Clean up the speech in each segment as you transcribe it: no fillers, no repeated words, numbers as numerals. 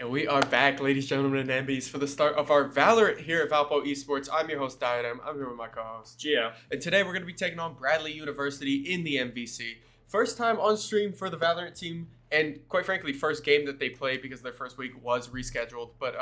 And we are back, ladies, gentlemen, and MBs, for the start of our Valorant here at Valpo Esports. I'm your host, Diadem. I'm here with my co-host, Gio. And today we're going to be taking on Bradley University in the MVC. First time on stream for the Valorant team, and quite frankly, first game that they played because their first week was rescheduled. But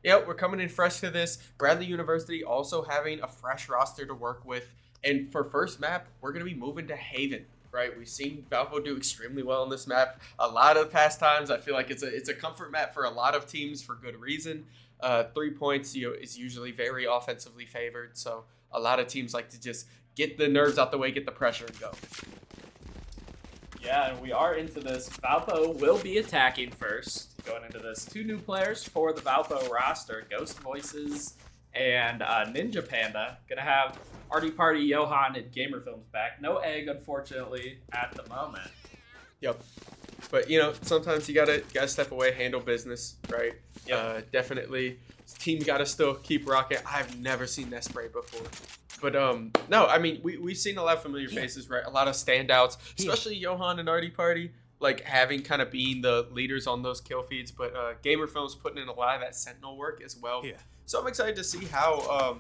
yeah, we're coming in fresh to this. Bradley University also having a fresh roster to work with. And for first map, we're going to be moving to Haven. Right, we've seen Valpo do extremely well on this map. A lot of past times, I feel like it's a comfort map for a lot of teams for good reason. 3 points, is usually very offensively favored, so a lot of teams like to just get the nerves out the way, get the pressure, and go. Yeah, and we are into this. Valpo will be attacking first. Going into this, 2 new players for the Valpo roster: Ghost Voices and Ninja Panda. Gonna have Artie Party, Johan, and Gamer Films back. No Egg, unfortunately, at the moment. Yep. But sometimes you gotta step away, handle business, right? Yep. Definitely. Team gotta still keep rocking. I've never seen that spray before. But no, I mean we've seen a lot of familiar faces, right? A lot of standouts, especially Johan and Artie Party, like having kind of being the leaders on those kill feeds. But Gamer Films putting in a lot of that Sentinel work as well. Yeah. So I'm excited to see how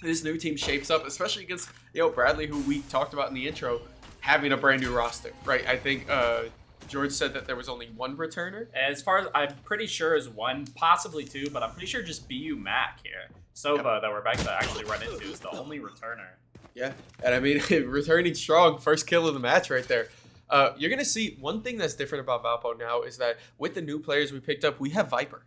this new team shapes up, especially against Bradley, who we talked about in the intro, having a brand new roster, right? I think George said that there was only 1 returner. As far as I'm pretty sure is 1, possibly 2, but I'm pretty sure just BU Mac here. Sova, that we're about to actually run into, is the only returner. Yeah, and I mean, returning strong, first kill of the match right there. You're going to see one thing that's different about Valpo now is that with the new players we picked up, we have Viper.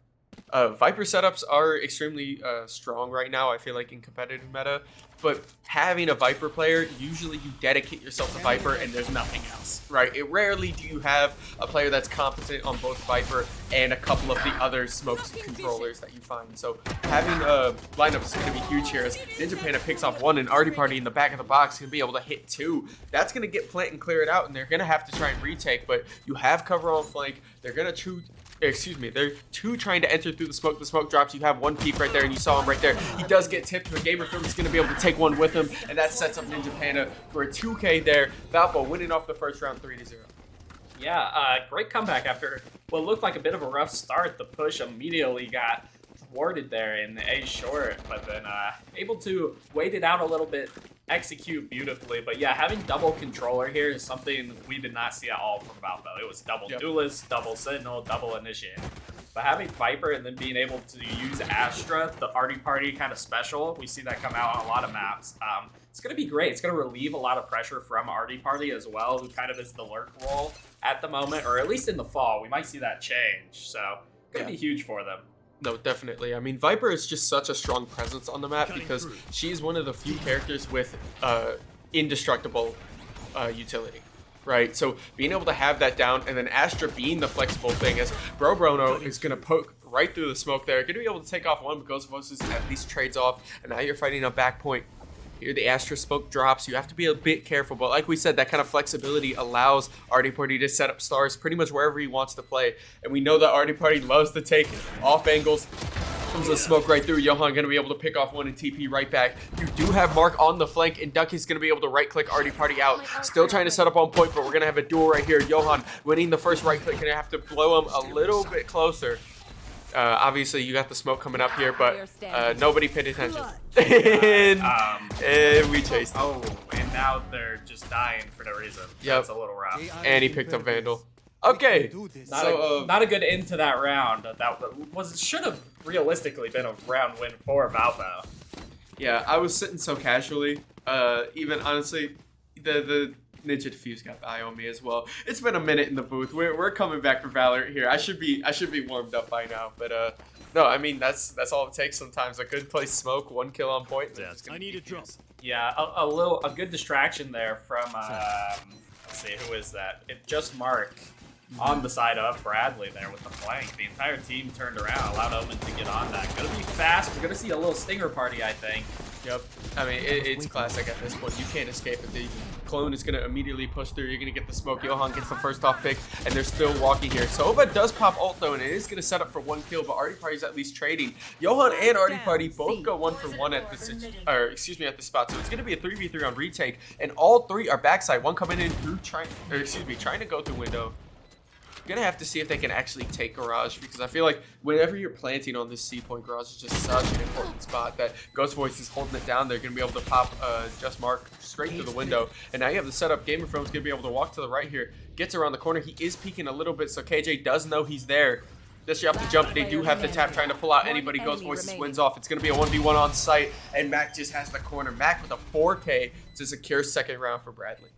Viper setups are extremely strong right now, I feel like, in competitive meta. But having a Viper player, usually you dedicate yourself to Viper and there's nothing else, right? Rarely do you have a player that's competent on both Viper and a couple of the other smoke controllers that you find. So having lineups is going to be huge here as Ninja Panda picks off 1 and Artie Party in the back of the box can be able to hit 2. That's going to get plant and clear it out, and they're going to have to try and retake, but you have cover on flank. They're going to choose. They're 2 trying to enter through the smoke. The smoke drops. You have 1 peek right there, and you saw him right there. He does get tipped, but Gamer Film is going to be able to take 1 with him, and that sets up Ninja Panda for a 2K there. Valpo winning off the first round 3-0. Yeah, great comeback after what looked like a bit of a rough start. The push immediately got thwarted there in the A short, but then able to wait it out a little bit, execute beautifully. But yeah, having double controller here is something we did not see at all from Valpo. It was double duelist, double sentinel, double initiate. But having Viper and then being able to use Astra, the Artie Party kind of special, we see that come out on a lot of maps. It's going to be great. It's going to relieve a lot of pressure from Artie Party as well, who kind of is the lurk role at the moment, or at least in the fall. We might see that change. So going to be huge for them. No, definitely. I mean, Viper is just such a strong presence on the map because she's one of the few characters with indestructible utility, right? So being able to have that down and then Astra being the flexible thing as Bruno is going to poke right through the smoke there. Going to be able to take off 1 because Vosus at least trades off, and now you're fighting a back point. Here the Astra smoke drops. You have to be a bit careful, but like we said, that kind of flexibility allows Artie Party to set up stars pretty much wherever he wants to play. And we know that Artie Party loves to take off angles. Comes the smoke right through. Johan going to be able to pick off 1 and TP right back. You do have Mark on the flank, and Ducky's going to be able to right-click Artie Party out. Still trying to set up on point, but we're going to have a duel right here. Johan winning the first right-click. Going to have to blow him a little bit closer. Obviously, you got the smoke coming up here, but nobody paid attention. and we chased him. Oh, and now they're just dying for no reason. Yep. That's a little rough. And he picked up Vandal. Okay. Not a good end to that round. That should have realistically been a round win for Valpo. Yeah, I was sitting so casually. Even honestly, the Ninja Diffuse got the eye on me as well. It's been a minute in the booth. We're coming back for Valorant here. I should be warmed up by now, but no, I mean that's all it takes sometimes. A good play smoke, 1 kill on point. I need a drop. Yeah, a good distraction there from let's see, who is that? It just Mark on the side of Bradley there with the flank. The entire team turned around, allowed Omen to get on that. Gonna be fast. We're gonna see a little stinger party, I think. Yep. I mean, it's classic at this point. You can't escape it. The clone is going to immediately push through. You're going to get the smoke. Johan gets the first off pick, and they're still walking here. Sova does pop ult, though, and it is going to set up for 1 kill, but Artie Party's at least trading. Johan and Artie Party both go 1 for 1 at this, at this spot. So it's going to be a 3v3 on retake, and all 3 are backside. 1 coming in through trying to go through window. Gonna have to see if they can actually take Garage, because I feel like whenever you're planting on this C point, Garage is just such an important spot that Ghost Voice is holding it down. They're gonna be able to pop Just Mark straight through the window, and now you have the setup. Gamer Film's gonna be able to walk to the right here, gets around the corner. He is peeking a little bit, so KJ does know he's there. Just you have to jump. They do have the tap trying to pull out anybody. Ghost Voices wins off. It's gonna be a 1v1 on site, and Mac just has the corner. Mac with a 4K to secure second round for Bradley.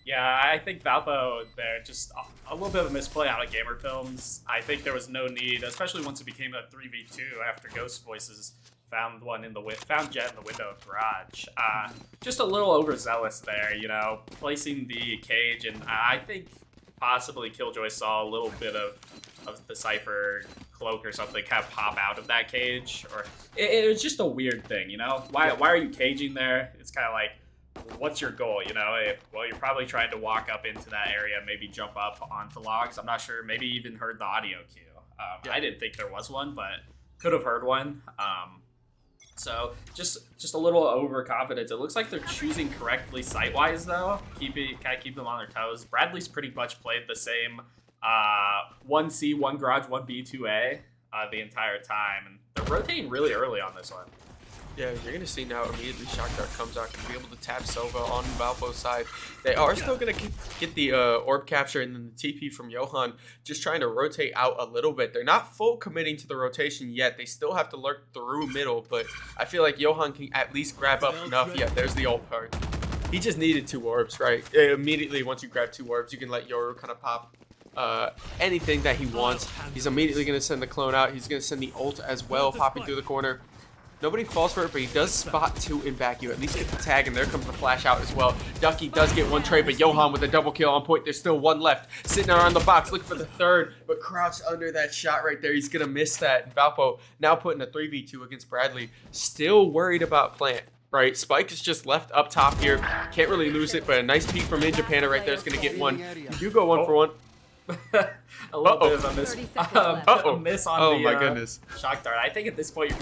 Yeah, I think Valpo, they're just a little bit of a misplay out of Gamer Films. I think there was no need, especially once it became a 3v2 after Ghost Voices found Jet in the window of Garage. Just a little overzealous there, you know, placing the cage, and I think possibly Killjoy saw a little bit of the Cypher cloak or something kind of pop out of that cage, or it was just a weird thing, you know? Why are you caging there? It's kind of like, what's your goal, you know? Well, you're probably trying to walk up into that area, maybe jump up onto logs. I'm not sure. Maybe even heard the audio cue. I didn't think there was one, but could have heard one. So just a little overconfidence. It looks like they're choosing correctly site-wise, though. Kind of keep them on their toes. Bradley's pretty much played the same 1C, 1 Garage, 1B, 2A the entire time, and they're rotating really early on this one. Yeah, you're going to see now immediately Shock Dart comes out, can be able to tap Sova on Valpo's side. They are still going to get the orb capture and then the TP from Johan, just trying to rotate out a little bit. They're not full committing to the rotation yet. They still have to lurk through middle, but I feel like Johan can at least grab up enough. Yeah, there's the ult card. He just needed 2 orbs, right? Immediately, once you grab 2 orbs, you can let Yoru kind of pop anything that he wants. He's immediately going to send the clone out. He's going to send the ult as well, popping through the corner. Nobody falls for it, but he does spot 2 in back. You at least get the tag, and there comes the flash out as well. Ducky does get 1 trade, but Johan with a double kill on point. There's still 1 left. Sitting around the box, looking for the 3rd, but crouched under that shot right there. He's going to miss that. And Valpo now putting a 3v2 against Bradley. Still worried about plant, right? Spike is just left up top here. Can't really lose it, but a nice peek from Ninja Panda right there is going to get 1. You do go 1 for 1. A little bit of a miss. A miss on my goodness. Shock Dart. I think at this point,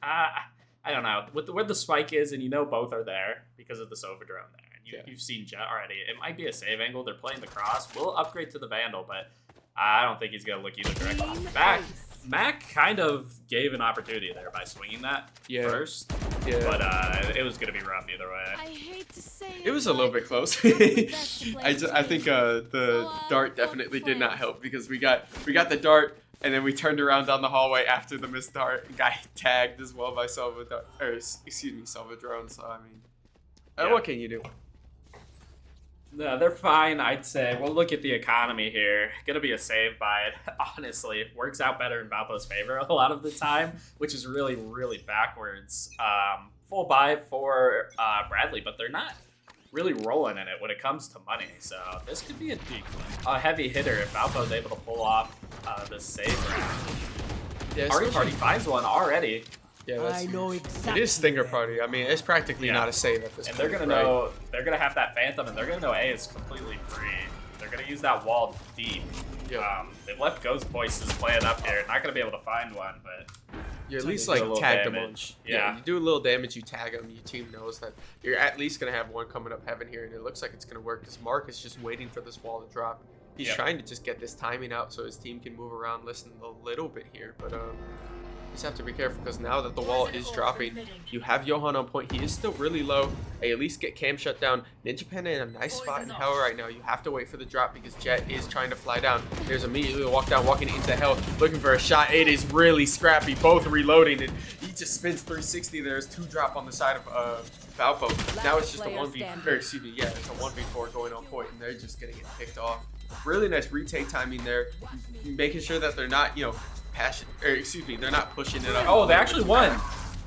I don't know. With where the spike is, and you know both are there because of the Sova drone there. And you've seen Jet already. It might be a save angle. They're playing the cross. We'll upgrade to the Vandal, but I don't think he's going to look either direction. Mac kind of gave an opportunity there by swinging that first. Yeah. But it was going to be rough either way. I hate to say it was a little bit close. I think the dart definitely did not help, because we got the dart, and then we turned around down the hallway after the missed dart and got tagged as well by Sova drone. So I mean, what can you do? No, they're fine, I'd say. We'll look at the economy here. Gonna be a save by it. Honestly, it works out better in Valpo's favor a lot of the time, which is really, really backwards. Full buy for Bradley, but they're not really rolling in it when it comes to money. So this could be a heavy hitter if Valpo's able to pull off this save round. Yeah, Party finds one already. Yeah, I know exactly. It is Stinger Party. I mean, it's practically not a save at this point. And they're gonna know, they're gonna have that Phantom, and they're gonna know A is completely free. They're gonna use that wall deep. Yeah. They've left Ghost Voices playing up here. Not gonna be able to find one, but you at least like tag them. Yeah, you do a little damage, you tag them. Your team knows that you're at least gonna have one coming up heaven here, and it looks like it's gonna work because Mark is just waiting for this wall to drop. He's trying to just get this timing out so his team can move around, listen a little bit here, but just have to be careful because now that the wall is dropping, you have Johan on point. He is still really low. They at least get Cam shut down. Ninja Panda in a nice spot in hell right now. You have to wait for the drop because Jet is trying to fly down. There's immediately a walk down, walking into hell, looking for a shot. It is really scrappy, both reloading, and he just spins 360. There's 2 drop on the side of Valpo. Now it's just a 1v4, it's a 1v4 going on point, and they're just gonna get picked off. Really nice retake timing there, making sure that they're not, they're not pushing it up. Oh, they actually won.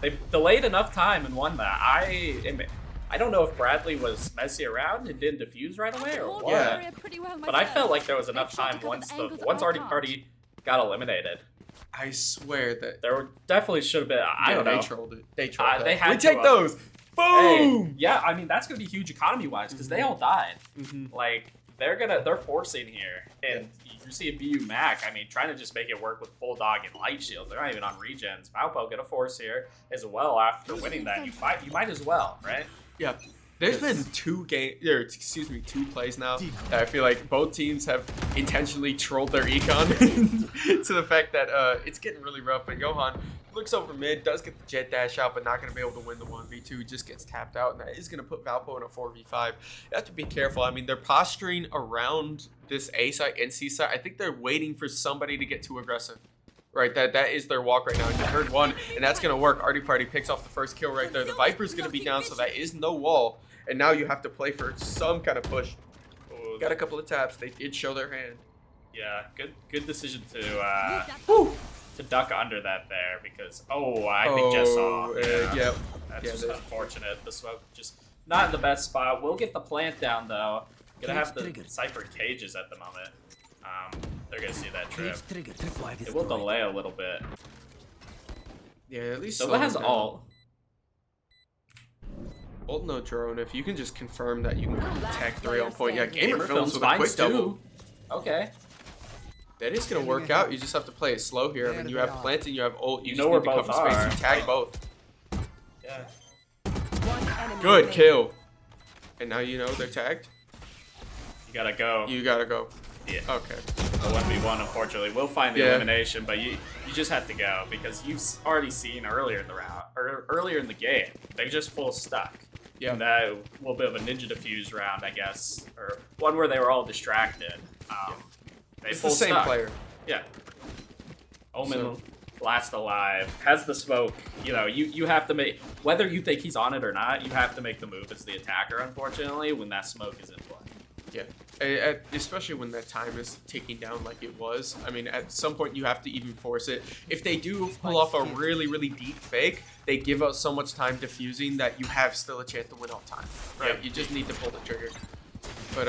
They delayed enough time and won that. I don't know if Bradley was messy around and didn't defuse right away or what. Yeah. But I felt like there was enough time once already party got eliminated. I swear that there definitely should have been. I don't know. They trolled it. They trolled it. They had we take those. Boom. Hey, yeah, I mean that's gonna be huge economy wise because they all died. Like they're forcing here, and you see a BU Mac. I mean, trying to just make it work with Bulldog and Light Shield. They're not even on regens. Valpo gonna force here as well after winning that. You might as well, right? Yeah. There's been two plays now that I feel like both teams have intentionally trolled their econ to the fact that it's getting really rough. But Johan looks over mid, does get the jet dash out, but not going to be able to win the 1v2. Just gets tapped out, and that is going to put Valpo in a 4v5. You have to be careful. I mean, they're posturing around this A side and C side. I think they're waiting for somebody to get too aggressive. Right, that is their walk right now. And you heard one, and that's going to work. Artie Party picks off the first kill right there. The Viper's going to be down, so that is no wall. And now you have to play for some kind of push. Oh, got a couple of taps. They did show their hand. Yeah, good decision to duck under that there because I think Jess saw. Yeah, that's just unfortunate. The smoke just not in the best spot. We'll get the plant down though. Gonna have the Cypher cages at the moment. They're gonna see that trip. It will delay a little bit. Yeah, at least Silva has ult. Ult no drone. If you can just confirm that you can tag 3 on point. Yeah, Gamer Films with a finds quick double. Okay. That is gonna work out. You just have to play it slow here. I mean, you have plant and you have ult. You just know need where to both cover space. are. You tag both. Yeah. Good kill. And now you know they're tagged. You gotta go. You gotta go. Yeah. Okay. The 1v1, unfortunately, we'll find the elimination, but you just have to go because you've already seen earlier in the round or earlier in the game they just full stuck. Yeah. And that a little bit of a ninja defuse round, I guess, or one where they were all distracted. They It's full the same stuck. player. Yeah. Omen last alive has the smoke. You know, you have to make whether you think he's on it or not. You have to make the move as the attacker. Unfortunately, when that smoke is in play. Yeah, especially when that time is ticking down like it was. I mean, at some point you have to even force it. If they do pull off a really, really deep fake, they give us so much time defusing that you have still a chance to win off time. Right? You just need to pull the trigger. But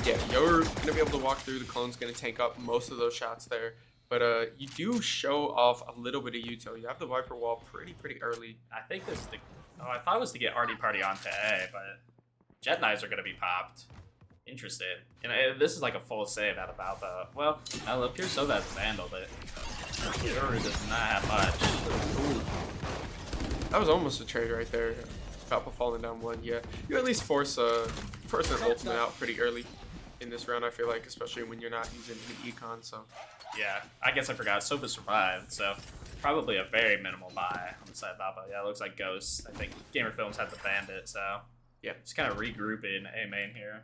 yeah, you're gonna be able to walk through. The clone's gonna tank up most of those shots there. But you do show off a little bit of util. You have the Viper wall pretty early. I think this is the. Oh, I thought it was to get Artie Party onto A, but Jet Knives are gonna be popped. Interested. And this is like a full save out of Valpo. Well, it appears so that's Vandal, but Yoru does not have much. That was almost a trade right there. Valpo falling down 1. Yeah, you at least force an ultimate out pretty early in this round. I feel like, especially when you're not using the econ. So yeah, I guess I forgot. Sova survived, so probably a very minimal buy on the side of Valpo. Yeah, it looks like Ghost. I think Gamer Films had the bandit, so yeah, just kind of regrouping A main here.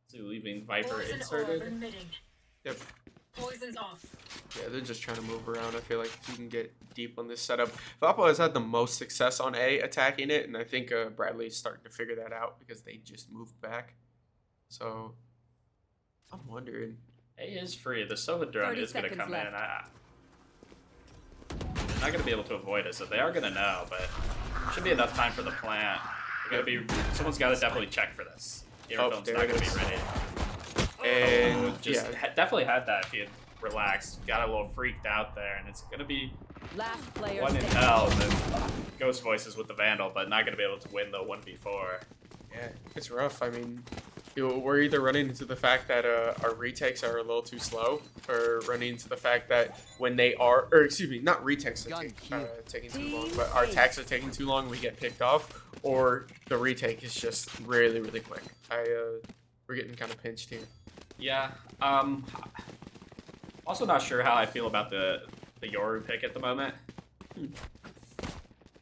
So leaving Viper inserted. Yep. Poison's off. Yeah, they're just trying to move around. I feel like if you can get deep on this setup. Valpo has had the most success on A attacking it, and I think Bradley's starting to figure that out because they just moved back. So I'm wondering. A is free. The Sova drone is going to come in. They're not going to be able to avoid it, so they are going to know, but should be enough time for the plant. Someone's got to definitely check for this. Gamer Film's not going to be ready. And just definitely had that if he had relaxed. Got a little freaked out there, and it's going to be last player one in hell. And then Ghost Voices with the Vandal, but not going to be able to win the 1v4. Yeah, it's rough. I mean, we're either running into the fact that our retakes are a little too slow, or running into the fact that when they are, or excuse me, not retakes are taking too long, but our attacks are taking too long and we get picked off, or the retake is just really, really quick. We're getting kind of pinched here. Yeah. Also not sure how I feel about the Yoru pick at the moment.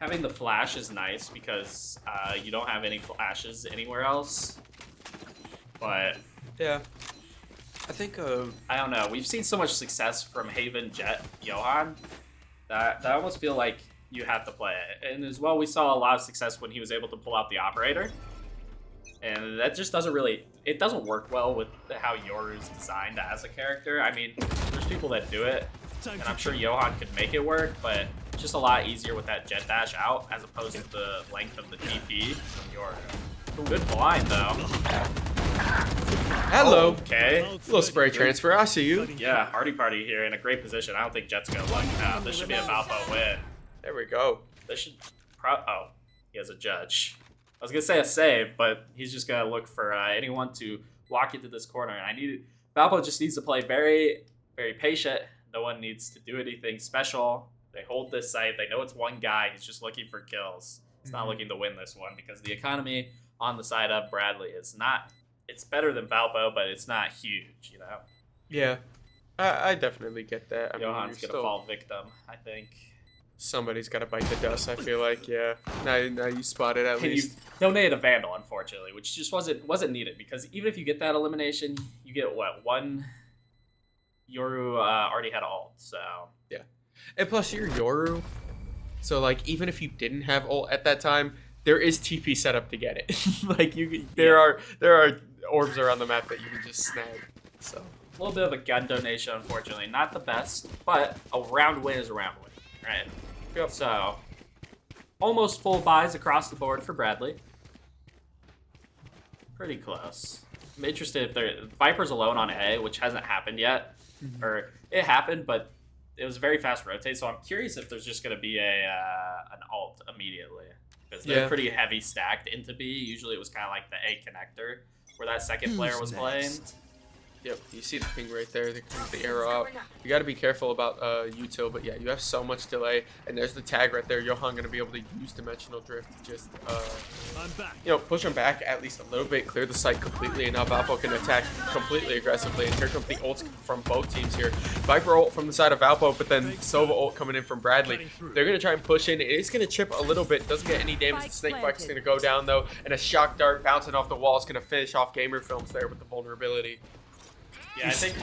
Having the flash is nice because you don't have any flashes anywhere else. But yeah, I think I don't know. We've seen so much success from Haven, Jet, Johan that I almost feel like you have to play it. And as well, we saw a lot of success when he was able to pull out the operator. And that just doesn't really, it doesn't work well with how Yoru's designed as a character. I mean, there's people that do it, and I'm sure Johan could make it work, but it's just a lot easier with that jet dash out as opposed to the length of the TP from Yoru. Good blind, though. Hello. Okay. Little spray transfer. I see you. Yeah, Artie Party here in a great position. I don't think Jet's gonna luck out. This should be a Valpo win. There we go. This should oh, he has a judge. I was gonna say a save, but he's just gonna look for anyone to walk into this corner. And Valpo just needs to play very, very patient. No one needs to do anything special. They hold this site. They know it's one guy. He's just looking for kills. He's not looking to win this one because the economy on the side of Bradley is not. It's better than Valpo, but it's not huge, you know. Yeah, I definitely get that. I mean, Johan's you're gonna still, fall victim, I think. somebody's got to bite the dust. I feel like, yeah. Now you spot it at And you least. donated a Vandal, unfortunately, which just wasn't needed because even if you get that elimination, you get what one. Yoru already had ult, so And plus, you're Yoru, so like even if you didn't have ult at that time, there is TP set up to get it. Like there are orbs around the map that you can just snag. So a little bit of a gun donation, unfortunately, not the best, but a round win is a round win, right? Yep. So almost full buys across the board for Bradley. Pretty close. I'm interested if Viper's alone on A, which hasn't happened yet. Or it happened, but it was a very fast rotate. So I'm curious if there's just going to be an ult immediately because they're pretty heavy stacked into B. Usually it was kind of like the A connector where that second player was playing. Yep, you see the ping right there, the arrow out. You got to be careful about util, but yeah, you have so much delay, and there's the tag right there. Johan gonna be able to use dimensional drift to just, push him back at least a little bit, clear the site completely, and now Valpo can attack completely aggressively. And here comes the ults from both teams here. Viper ult from the side of Valpo, but then Sova ult coming in from Bradley. They're gonna try and push in. It is gonna chip a little bit, doesn't get any damage. The snake bite is gonna go down though, and a shock dart bouncing off the wall is gonna finish off Gamer Films there with the vulnerability. Yeah, I think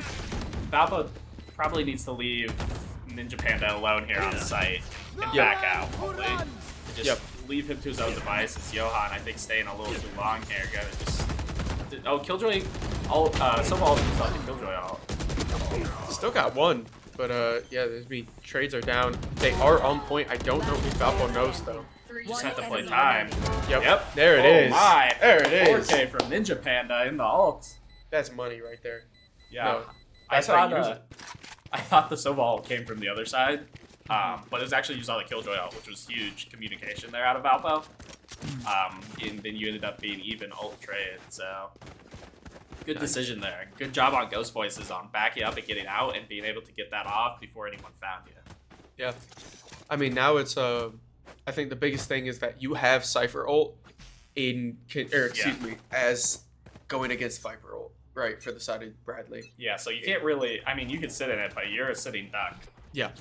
Valpo probably needs to leave Ninja Panda alone here on site and back out, hopefully. And just leave him to his own devices. Johan, I think, staying a little too long here. Gotta just... Oh, Killjoy... Sova ult himself to Killjoy ult. Still got one, but yeah, trades are down. They are on point. I don't know if Valpo knows though. Just have to play time. Yep. There it is. Oh my. There it is. 4K from Ninja Panda in the ult. That's money right there. Yeah. No, that's how you use it. I thought the Sova ult came from the other side, but it was actually used on the Killjoy ult, which was huge communication there out of Valpo. And then you ended up being even ult trade, so good decision there. Good job on Ghost Voices on backing up and getting out and being able to get that off before anyone found you. Yeah. I mean, now it's I think the biggest thing is that you have Cypher ult as going against Viper ult. Right, for the side of Bradley. Yeah, so you can't really... I mean, you can sit in it, but you're a sitting duck. Yeah.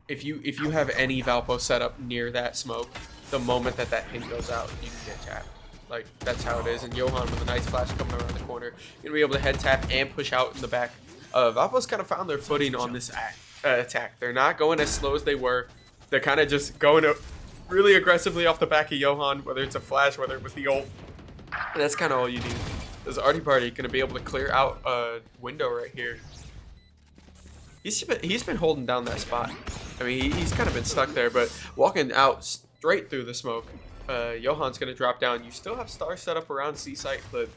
If you have any Valpo setup near that smoke, the moment that hit goes out, you can get tapped. Like, that's how it is. And Johan with a nice flash coming around the corner, going to be able to head tap and push out in the back. Valpo's kind of found their footing on this attack. They're not going as slow as they were. They're kind of just going really aggressively off the back of Johan, whether it's a flash, whether it was the ult. And that's kind of all you need. This Artie Party going to be able to clear out a window right here. He's been holding down that spot. I mean, he's kind of been stuck there, but walking out straight through the smoke. Johan's going to drop down. You still have stars set up around C site, but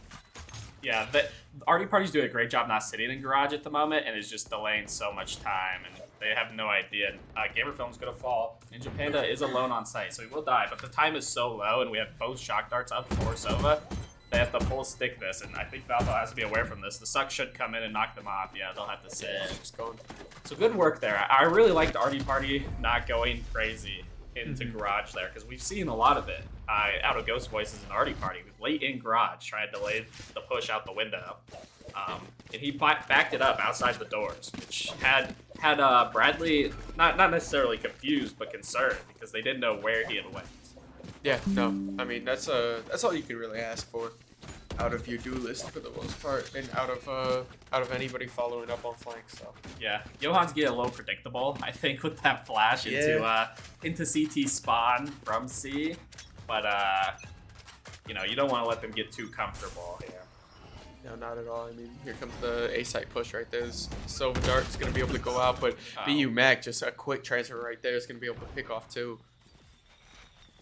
yeah, the Artie Party's doing a great job not sitting in garage at the moment, and is just delaying so much time, and they have no idea. Gamer Film's going to fall. Ninja Panda is alone on site, so he will die, but the time is so low, and we have both shock darts up for Sova. They have to full stick this, and I think Valpo has to be aware from this. The suck should come in and knock them off. Yeah, they'll have to sit. So good work there. I really liked Artie Party not going crazy into garage there, because we've seen a lot of it out of Ghost Voices and Artie Party. Late in garage, trying to delay the push out the window. And he backed it up outside the doors, which had Bradley not necessarily confused, but concerned, because they didn't know where he had went. Yeah, no. I mean, that's all you can really ask for out of your duelist for the most part, and out of anybody following up on flank. So yeah, Johan's getting a little predictable, I think, with that flash into CT spawn from C, but you don't want to let them get too comfortable here. No, not at all. I mean, here comes the A site push right there. Silver Dart's gonna be able to go out, but BU Mac, just a quick transfer right there, is gonna be able to pick off too.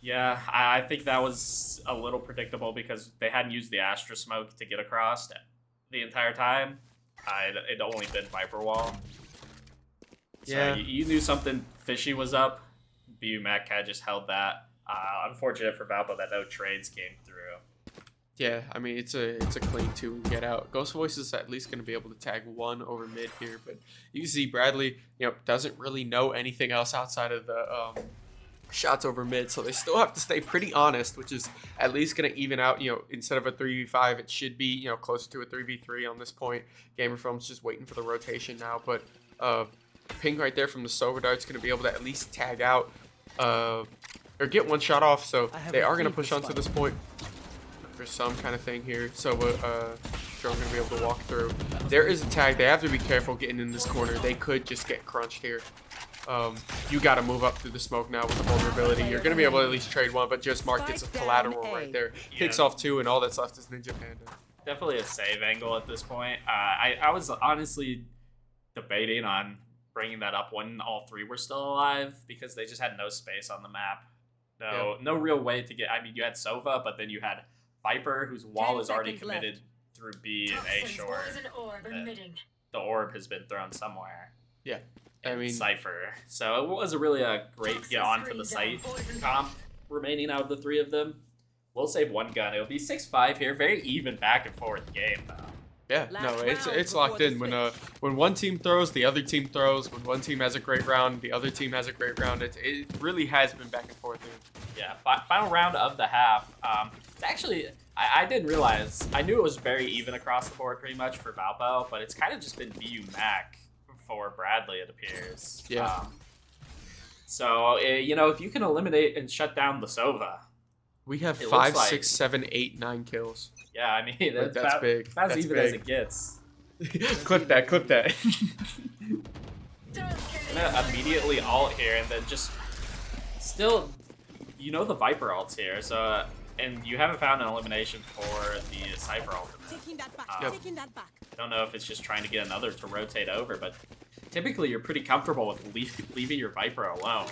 Yeah, I think that was a little predictable because they hadn't used the Astra Smoke to get across the entire time. It'd only been Viper Wall. So yeah. You knew something fishy was up. BU Mac kind of just held that. Unfortunate for Valpo that no trades came through. Yeah, I mean, it's a clean 2 and get out. Ghost Voice is at least going to be able to tag 1 over mid here, but you see Bradley, doesn't really know anything else outside of the shots over mid, so they still have to stay pretty honest, which is at least going to even out, instead of a 3v5, it should be, closer to a 3v3 on this point. Gamer Film's just waiting for the rotation now, but ping right there from the Sova Dart's going to be able to at least tag out or get one shot off, so they are going to push onto this point for some kind of thing here. So Joe's going to be able to walk through. There is a tag. They have to be careful getting in this corner. They could just get crunched here. You got to move up through the smoke now with the vulnerability. You're going to be able to at least trade one, but just Mark gets a collateral right there. Picks off two, and all that's left is Ninja Panda. Definitely a save angle at this point. I was honestly debating on bringing that up when all three were still alive because they just had no space on the map. No real way to get. I mean, you had Sova, but then you had Viper, whose wall is already committed through B and A short. The orb has been thrown somewhere. Yeah. I mean, Cypher. So it was really a great get onto the site comp remaining out of the three of them. We'll save one gun. It'll be 6-5 here. Very even back and forth game though. Yeah, no, it's locked in. When one team throws, the other team throws. When one team has a great round, the other team has a great round. It really has been back and forth here. Yeah, final round of the half. It's actually, I didn't realize. I knew it was very even across the board pretty much for Valpo, but it's kind of just been BU Mac for Bradley, it appears. Yeah. So, if you can eliminate and shut down the Sova. We have 5, 6, 7, 8, 9 kills. Yeah, I mean, that's big. That's even big as it gets. clip that. Gonna immediately ult here, and then just still, the Viper ult's here, so and you haven't found an elimination for the Cypher ult. Taking that back. Taking that back. I don't know if it's just trying to get another to rotate over, but typically you're pretty comfortable with leaving your Viper alone.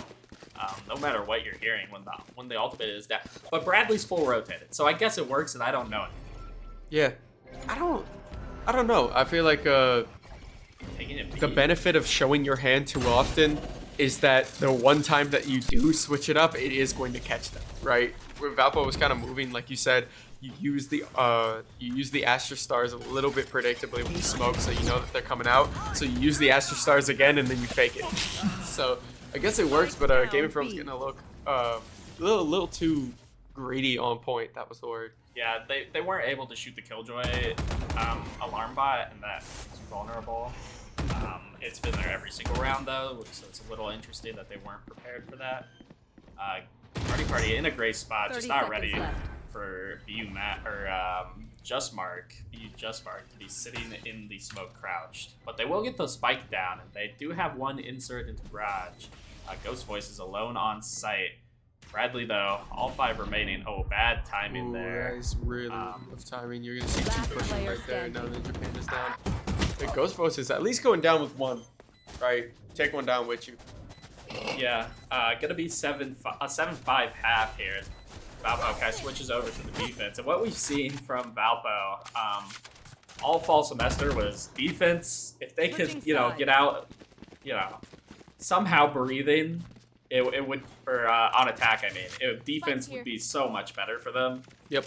No matter what you're hearing when the ultimate is down. But Bradley's full rotated, so I guess it works, and I don't know it. Yeah, I don't know. I feel like the benefit of showing your hand too often is that the one time that you do switch it up, it is going to catch them, right? Where Valpo was kind of moving, like you said, you use the Astra Stars a little bit predictably with the smoke, so you know that they're coming out. So you use the Astra Stars again, and then you fake it. So I guess it works, but Game of Thrones getting a little too greedy on point. That was the word. Yeah, they weren't able to shoot the Killjoy alarm bot, and that's vulnerable. It's been there every single round though, so it's a little interesting that they weren't prepared for that. Party in a great spot, just not ready for BU Just Mark to be sitting in the smoke crouched. But they will get the spike down, and they do have one insert into garage. Ghost Voice is alone on site. Bradley, though, all 5 remaining. Oh, bad timing there. That is really rough timing. You're going to see 2 pushing right there. Now that Japan is down. The Ghost Voice is at least going down with 1, right? Take 1 down with you. Yeah, going to be 7-5 half here. Valpo kind of switches over to the defense. And what we've seen from Valpo all fall semester was defense. If they could, get out, somehow breathing, it would, or on attack, I mean, defense would be so much better for them. Yep.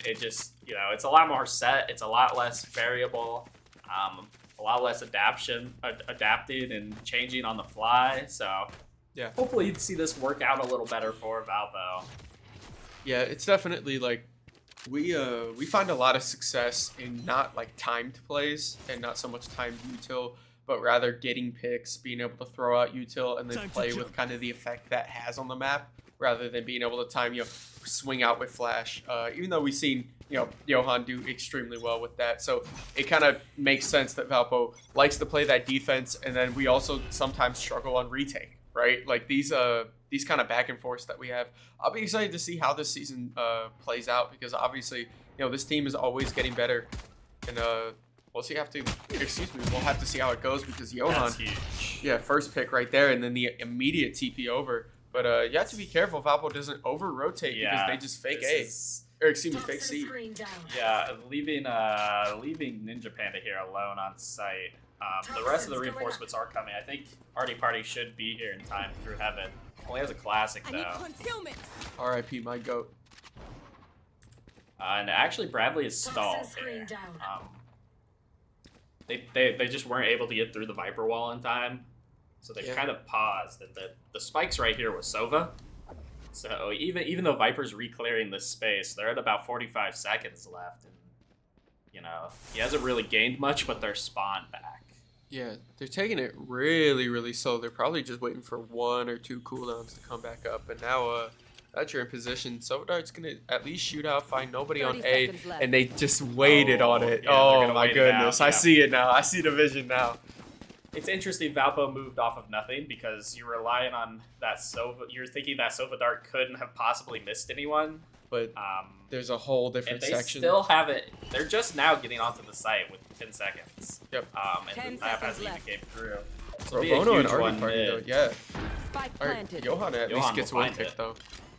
It just, it's a lot more set. It's a lot less variable. A lot less adapting and changing on the fly. So, yeah. Hopefully you'd see this work out a little better for Valpo. Yeah, it's definitely like we find a lot of success in not like timed plays and not so much timed util, but rather getting picks, being able to throw out util and then play with kind of the effect that has on the map, rather than being able to time swing out with flash. Even though we've seen Johan do extremely well with that, so it kind of makes sense that Valpo likes to play that defense, and then we also sometimes struggle on retake, right? Like these kind of back and forth that we have. I'll be excited to see how this season plays out, because obviously, this team is always getting better, and we'll have to see how it goes, because Johan, first pick right there, and then the immediate TP over. But you have to be careful Valpo doesn't over rotate, because they just fake fake C. Yeah, leaving Ninja Panda here alone on site. The rest of the reinforcements are coming. I think Artie Party should be here in time through heaven. Only has a classic though. R.I.P. my goat. And actually, Bradley is stalled here. They just weren't able to get through the Viper wall in time, so they kind of paused. And the spikes right here with Sova. So even though Viper's re-clearing this space, they're at about 45 seconds left, and you know he hasn't really gained much, but they're spawned back. Yeah, they're taking it really, really slow. They're probably just waiting for 1 or 2 cooldowns to come back up. And now, that you're in position, Sovadart's gonna at least shoot out, find nobody on 30 A, seconds left. and they just waited on it. Yeah, they're Oh gonna my wait it out, goodness, I yeah. see it now. I see the vision now. It's interesting Valpo moved off of nothing because you're relying on that Sova. You're thinking that Sovadart couldn't have possibly missed anyone. But Um, there's a whole and different they section. still haven't. They're just now getting onto the site with 10 seconds. Yep. And 10 the map seconds hasn't even left. came through. Pro Be a Bono and huge Army one Party, though. mid. Yeah. Spike All right, planted. Johan at Johan least gets will one find pick, it. though.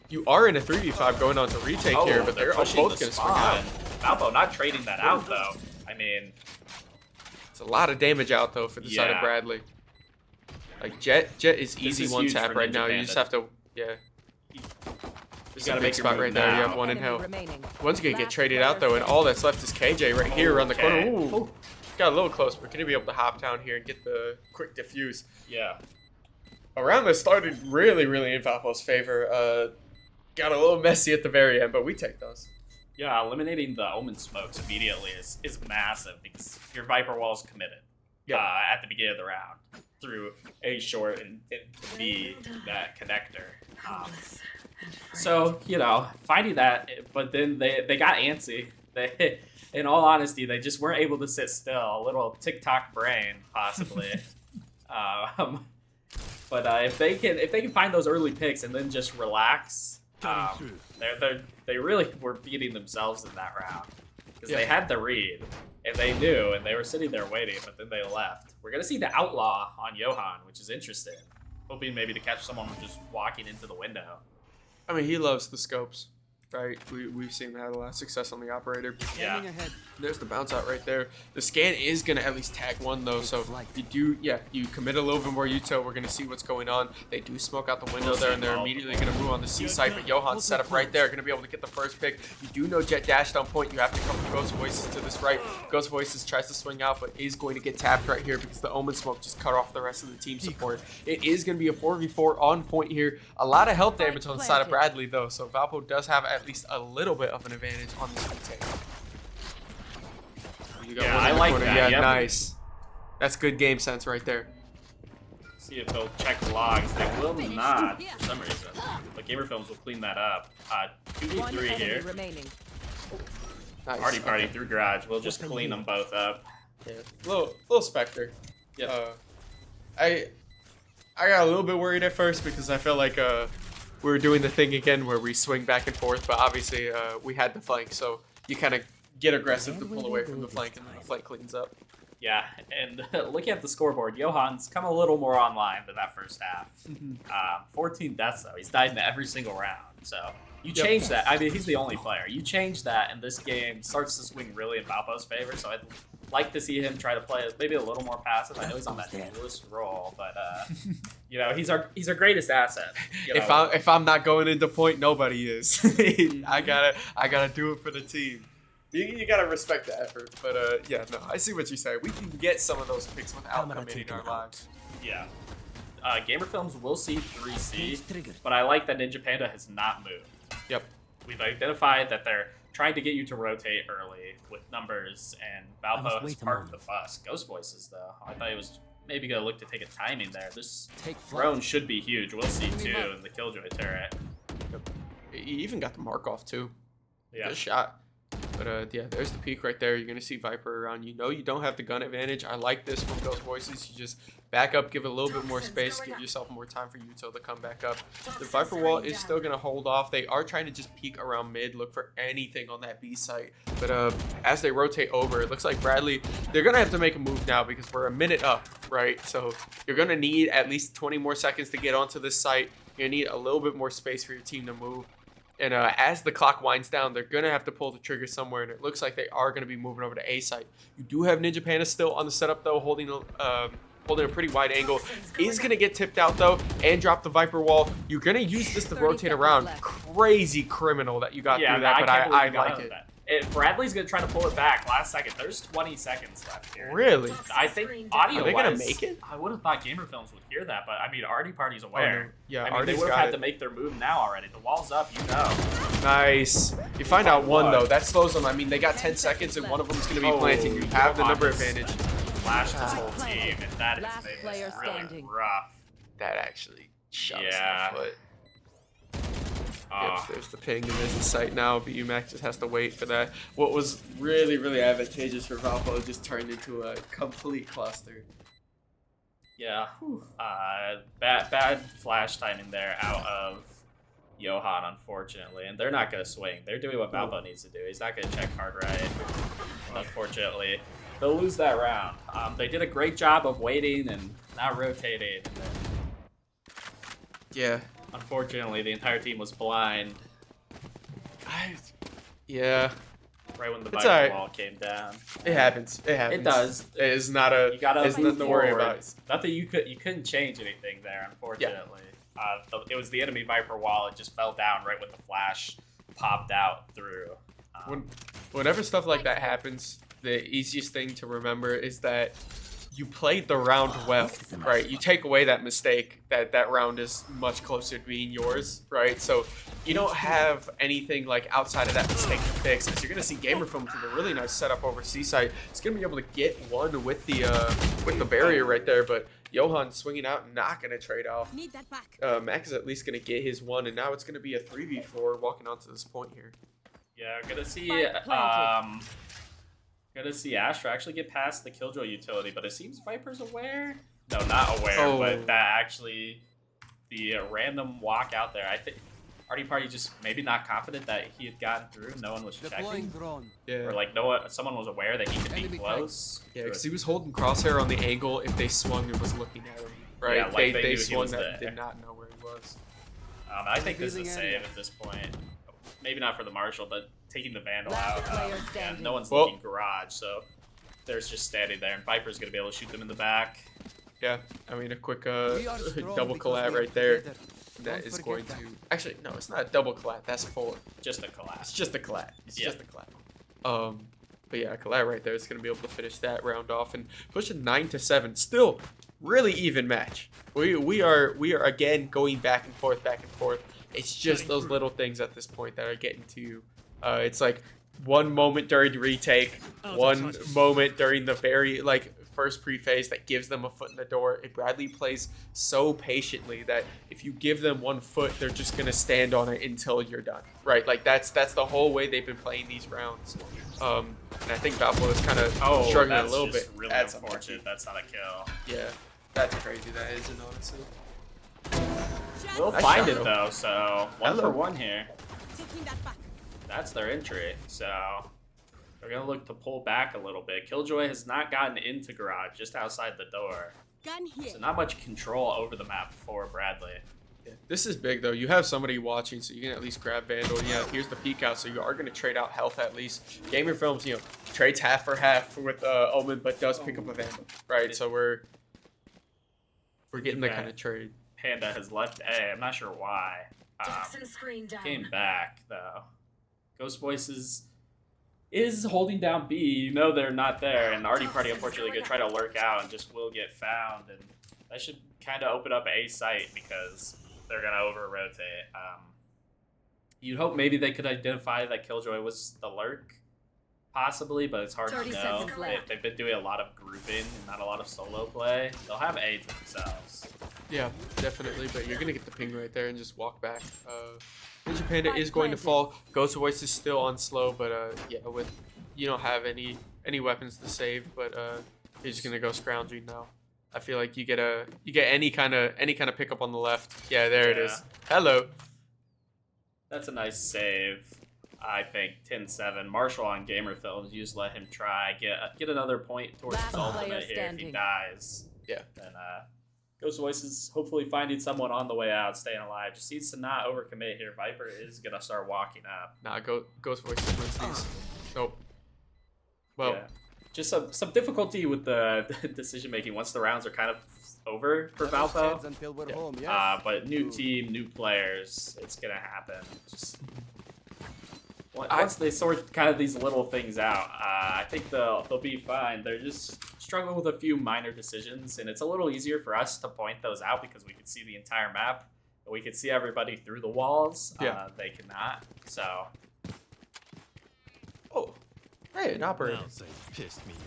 You are in a 3v5 going on to retake here, but they're both pushing going the to swing out. spawn. Valpo not trading that out though. I mean, It's a lot of damage out, though, for the side of Yeah. Bradley. Like, Jet is easy is one huge tap for right Ninja now. You Panda. just have to, yeah. You There's gotta a big make your spot move right there. You now. have 1 in Enemy hell. remaining. One's going to get Last traded out, player though, and all that's left is KJ right here around the corner. Okay. Ooh. Got a little close. We're going to be able to hop down here and get the quick diffuse. yeah. A round that started really, really in Valpo's favor. Got a little messy at the very end, but we take those. Yeah, eliminating the Omen smokes immediately is massive because your Viper wall is committed at the beginning of the round through A short and B, that connector. So, you know, finding that, but then they got antsy. They, in all honesty, they just weren't able to sit still. A little TikTok brain, possibly. But if they can find those early picks and then just relax, they really were beating themselves in that round because they had the read and they knew and they were sitting there waiting, but then they left. We're gonna see the outlaw on Johan, which is interesting. Hoping maybe to catch someone just walking into the window. I mean, he loves the scopes, right? We've seen that a lot of success on the operator. Yeah. There's the bounce out right there. The scan is going to at least tag one, though, so you commit a little bit more util. We're going to see what's going on. They do smoke out the window there, and they're immediately going to move on the C site, but Johan's set up right there, going to be able to get the first pick. You do know Jet dashed on point. You have to come with Ghost Voices to this right. Ghost Voices tries to swing out, but is going to get tapped right here because the Omen smoke just cut off the rest of the team support. It is going to be a 4v4 on point here. A lot of health damage on the side of Bradley, though, so Valpo does have at least a little bit of an advantage on this retake. Yeah, I like that. Yeah, Yep. nice. That's good game sense right there. See if they'll check the logs. They will not for some reason. But Gamer Films will clean that up. 2v3 One here. enemy remaining. Nice. Party through garage. We'll just clean them both up. Yeah. Little Spectre. Yep. I got a little bit worried at first because I felt like we were doing the thing again where we swing back and forth, but obviously we had the flank, so you kind of get aggressive to pull away from the flank, and then the flank cleans up. Yeah, and looking at the scoreboard, Johan's come a little more online than that first half. 14 deaths, though. He's died in every single round. So you change that. I mean, he's the only player. You change that, and this game starts to swing really in Valpo's favor. So I'd like to see him try to play maybe a little more passive. I know he's on that duelist role, but you know, he's our greatest asset. You know? If I'm not going into point, nobody is. I gotta do it for the team. You gotta respect the effort, but yeah, no, I see what you're saying. We can get some of those picks without committing our lives. Yeah. Gamer Films will see 3C, but I like that Ninja Panda has not moved. Yep. We've identified that they're trying to get you to rotate early with numbers, and Valpo has parked the bus. Ghost Voices, though. I thought he was maybe going to look to take a timing there. This drone should be huge. We'll see, too, in the Killjoy turret. Yep. He even got the mark off, too. Yeah. Good shot. But yeah, there's the peak right there. You're going to see Viper around. You know you don't have the gun advantage. I like this from Ghost Voices. You just back up, give it a little bit more space, give yourself more time for util to come back up. The Viper wall is still going to hold off. They are trying to just peek around mid, look for anything on that B site. But as they rotate over, it looks like Bradley, they're going to have to make a move now because we're a minute up, right? So you're going to need at least 20 more seconds to get onto this site. You're going to need a little bit more space for your team to move. And as the clock winds down, they're going to have to pull the trigger somewhere, and it looks like they are going to be moving over to A site. You do have Ninja Panda still on the setup, though, holding a pretty wide angle. Is going to get tipped out, though, and drop the Viper wall. You're going to use this to rotate around. Crazy criminal that you got through that, but I like it. Bradley's gonna try to pull it back last second. There's 20 seconds left here. Really? I think audio. Are they gonna make it? I would have thought Gamer Films would hear that, but I mean, Artie Party's aware. Oh, no. Yeah, I mean, Artie's they would have got had it. to make their move now already. The wall's up, you know. Nice. You find out one though. That slows them. I mean, they got 10 seconds, and one of them's gonna be planting. You have the number advantage. Flashed his whole team, and that Last is player really standing. rough. That actually shot us in Yeah. the foot. Oh. Yep, there's the ping and there's the sight now. BUMAC just has to wait for that. What was really, really advantageous for Valpo just turned into a complete cluster. Yeah. Bad flash timing there out of Johan, unfortunately. And they're not going to swing. They're doing what Valpo needs to do. He's not going to check hard right. Unfortunately, they'll lose that round. They did a great job of waiting and not rotating. And then, Yeah. unfortunately, the entire team was blind Yeah. right when the It's Viper alright. wall came down. It happens. It happens. It does. It is not a. You gotta It's move nothing to worry forward. about. Not that you couldn't change anything there, unfortunately. It was the enemy Viper wall. It just fell down right when the flash popped out through. Whenever stuff like that happens, the easiest thing to remember is that you played the round well, right? You take away that mistake, that round is much closer to being yours, right? So you don't have anything like outside of that mistake to fix. As you're gonna see Gamer Film with a really nice setup over Seaside. It's gonna be able to get one with the barrier right there, but Johan swinging out, not gonna trade off. Need that back. Max is at least gonna get his one, and now it's gonna be a 3v4 walking onto this point here. Yeah, gonna see Spike planted. gonna see Astra actually get past the Killjoy utility, but it seems Viper's aware. No, not aware, Oh. but that actually the random walk out there. I think Artie Party just maybe not confident that he had gotten through. No one was checking, drone. Yeah. or like someone was aware that he could be Enemy close. Yeah, because he was holding crosshair on the angle if they swung and was looking at him. Right? Yeah, like they knew he swung was that there. did not know where he was. I think this is a Revealing save area. at this point. Maybe not for the Marshal, but taking the Vandal Last out. player Yeah, standing. no one's Well- looking garage, so there's just standing there, and Viper's gonna be able to shoot them in the back. Yeah, I mean a quick We are strong double because collat we are right there. together. That Don't is forget going that. to actually no, it's not a double collat. That's 4. Just a It's collapse. just a collat. It's Yeah. just a collat. But yeah, collat right there is going to be able to finish that round off and push it 9-7. Still, really even match. We are again going back and forth, back and forth. It's just those little things at this point that are getting to you. It's like one moment during the retake, one moment during the very first pre-phase that gives them a foot in the door. And Bradley plays so patiently that if you give them 1 foot, they're just gonna stand on it until you're done, right? Like that's the whole way they've been playing these rounds. And I think Valpo is kind of struggling that's a little just bit. really That's unfortunate. That's not a kill. Yeah, that's crazy. That isn't honestly. We'll Nice find shot, it though. So 1 Hello. for 1 here. Taking that back. That's their entry. So they're gonna look to pull back a little bit. Killjoy has not gotten into garage, just outside the door. Gun here. So not much control over the map for Bradley. Yeah. This is big though. You have somebody watching, so you can at least grab Vandal. Yeah, here's the peek out, so you are gonna trade out health at least. Gamer Films, trades half for half with Omen, but does pick up a Vandal, right? So we're getting the Okay. kind of trade. Panda has left A. I'm not sure why. screen down. Came back though. Ghost Voices is holding down B. You know they're not there, and Artie Party unfortunately gonna try to lurk out and just will get found, and that should kind of open up A site because they're gonna over rotate. You'd hope maybe they could identify that Killjoy was the lurk, possibly, but it's hard to 30 know. seconds left. They've been doing a lot of grouping and not a lot of solo play. They'll have A to themselves. Yeah, definitely. But you're gonna get the ping right there and just walk back. Ninja Panda is going to fall. Ghost Voice is still on slow, but yeah, you don't have any weapons to save, but you're just gonna go scrounging now. I feel like you get any kind of pickup on the left. Yeah, there it is. Hello. That's a nice save. I think 10-7. Marshall on Gamer Films, you just let him try get another point towards his Last ultimate player here. If he standing. dies, Yeah. then Ghost Voice is hopefully finding someone on the way out, staying alive. Just needs to not overcommit here. Viper is gonna start walking up. Nah, Ghost Voice wins these. Nope. Well, Yeah. Just some difficulty with the decision making once the rounds are kind of over for Valpo. Until we're Yeah. home, yes? But new team, new players, it's gonna happen. Just Once they sort kind of these little things out, I think they'll be fine. They're just struggling with a few minor decisions, and it's a little easier for us to point those out because we can see the entire map. We can see everybody through the walls. Yeah. They cannot. So. Oh, hey, an operator.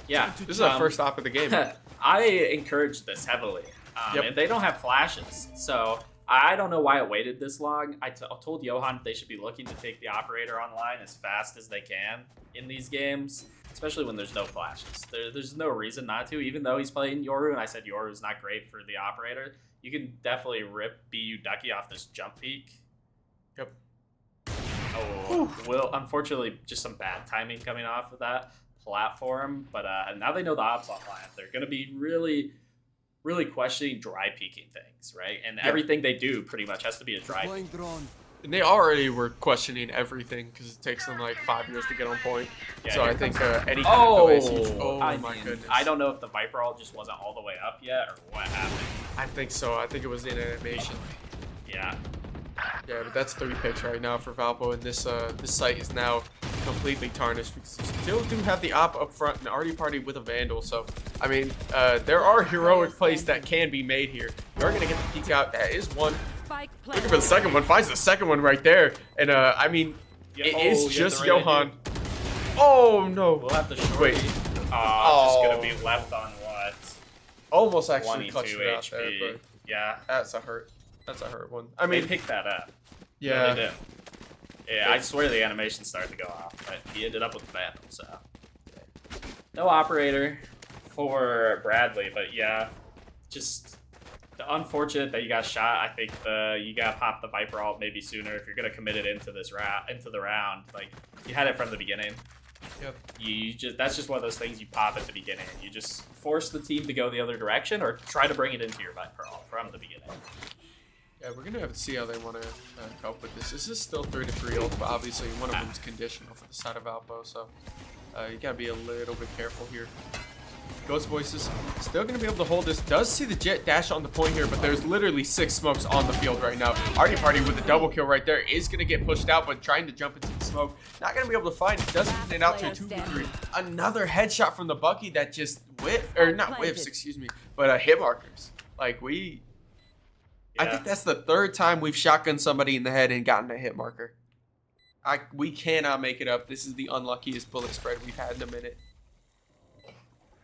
Yeah. This is our first stop of the game. I encourage this heavily. And they don't have flashes, so I don't know why it waited this long. I told Johan they should be looking to take the operator online as fast as they can in these games, especially when there's no flashes. There's no reason not to, even though he's playing Yoru, and I said Yoru's not great for the operator. You can definitely rip BU Ducky off this jump peak. Yep. Oh, well, unfortunately, just some bad timing coming off of that platform, but now they know the ops online. They're going to be really questioning dry peeking things, right? And everything they do pretty much has to be a dry peek. And they already were questioning everything because it takes them like 5 years to get on point. Yeah, so I think any kind of delay is huge. Oh I my mean, goodness. I don't know if the Viper ult just wasn't all the way up yet or what happened. I think so. I think it was in animation. Yeah. Yeah, but that's 3 picks right now for Valpo, and this site is now completely tarnished because you still do have the op up front and already party with a Vandal. So, I mean, there are heroic plays that can be made here. You are going to get the peek out. That is one. Looking for the second one. Finds the second one right there. And, I mean, it is just Johan. Oh, no. We'll have to short. Wait. Just going to be left on what? Almost actually 22 clutched it out HP. there, but Yeah. that's a hurt. That's a hurt one. I They mean, picked that up. yeah. They did. Yeah, I swear the animation started to go off, but he ended up with the Vandal, so. No operator for Bradley, but yeah, just unfortunate that you got shot. I think you gotta pop the Viper ult maybe sooner if you're gonna commit it into the round. Like, you had it from the beginning. Yep. That's just one of those things you pop at the beginning. You just force the team to go the other direction or try to bring it into your Viper ult from the beginning. Yeah, we're gonna have to see how they want to cope with this. This is still 3-3 ult, but obviously one of them's conditional for the side of Valpo, so you gotta be a little bit careful here. Ghost Voices still gonna be able to hold this. Does see the jet dash on the point here, but there's literally 6 smokes on the field right now. Artie Party with the double kill right there is gonna get pushed out, but trying to jump into the smoke, not gonna be able to find it. Doesn't get it out to a 2v3. Another headshot from the Bucky that just not whiffs, excuse me, but hit markers. Like I think that's the 3rd time we've shotgunned somebody in the head and gotten a hit marker. We cannot make it up. This is the unluckiest bullet spread we've had in a minute.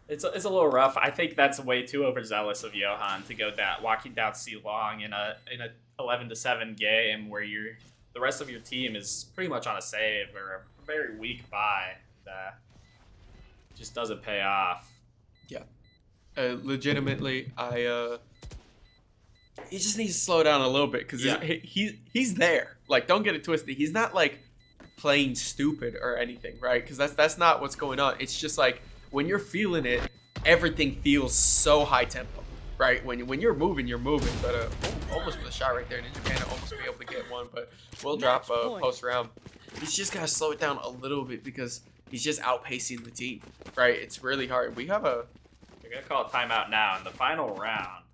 It's a little rough. I think that's way too overzealous of Johan to go walking down C long in a 11-7 game where the rest of your team is pretty much on a save or a very weak buy that just doesn't pay off. Yeah, legitimately, he just needs to slow down a little bit because he's there. Like, don't get it twisted. He's not like playing stupid or anything, right? Because that's not what's going on. It's just like when you're feeling it, everything feels so high tempo, right? When you're moving, you're moving. But almost with a shot right there, Ninja Panda almost be able to get one, but we'll drop post round. He's just gotta slow it down a little bit because he's just outpacing the team, right? It's really hard. We have They're gonna call a timeout now in the final round.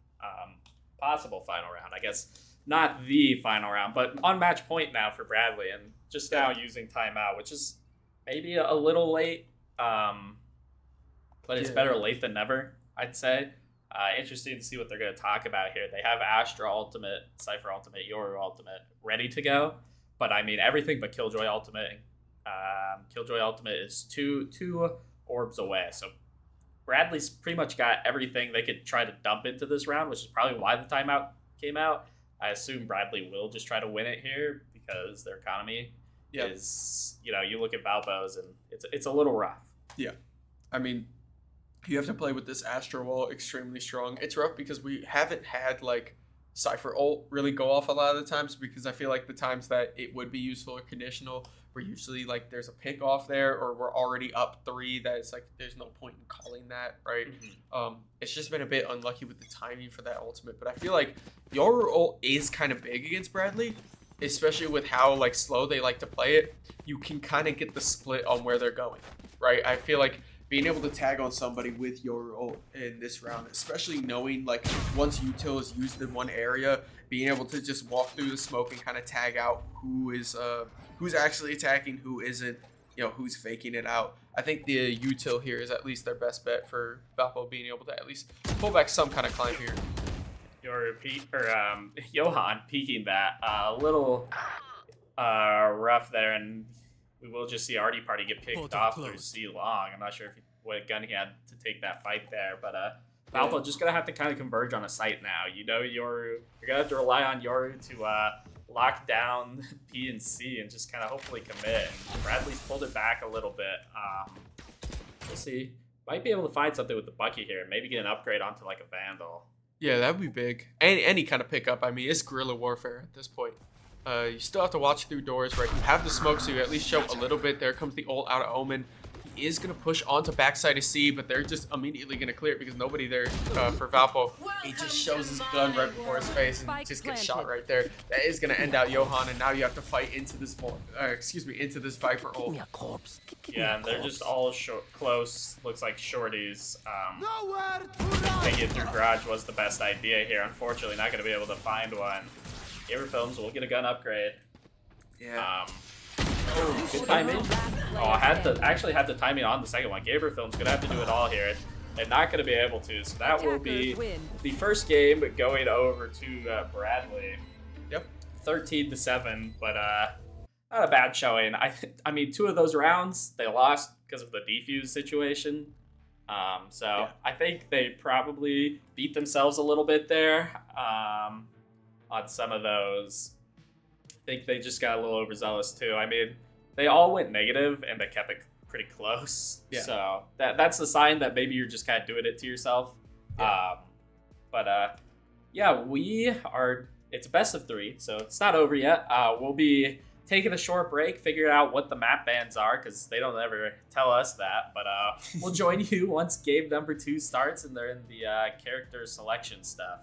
Possible final round, I guess. Not the final round, but on match point now for Bradley, and just now using timeout, which is maybe a little late, but it's better late than never, I'd say. Interesting to see what they're going to talk about here. They have Astra Ultimate, Cypher Ultimate, Yoru Ultimate ready to go, but I mean everything but Killjoy Ultimate. Killjoy Ultimate is two orbs away, so Bradley's pretty much got everything they could try to dump into this round, which is probably why the timeout came out. I assume Bradley will just try to win it here because their economy is, you look at Valpo's and it's a little rough. Yeah. I mean, you have to play with this Astro Wall extremely strong. It's rough because we haven't had like Cypher ult really go off a lot of the times because I feel like the times that it would be useful or conditional were usually like there's a pick off there or we're already up 3 that it's like there's no point in calling that, right? Mm-hmm. It's just been a bit unlucky with the timing for that ultimate, but I feel like your ult is kind of big against Bradley, especially with how like slow they like to play it. You can kind of get the split on where they're going, right? I feel like being able to tag on somebody with your ult in this round, especially knowing like once util is used in one area, being able to just walk through the smoke and kind of tag out who's actually attacking, who isn't, who's faking it out. I think the util here is at least their best bet for Valpo being able to at least pull back some kind of climb here. Johan peeking that a little rough there, and we will just see Artie Party get picked off through C Long. I'm not sure what gun he had to take that fight there, but Valpo just gonna have to kind of converge on a site now. You're gonna have to rely on Yoru to lock down P and C and just kind of hopefully commit. Bradley's pulled it back a little bit. We'll see. Might be able to find something with the Bucky here. Maybe get an upgrade onto like a Vandal. Yeah, that'd be big. Any kind of pickup. I mean, it's guerrilla warfare at this point. You still have to watch through doors, right? You have the smoke, so you at least show a little bit. There comes the ult out of Omen. He is going to push onto backside of C, but they're just immediately going to clear it because nobody there for Valpo. He just shows his gun right before his face and just gets shot right there. That is going to end out Johan, and now you have to fight into this into this Viper ult. Yeah, and they're just all close. Looks like shorties. Taking it through garage was the best idea here. Unfortunately, not going to be able to find one. Gamer Films will get a gun upgrade. Yeah. Good timing. I had the timing on the second one. Gamer Films gonna have to do it all here. They're not gonna be able to, so that will be the first game going over to Bradley. Yep. 13-7, but not a bad showing. I mean, 2 of those rounds they lost because of the defuse situation. So I think they probably beat themselves a little bit there on some of those. I think they just got a little overzealous too. I mean, they all went negative and they kept it pretty close. Yeah. So that's a sign that maybe you're just kind of doing it to yourself. Yeah. Yeah, we are. It's a best of 3, so it's not over yet. We'll be taking a short break, figuring out what the map bans are because they don't ever tell us that. But we'll join you once game number 2 starts and they're in the character selection stuff.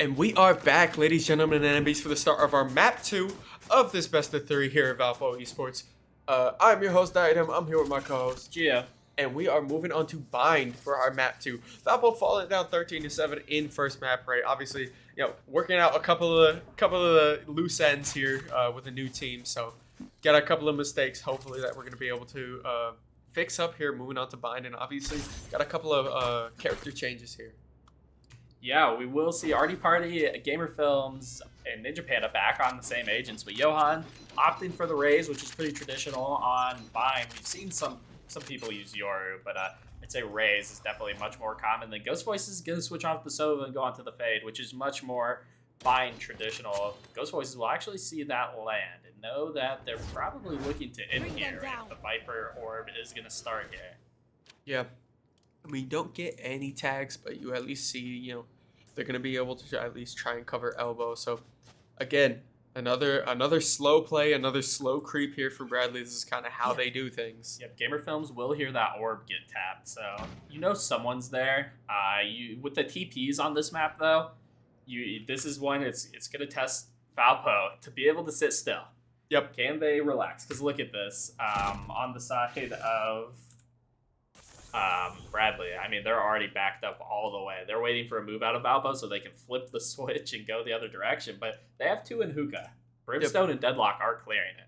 And we are back, ladies, gentlemen, and enemies, for the start of our map 2 of this best of 3 here at Valpo Esports. I'm your host, Item. I'm here with my co-host, Gio. and we are moving on to Bind for our map 2. Valpo falling down 13-7 in first map, right? Obviously, working out a couple of the loose ends here with a new team. So, got a couple of mistakes, hopefully, that we're going to be able to fix up here, moving on to Bind, and obviously got a couple of character changes here. Yeah, we will see Artie Party, Gamer Films, and Ninja Panda back on the same agents, but Johan opting for the Raze, which is pretty traditional on Bind. We've seen some people use Yoru, but I'd say Raze is definitely much more common. Then Ghost Voice is going to switch off the Sova and go on to the Fade, which is much more Bind traditional. Ghost Voices will actually see that land and know that they're probably looking to end here if the Viper Orb is going to start here. Yeah. I mean, you don't get any tags, but you at least see, they're going to be able to at least try and cover elbow. So, again, another slow play, another slow creep here for Bradley. This is kind of how they do things. Yep, Gamer Films will hear that orb get tapped, so someone's there. With the TPs on this map, though, this is one it's going to test Valpo to be able to sit still. Yep. Can they relax? Because look at this. On the side of Bradley, I mean, they're already backed up all the way. They're waiting for a move out of Valpo so they can flip the switch and go the other direction, but they have two in Hookah. Brimstone and Deadlock are clearing it.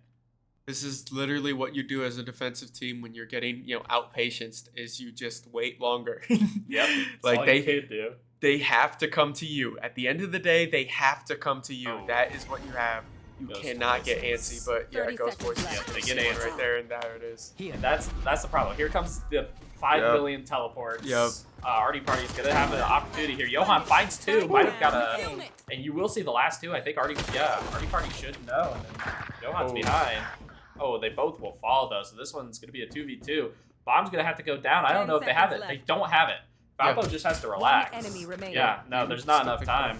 This is literally what you do as a defensive team when you're getting, outpatiened, is you just wait longer. Yep. Like all you can do. They have to come to you. At the end of the day, they have to come to you. Oh. That is what you have. You Ghost cannot get Voices. antsy, but yeah, 30 Ghost Voices. seconds left. Yeah, They get antsy antsy. right there, and there it is. And that's the problem. Here comes the 5 million teleports. Yep. Artie Party's gonna have an opportunity here. Johan finds two. Might have got a, and you will see the last two. I think Artie Party should know. And then Johan's behind. Oh, they both will fall though. So this one's gonna be a 2v2. Bomb's gonna have to go down. I don't know if they have it. They don't have it. Valpo just has to relax. Enemy remaining. Yeah, no, there's not enough time.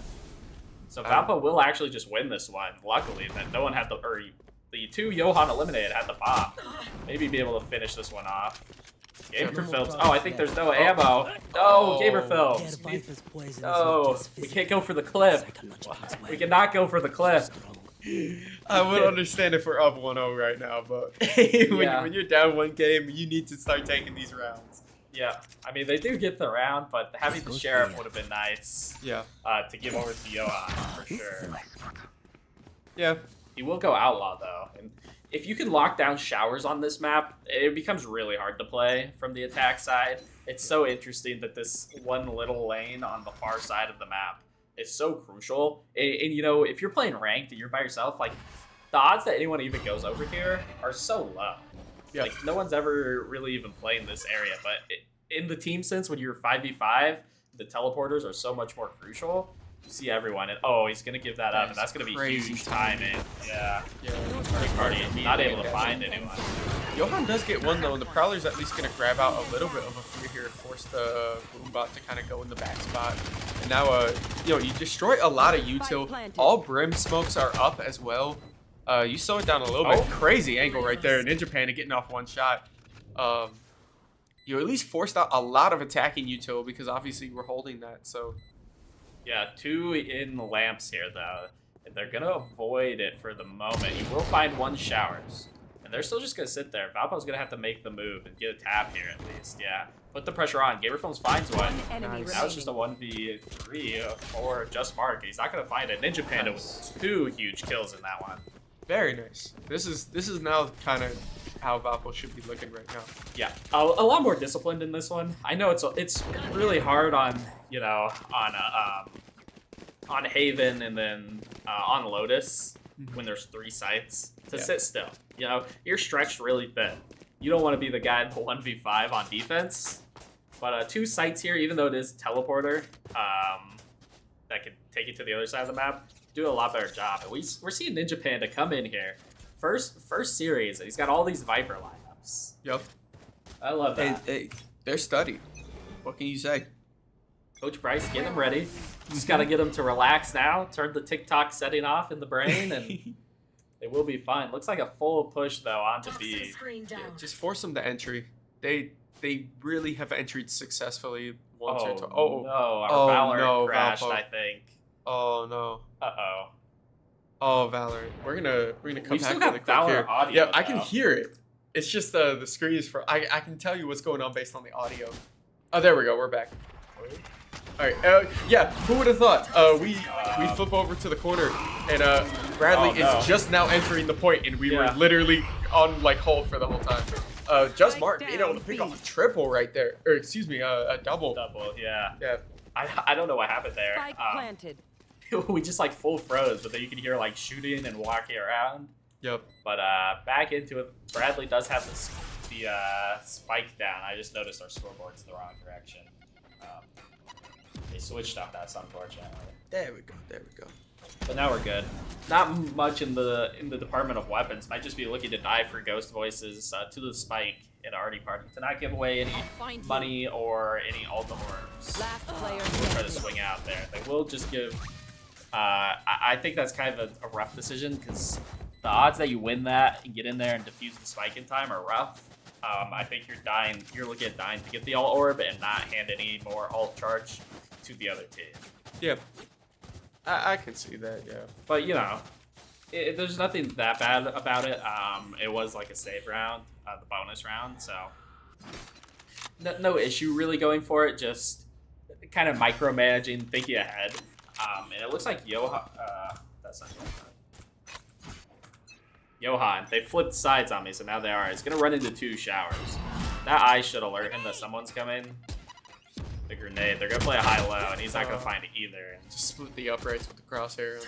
So Valpo will actually just win this one. Luckily, that no one had the two Johan eliminated had the bomb. Maybe be able to finish this one off. Gamer Films. Oh, I think there's no ammo. No, Gamer Films. No, we can't go for the cliff. We cannot go for the cliff. I would understand if we're up 1-0 right now, but when you're down one game, you need to start taking these rounds. Yeah, I mean, they do get the round, but having the Sheriff would have been nice. Yeah. To give over to Johan, for sure. Yeah. He will go Outlaw, though. And if you can lock down showers on this map, it becomes really hard to play from the attack side. It's so interesting that this one little lane on the far side of the map is so crucial. And if you're playing ranked and you're by yourself, like, the odds that anyone even goes over here are so low. Yeah. Like, no one's ever really even playing this area. But in the team sense, when you're 5v5, the teleporters are so much more crucial. You see everyone, and he's gonna give that up, and that's gonna be huge timing. Yeah. Party not able to find anyone. Johan does get one though, and the Prowler's at least gonna grab out a little bit of a free here, force the Boombot to kind of go in the back spot. And now, you destroy a lot of util. All Brim smokes are up as well. You slow it down a little bit. Crazy angle right there. Ninja Panda getting off one shot. You at least forced out a lot of attacking util because obviously we're holding that. So. Yeah, two in the lamps here, though. And they're going to avoid it for the moment. You will find one showers. And they're still just going to sit there. Valpo's going to have to make the move and get a tap here, at least. Yeah. Put the pressure on. Gamer Films finds one. Nice. Now it's just a 1v3 for Just Mark. He's not going to find it. Ninja Panda with 2 huge kills in that one. Very nice. This is now kind of how Valpo should be looking right now. Yeah, a lot more disciplined in this one. I know it's really hard on on Haven and then on Lotus when there's 3 sites to sit still. You're stretched really thin. You don't want to be the guy in the 1v5 on defense. But 2 sites here, even though it is teleporter, that could take you to the other side of the map, do a lot better job. And we're seeing Ninja Panda come in here. First series, and he's got all these Viper lineups. Yep. I love that. Hey, they're studied. What can you say? Coach Bryce, get him ready. Just got to get him to relax now. Turn the TikTok setting off in the brain, and it will be fine. Looks like a full push, though, onto B. Yeah, just force them to entry. They really have entered successfully once or twice. No, our Valor crashed, Valpo. I think. Oh no. Uh-oh. Oh, Valor. We're gonna come We back still really got quick Valor here. audio, Yeah, I can though. hear it. It's just the screen is for. I can tell you what's going on based on the audio. Oh, there we go. We're back. All right. Yeah. Who would have thought? We flip over to the corner, and Bradley is just now entering the point, and we were literally on like hold for the whole time. Just Mark being able to pick off a triple right there, or excuse me, a double. Double, yeah. Yeah. I don't know what happened there. Spike planted. We just like full froze, but then you can hear like shooting and walking around. Yep. But back into it. Bradley does have the spike down. I just noticed our scoreboard's the wrong direction. They switched up. That's unfortunately. There we go. There we go. But now we're good. Not much in the department of weapons. Might just be looking to dive for ghost voices to the spike in Artie Party to not give away any money or any ult orbs. Last player We'll try to swing out there. They will just give. I think that's kind of a rough decision because the odds that you win that and get in there and defuse the spike in time are rough. I think you're looking at dying to get the ult orb and not hand any more ult charge to the other team. Yeah. I can see that, yeah. But, you know, there's nothing that bad about it. It was like a save round, the bonus round, so no issue really going for it, just kind of micromanaging, thinking ahead. And it looks like that's not Johan, they flipped sides on me, so now they are. It's going to run into 2 showers. That eye should alert him that someone's coming. The grenade. They're going to play a high-low, and he's not going to find it either. Just split the uprights with the crosshair.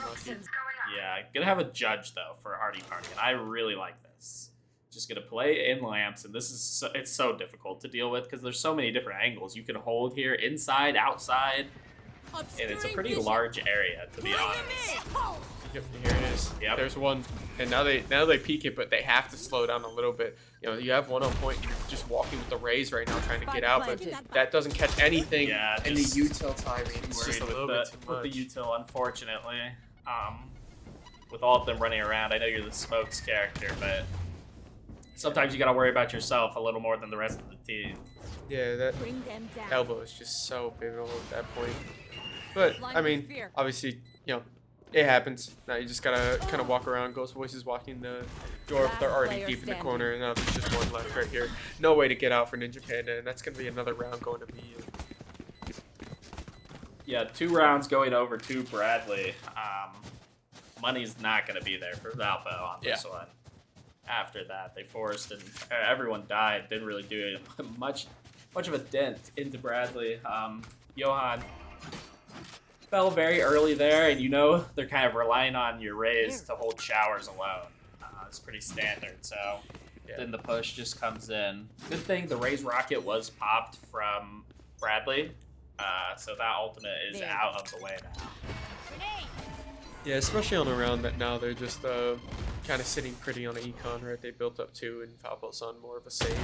Yeah, going to have a judge, though, for Artie Party, and I really like this. Just going to play in lamps, and this is it's so difficult to deal with because there's so many different angles. You can hold here, inside, outside, and it's a pretty large area, to be honest. Yep, here it is. Yep. There's one, and now they peek it, but they have to slow down a little bit. You know, you have one on point. You're just walking with the rays right now, trying to get out, but that doesn't catch anything. Yeah, and the util timing is just a little bit too with much. the util, unfortunately. With all of them running around, I know you're the smokes character, but sometimes you gotta worry about yourself a little more than the rest of the team. Yeah, that elbow is just so pivotal at that point. But I mean, obviously, you know, it happens. Now you just gotta kind of walk around. Ghost voices walking the door. They're already deep in the corner, and now there's just one left right here. No way to get out for Ninja Panda, and that's gonna be another round going to be. Yeah, 2 rounds going over to Bradley. Money's not gonna be there for Valpo on this one. After that, they forced, and everyone died. Didn't really do much of a dent into Bradley. Johan fell very early there, and you know they're kind of relying on your rays to hold showers alone. It's pretty standard, so then the push just comes in. Good thing the Rays rocket was popped from Bradley, so that ultimate is out of the way now. Yeah, especially on a round that now they're just kind of sitting pretty on an econ, right? They built up to, and Valpo's on more of a save.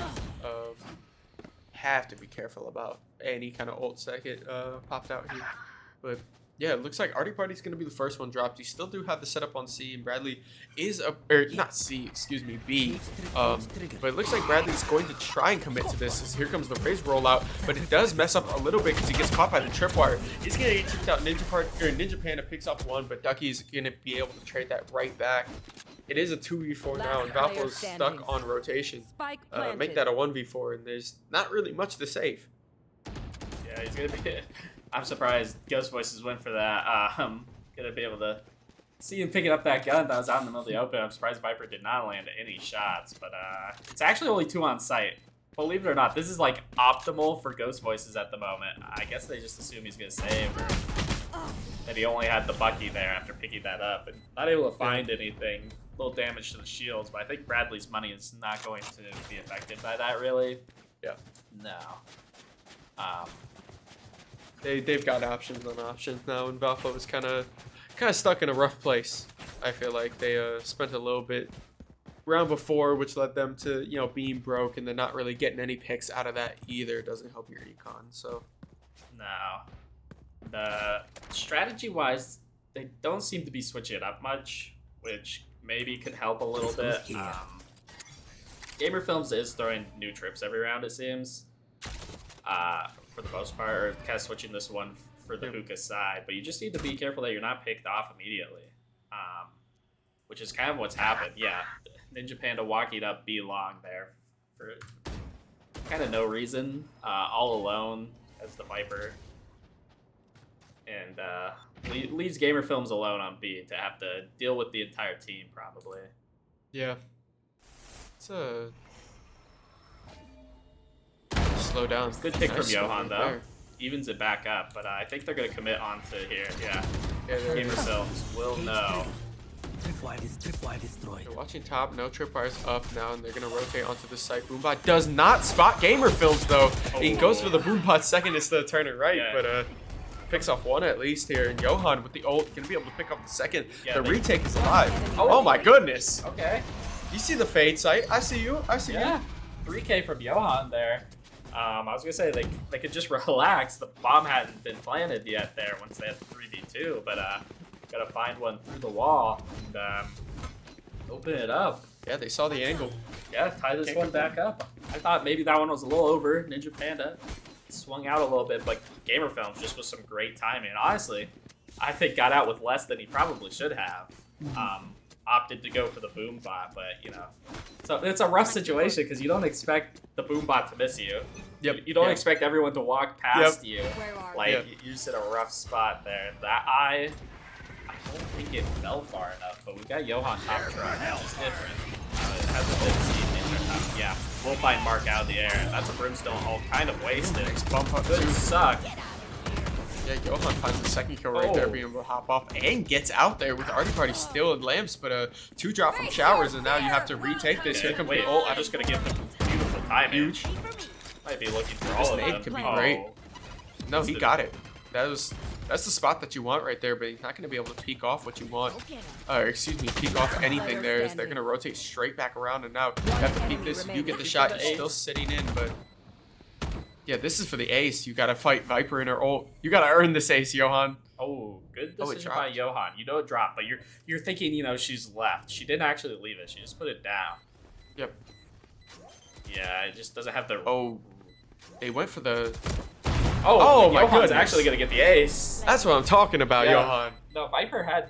Have to be careful about any kind of ults that get popped out here. But yeah, it looks like Artie Party's going to be the first one dropped. You still do have the setup on C, and Bradley is not C, excuse me, B. But it looks like Bradley's going to try and commit to this. As here comes the Raze rollout, but it does mess up a little bit because he gets caught by the tripwire. He's going to get kicked out. Ninja Panda picks up 1, but Ducky's going to be able to trade that right back. It is a 2v4 now, and Valpo's stuck on rotation. Make that a 1v4, and there's not really much to save. Yeah, he's going to be... I'm surprised Ghost Voices went for that. Gonna be able to see him picking up that gun that was out in the middle of the open. I'm surprised Viper did not land any shots, but it's actually only 2 on site. Believe it or not, this is like optimal for Ghost Voices at the moment. I guess they just assume he's gonna save, or that he only had the Bucky there after picking that up, and not able to find anything. Little damage to the shields, but I think Bradley's money is not going to be affected by that, really. Yeah. No. They've got options on options now, and Valpo is kind of stuck in a rough place. I feel like they spent a little bit round before, which led them to being broke, and then not really getting any picks out of that either. Doesn't help your econ. So no, the strategy-wise, they don't seem to be switching it up much, which maybe could help a little bit. Gamer Films is throwing new trips every round, it seems. For the most part, or kind of switching this one for the hookah side, but you just need to be careful that you're not picked off immediately, which is kind of what's happened. Yeah, Ninja Panda walking up B long there for kind of no reason, all alone as the Viper, and leaves Gamer Films alone on B to have to deal with the entire team probably. Yeah. It's a slow down. Good pick Nice from Johan move though. there. Evens it back up, but I think they're gonna commit onto here. Yeah, Yeah, Gamer Films will know. Tripwire destroyed. You're watching top, no tripwires up now, and they're gonna rotate onto the site. Boombot does not spot Gamer Films though. He goes for the Boombot second instead of turning right, Yeah. but picks off one at least here. And Johan with the ult gonna be able to pick up the second. Yeah, the they- retake is alive. Oh. Oh my goodness! Okay. You see the fade site? I see you. I see Yeah. you. 3K from Johan there. I was gonna say they could just relax. The bomb hadn't been planted yet there once they had the 3v2, but gotta find one through the wall and open it up. Yeah, they saw the angle. Yeah, tie this Can't one complain. back up. I thought maybe that one was a little over. Ninja Panda swung out a little bit, but Gamer Films just with some great timing. And honestly, I think got out with less than he probably should have. Opted to go for the boom bot, but you know, so it's a rough situation because you don't expect the boom bot to miss you. Yep. You don't Yep. expect everyone to walk past you. Where are Like Yep. you're just in a rough spot there. That I don't think it fell far enough, but we got Johan top truck, which is different. It hasn't been seen in the top. Yeah, we'll find Mark out of the air. That's a brimstone ult, kind of wasted. Next bump up Good too. suck. Yeah, Johan finds the second kill right there, Oh. being able to hop off and gets out there with Artie Party still in lamps, but 2 drop from showers, and now you have to retake this. Here comes Wait, the ult. I'm just gonna give them beautiful timing. Huge. Might be looking for This all of nade them. could be Oh. great. No, he got it. That's the spot that you want right there, but he's not going to be able to peek off what you want. Excuse me, peek off anything there. As they're going to rotate straight back around, and now you have to peek this. You get the shot. You're still sitting in, but yeah, this is for the ace. You got to fight Viper in her ult. You got to earn this ace, Johan. Oh, good Oh, it decision by dropped. Johan. You know it dropped, but you're thinking, you know, she's left. She didn't actually leave it. She just put it down. Yep. Yeah, it just doesn't have the. Oh, they went for the. Oh, my Johan's goodness. actually gonna get the ace. That's what I'm talking about, Yeah. Johan. No, Viper had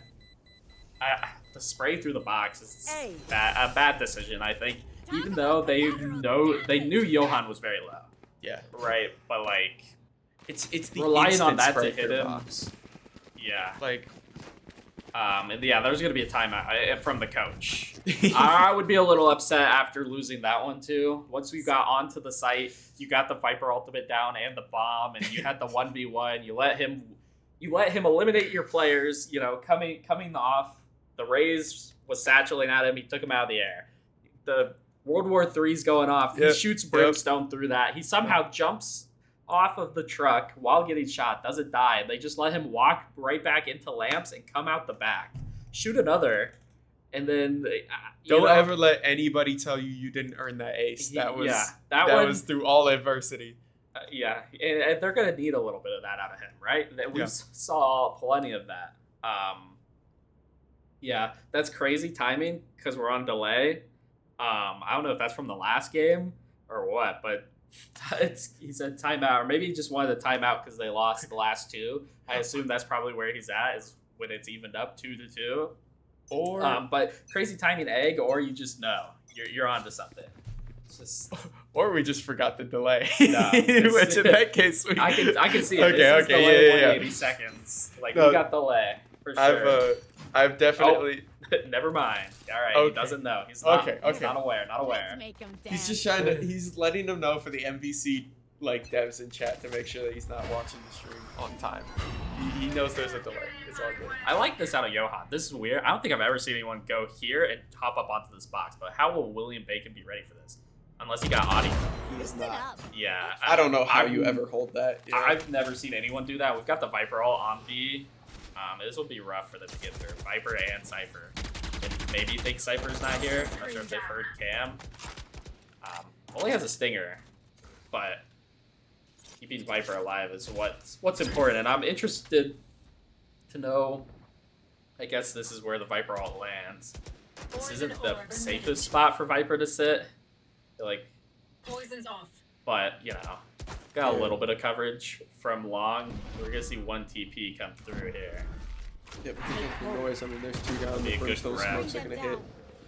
the spray through the box. Is Hey. a bad decision, I think. Even though they knew Johan was very low, Yeah. right? But like, It's the Relying on instant that spray to hit for him. box. yeah. Like. And yeah, there's gonna be a timeout from the coach. I would be a little upset after losing that one too. Once we got onto the site, you got the Viper ultimate down and the bomb, and you had the 1v1. You let him eliminate your players. You know, coming off the Raze was satchelating at him. He took him out of the air. The World War III's going off. He Yep. shoots brimstone through that. He somehow jumps off of the truck while getting shot, doesn't die. They just let him walk right back into lamps and come out the back, shoot another, and then Don't ever let anybody tell you you didn't earn that ace. That was that that one, was through all adversity. yeah, and they're gonna need a little bit of that out of him, right? That we Yeah. saw plenty of that. Yeah, that's crazy timing because we're on delay. I don't know if that's from the last game or what, but he said timeout, or maybe he just wanted a timeout because they lost the last two. I assume that's probably where he's at, is when it's evened up 2-2. Or But crazy timing egg, or you just know you're onto something. It's just we just forgot the delay. No, Which in that case, we, I can see it. Okay, This is okay, delay yeah. 180 seconds. Like No, we got delay for sure. I've definitely. Never mind. All right, Okay. He doesn't know. He's not. Okay, He's okay. not aware. Not aware. Let's make 'em He's dance. just trying to. He's letting them know for the MVC like devs in chat to make sure that he's not watching the stream on time. He knows there's a delay. It's all good. I like this out of Johan. This is weird. I don't think I've ever seen anyone go here and hop up onto this box. But how will William Bacon be ready for this? Unless he got audio. He's Listen not. up. Yeah. I don't know how I've- you ever hold that. Yeah. I've never seen anyone do that. We've got the Viper all on B. This will be rough for them to get through. Viper and Cypher. And maybe think Cypher's not here. Not sure if they've heard Cam. Only has a stinger, but keeping Viper alive is what's important. And I'm interested to know. I guess this is where the Viper all lands. This isn't the safest spot for Viper to sit. I feel like, Poison's off. but you know, Got a little bit of coverage from long. We're gonna see one TP come through here. Yep, the noise. I mean, there's two down. Be The a good brimstone grab. smokes are gonna hit.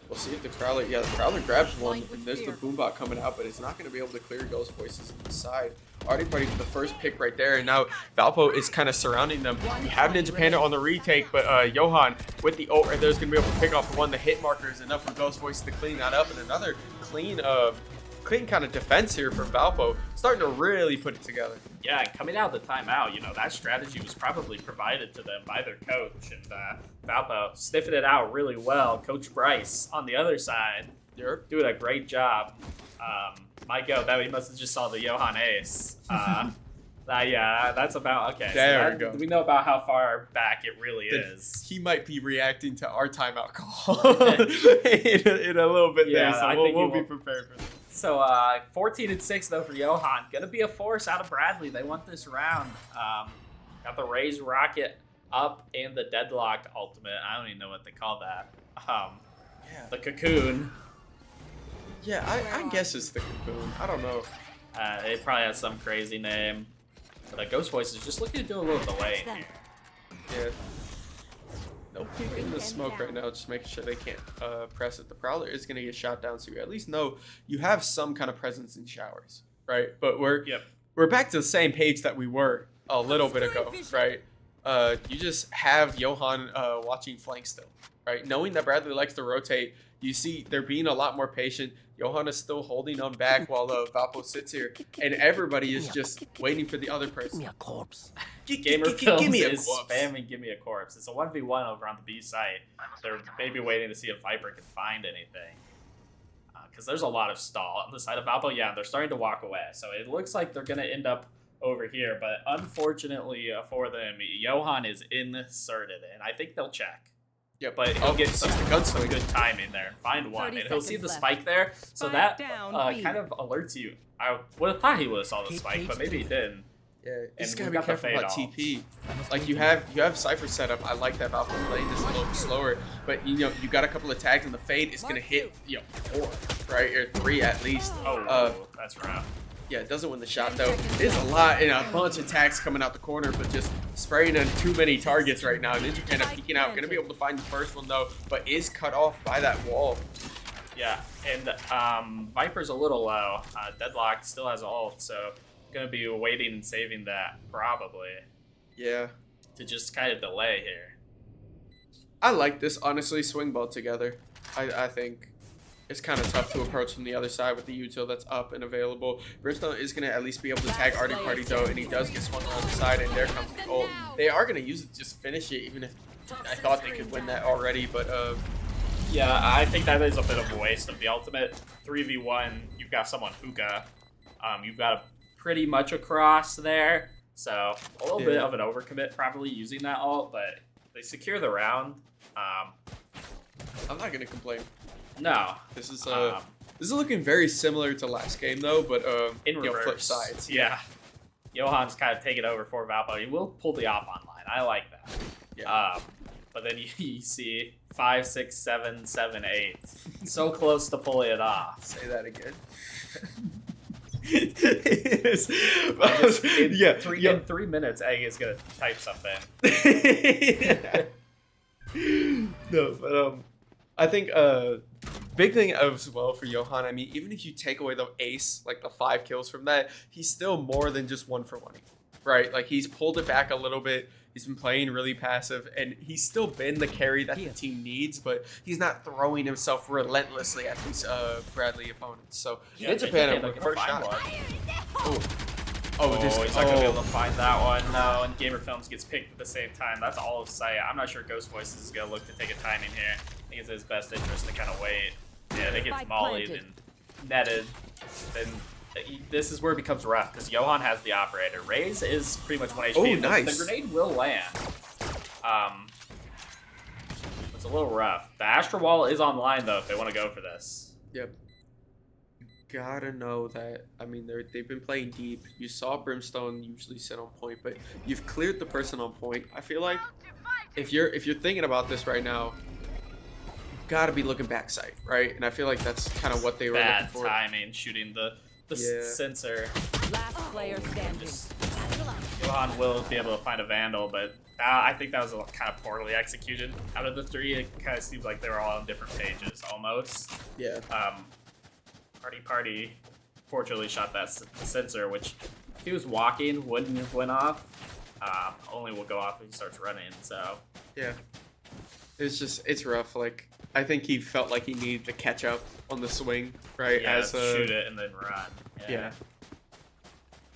We'll see if the Prowler. Yeah, the Prowler grabs one, and there's the Boombot coming out, but it's not gonna be able to clear Ghost Voices on the side. Already Buddy for the first pick right there, and now Valpo is kind of surrounding them. We have Ninja Panda on the retake, but Johan with the ult right there is gonna be able to pick off one. The hit marker is enough for Ghost Voices to clean that up, and another clean kind of defense here from Valpo, starting to really put it together. Yeah, coming out of the timeout, you know, that strategy was probably provided to them by their coach, and Valpo sniffing it out really well. Coach Bryce on the other side, doing a great job. My go, that we must have just saw the Johan ace. Yeah, that's about okay. There so we go. We know about how far back it really is. He might be reacting to our timeout call in a little bit Yeah, there, so I think we'll he be will. prepared for that. So 14-6 though for Johan. Gonna be a force out of Bradley. They want this round. Got the Raise Rocket up and the Deadlocked ultimate. I don't even know what they call that. The Cocoon. Yeah, I guess it's the Cocoon. I don't know. It probably has some crazy name. But Ghost Voice is just looking to do a little delay in here. Yeah. No peek in the smoke right now, just making sure they can't press it. The Prowler is going to get shot down, so you at least know you have some kind of presence in showers, right? But we're back to the same page that we were a little bit ago, right? You just have Johan watching flank still, right? Knowing that Bradley likes to rotate, you see they're being a lot more patient. Johan is still holding on back while Valpo sits here, and everybody is just waiting for the other Give me person. a corpse. Gamer Films Give me a is corpse. spamming Give Me a Corpse. It's a 1v1 over on the B site. They're maybe waiting to see if Viper can find anything. Because there's a lot of stall on the side of Valpo. Yeah, they're starting to walk away. So it looks like they're going to end up over here. But unfortunately for them, Johan is inserted. And I think they'll check. Yeah, But he'll get some gunslinger. good timing there and find one. 30 And he'll see the seconds spike there. So that down, B. kind of alerts you. I would have thought he would have saw the Keep spike, but pace. maybe he didn't. Yeah, you just And gotta we've be got the careful fade about off. TP. Like you have Cypher set up. I like that Valpo playing this a little bit slower, but you got a couple of tags and the fade is gonna hit 4, right, or 3 at least. That's rough. Yeah, it doesn't win the shot though. There's a lot and a bunch of tags coming out the corner, but just spraying on too many targets right now. Ninja Panda peeking out, gonna be able to find the first one though, but is cut off by that wall. Yeah, and Viper's a little low. Deadlock still has ult, so gonna be waiting and saving that probably Yeah, to just kind of delay here. I like this honestly. Swing both together. I think it's kind of tough to approach from the other side with the util that's up and available. Brimstone is going to at least be able to tag Arctic Party though, and he does get swung around the side, and there comes the ult. They are going to use it to just finish it, even if I thought they could win that already, but Yeah, I think that is a bit of a waste of the ultimate. 3v1, you've got someone hookah. You've got a pretty much across there, so a little bit of an overcommit probably using that ult, but they secure the round. I'm not going to complain. No. This is looking very similar to last game though, but In reverse. flip sides. Yeah. Johan's kind of taking over for Valpo. He will pull the op online. I like that. Yeah. But then you see 5, 6, 7, 7, 8. So close to pulling it off. Say that again. In 3 minutes, Egg is gonna type something. No, but I think big thing as well for Johan. I mean, even if you take away the ace, like the 5 kills from that, he's still more than just 1 for 1, right? Like he's pulled it back a little bit. He's been playing really passive, and he's still been the carry that the team needs, but he's not throwing himself relentlessly at these Bradley opponents. So Ninja Panda with first shot. He's not gonna be able to find that one. No, and Gamer Films gets picked at the same time. That's all of sight. I'm not sure Ghost Voices is gonna look to take a timing here. I think it's in his best interest to kind of wait. Yeah, they get mollied and netted. Then this is where it becomes rough because Johan has the operator. Raze is pretty much 1 HP. Oh, nice. The grenade will land. It's a little rough. The Astral Wall is online though if they want to go for this. Yep. Gotta know that. I mean, they've been playing deep. You saw Brimstone usually sit on point, but you've cleared the person on point. I feel like if you're thinking about this right now, you've got to be looking backside, right? And I feel like that's kind of what they were looking Bad for. timing, shooting the sensor. player standing. Johan will be able to find a Vandal, but I think that was kind of poorly executed. Out of the three, it kind of seems like they were all on different pages, almost. Yeah. Party fortunately shot that sensor, which if he was walking, wouldn't have went off. Only will go off when he starts running, so. Yeah. It's rough. Like, I think he felt like he needed to catch up on the swing, right? Yeah, shoot it and then run. Yeah.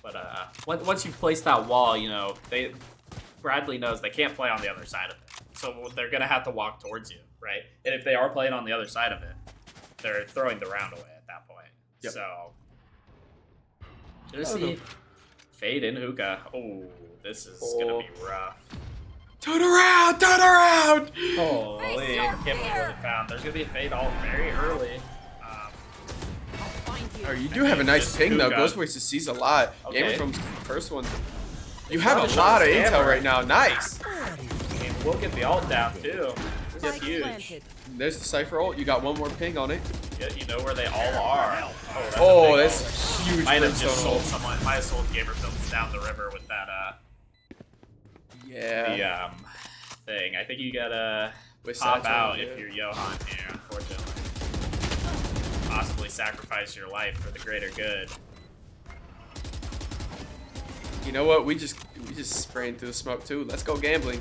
But once you place that wall, you know, Bradley knows they can't play on the other side of it. So they're going to have to walk towards you, right? And if they are playing on the other side of it, they're throwing the round away at that point. Yep. So, gonna see Fade in hookah. Oh, this is going to be rough. Turn around! Turn around! Holy, can't believe what they found. There's going to be a Fade all very early. Oh, you do have a nice ping though. Hookah. Ghostface sees a lot. Okay. Gamer from the first one. You have trying a to show lot of the intel scammer. right now. Nice. And we'll get the ult down too. This is Spike huge. planted. There's the Cypher ult. You got one more ping on it. Yeah, you know where they all are. Oh, a big that's ult. a huge Might have just brimstone sold ult. someone. Might have sold Gamer Films down the river with that Yeah. thing. I think you gotta With pop Satchel, out yeah. if you're Johan here, unfortunately. Possibly sacrifice your life for the greater good. You know what? We just spraying through the smoke too. Let's go gambling.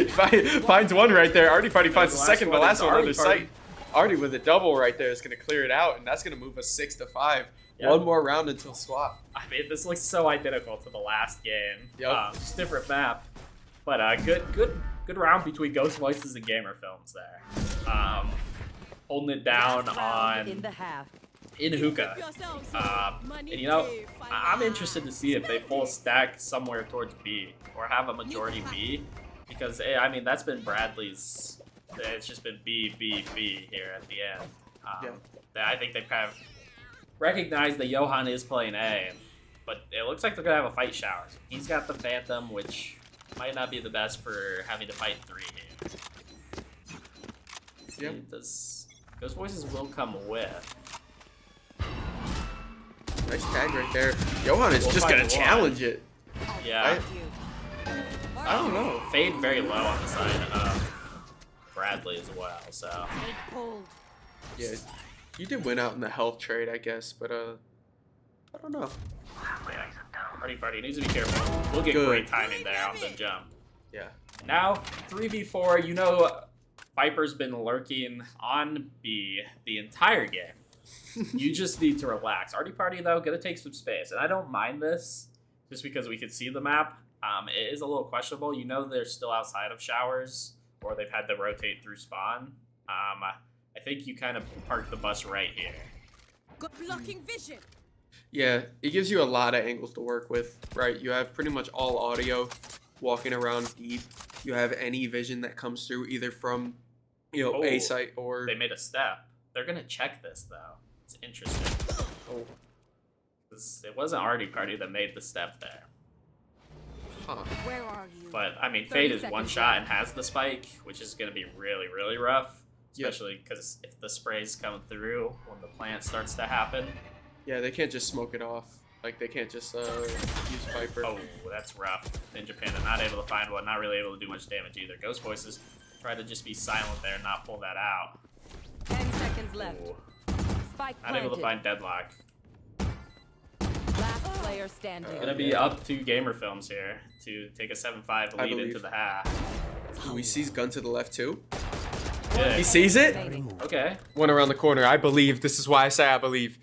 Finds one right there. Artie Party finds the last second. The one last is one on Artie the Party. site. Artie with a double right there is gonna clear it out, and that's gonna move us 6-5. Yep. One more round until swap. I mean, this looks so identical to the last game. Yep. Just different map. But good round between Ghost Voices and Gamer Films there. Holding it down Round in on the half. in hookah. And you know, I'm interested to see if they full stack somewhere towards B or have a majority B, because I mean that's been Bradley's. It's just been B here at the end. I think they've kind of recognized that Johan is playing A, but it looks like they're gonna have a fight showers. He's got the Phantom, which might not be the best for having to fight 3 here. Yep. Those voices will come with. Nice tag right there. Johan is We'll just find gonna one. challenge it. Yeah. I don't know. Fade very low on the side of Bradley as well, so. Take hold. Yeah, you did win out in the health trade, I guess, but I don't know. Party needs to be careful. We'll get Good. great timing there on the jump. Yeah. Now, 3v4, you know Viper's been lurking on B the entire game. You just need to relax. Artie Party, though, gonna take some space. And I don't mind this, just because we can see the map. It is a little questionable. You know they're still outside of showers, or they've had to rotate through spawn. I think you kind of park the bus right here. Got blocking vision. Yeah, it gives you a lot of angles to work with, right? You have pretty much all audio walking around deep. You have any vision that comes through either from, Oh, A site or... They made a step. They're gonna check this, though. It's interesting. Oh, 'Cause it wasn't Artie Party that made the step there. huh. Where are you? But, I mean, 30 Fade is seconds one shot and has the spike, which is going to be really, really rough. Yep. Especially because if the spray's coming through when the plant starts to happen. Yeah, they can't just smoke it off. Like, they can't just use Viper. Oh, that's rough. Ninja Panda not able to find one, not really able to do much damage either. Ghost Voices try to just be silent there and not pull that out. 10 seconds left. Ooh, Spike not planted. able to find Deadlock. Last player standing. Gonna be up to Gamer Films here to take a 7-5 I lead believe. into the half. Ooh, he sees gun to the left, too. Good. He sees it? Okay. One around the corner. I believe. This is why I say I believe.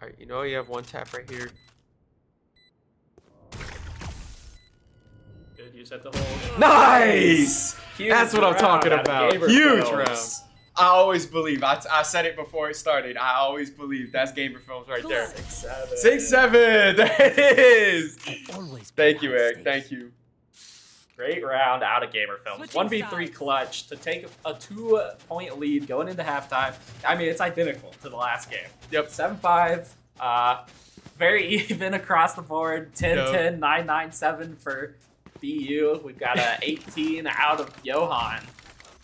All right, you know you have one tap right here. Good use at the hole. Nice! Huge That's what I'm round talking out of about. Gamer Huge Films. round. I always believe. I said it before it started. I always believe. That's Gamer Films right there. 6-7. 6-7. There it is. Always Thank be you, high Eric. stakes. Thank you. Great round out of Gamer Films. Switching 1v3 sides. clutch to take a 2-point lead going into halftime. I mean, it's identical to the last game. Yep. 7-5. Very even across the board. 10-10, 9-9-7 for BU. We've got a 18 out of Johan.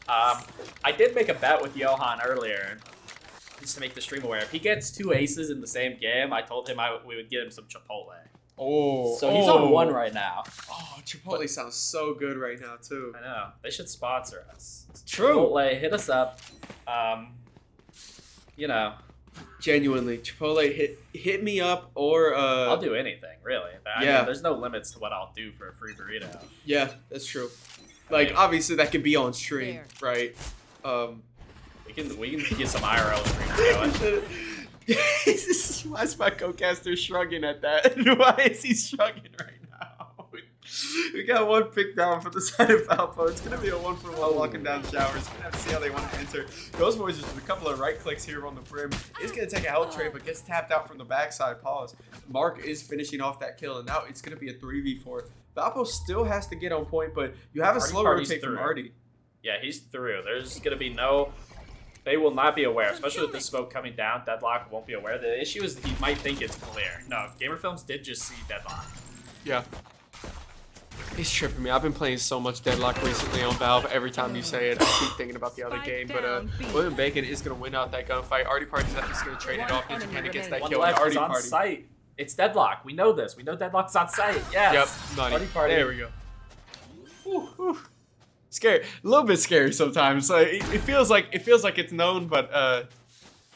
I did make a bet with Johan earlier. just to make the stream aware, if he gets 2 aces in the same game, I told him we would get him some Chipotle. Oh, So he's on 1 right now. Oh, Chipotle sounds so good right now too. I know. They should sponsor us. True. Chipotle, hit us up. You know, Genuinely, Chipotle hit me up or I'll do anything, really. I Yeah. mean, there's no limits to what I'll do for a free burrito. Yeah, that's true. Like obviously that could be on stream, There. right? We can get some IRL streams going. Why is my co-caster shrugging at that? Why is he shrugging right now? We got 1 pick down for the side of Valpo. It's gonna be a 1-for-1 walking down showers. We're gonna have to see how they want to enter. Ghost Boys just with a couple of right clicks here on the brim. He's gonna take a health trade, but gets tapped out from the backside. Pause. Mark is finishing off that kill, and now it's gonna be a 3v4. Valpo still has to get on point, but you have a Artie slow Party's rotate from through. Artie. Yeah, he's through. There's going to be no... They will not be aware, especially with the smoke coming down. Deadlock won't be aware. The issue is he might think it's clear. No, Gamer Films did just see Deadlock. Yeah. He's tripping me. I've been playing so much Deadlock recently on Valve. Every time you say it, I keep thinking about the other Spike game. down, But B. William Bacon is going to win out that gunfight. Artie Party's not just going to trade it off. Ninja enemy Candy gets that remaining. One kill. left Artie is on Party. site. It's Deadlock. We know this. We know Deadlock's on site. Yes. Yep. Money. Artie Party. There we go. Whew, whew. Scary. A little bit scary sometimes. Like it feels like it's known, but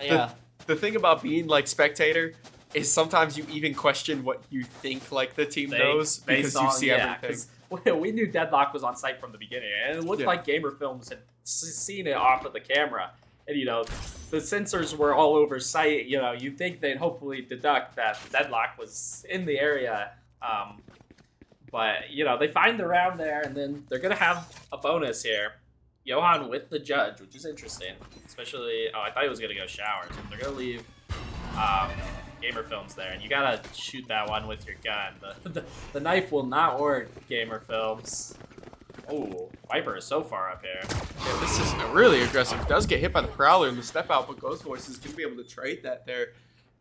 Yeah. the thing about being like spectator is sometimes you even question what you think like the team knows because you see everything. 'cause we knew Deadlock was on site from the beginning, and it looked Yeah. like Gamer Films had seen it off of the camera. And, you know, the sensors were all over site. You know, you'd think they'd hopefully deduct that Deadlock was in the area. But, you know, they find the round there, and then they're going to have a bonus here. Johan with the judge, which is interesting. Especially, I thought he was going to go showers. But they're going to leave Gamer Films there. And you got to shoot that one with your gun. The knife will not work, Gamer Films. Oh, Viper is so far up here. Yeah, this is really aggressive. Does get hit by the Prowler in the step out, but Ghost Voice is going to be able to trade that there.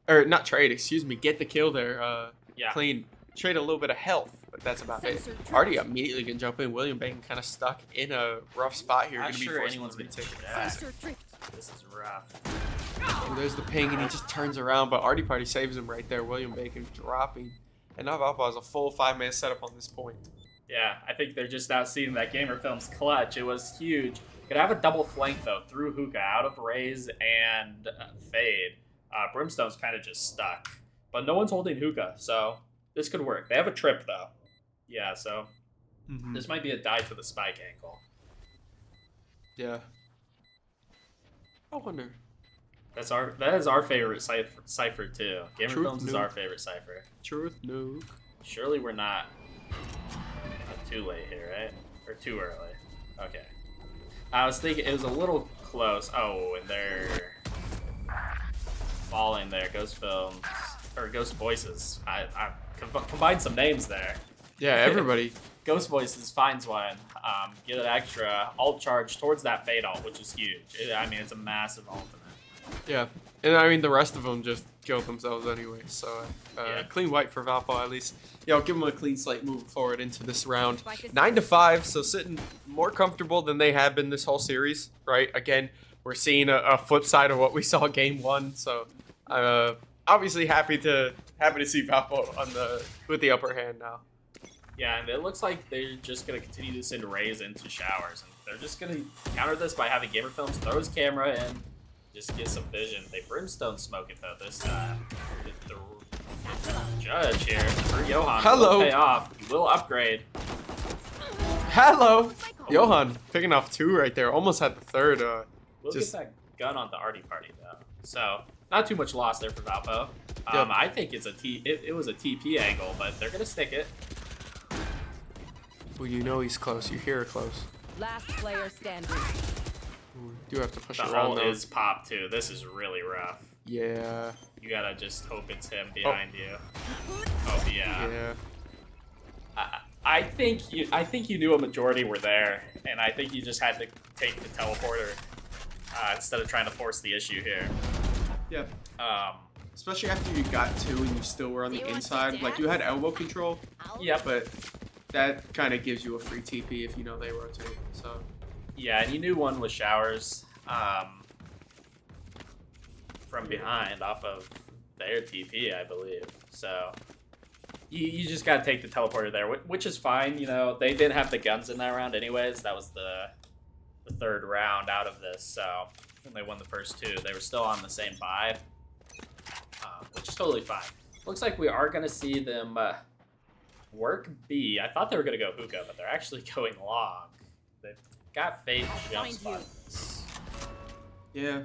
Or not trade, excuse me, get the kill there. Yeah. Clean. Trade a little bit of health, but that's about it. Sensor tripped. Artie immediately can jump in. William Bacon kind of stuck in a rough spot here. Not Gonna be sure forced anyone's to going to retake. take that. Sensor drift. This is rough. Oh, there's the ping, and he just turns around, but Artie Party saves him right there. William Bacon dropping. And now Valpo has a full 5-man setup on this point. Yeah, I think they're just now seeing that Gamer Films clutch. It was huge. Could have a double flank, though, through Hookah, out of Raze and Fade. Brimstone's kind of just stuck. But no one's holding Hookah, so this could work. They have a trip, though. Yeah, so this might be a die to the spike angle. Yeah. I wonder. That is our favorite cipher too. Gamer Truth Films is nuke. our favorite cipher. Truth nuke. Surely we're not too late here, right? Or too early. Okay. I was thinking it was a little close. Oh, and they're falling there. Ghost Films or Ghost Voices. I combined some names there. Yeah, everybody. Ghost Voices finds one. Get an extra alt charge towards that fade ult, which is huge. I mean, it's a massive ultimate. Yeah. And I mean, the rest of them just killed themselves anyway. So, Yeah. clean wipe for Valpo at least. Yeah, I'll give them a clean slate moving forward into this round. Spike is 9-5, so sitting more comfortable than they have been this whole series, right? Again, we're seeing a flip side of what we saw game one. So, obviously happy to see Valpo with the upper hand now. Yeah, and it looks like they're just going to continue to send Raze into showers. And they're just going to counter this by having Gamer Films throw his camera and just get some vision. They Brimstone smoke it, though, this time. The judge here for Johan Hello. will pay off. He will upgrade. Hello! Johan picking off 2 right there. Almost had the third. We'll Just- get that gun on the Artie Party, though. So, not too much loss there for Valpo. Yep. I think it's it was a TP angle, but they're going to stick it. Well, you know he's close. You hear it close. Last player standing. Ooh, do have to push The around ult though. is popped, too. This is really rough. Yeah. You gotta just hope it's him behind you. Oh yeah. Yeah. I think you knew a majority were there, and I think you just had to take the teleporter instead of trying to force the issue here. Yeah. Um, Especially after you got 2 and you still were on the inside. Like, you had elbow control, yeah, but that kind of gives you a free TP if you know they rotate. So, yeah, and you knew one was showers. from behind off of their TP, I believe. So you just gotta take the teleporter there, which is fine. You know, they didn't have the guns in that round anyways. That was the third round out of this, so when they won the first two, they were still on the same buy, which is totally fine. Looks like we are gonna see them work B. I thought they were gonna go hookah, but they're actually going long. They've got Fate jump spots. Yeah.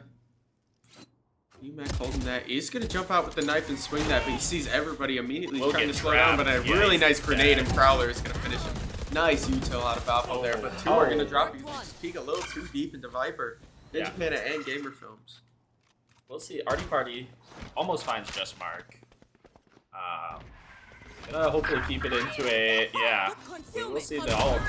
UMac holding that. He's going to jump out with the knife and swing that, but he sees everybody immediately We'll trying get to slow down, but a trapped. really Yeah, nice grenade yeah. and Prowler is going to finish him. Nice util out of Valpo there, but two are going to drop because Oh. they just peek a little too deep into Viper. Ninja Yeah. Panda and Gamer Films. We'll see. Artie Party almost finds Just Mark. Gonna hopefully keep it into a, yeah. We'll see the ult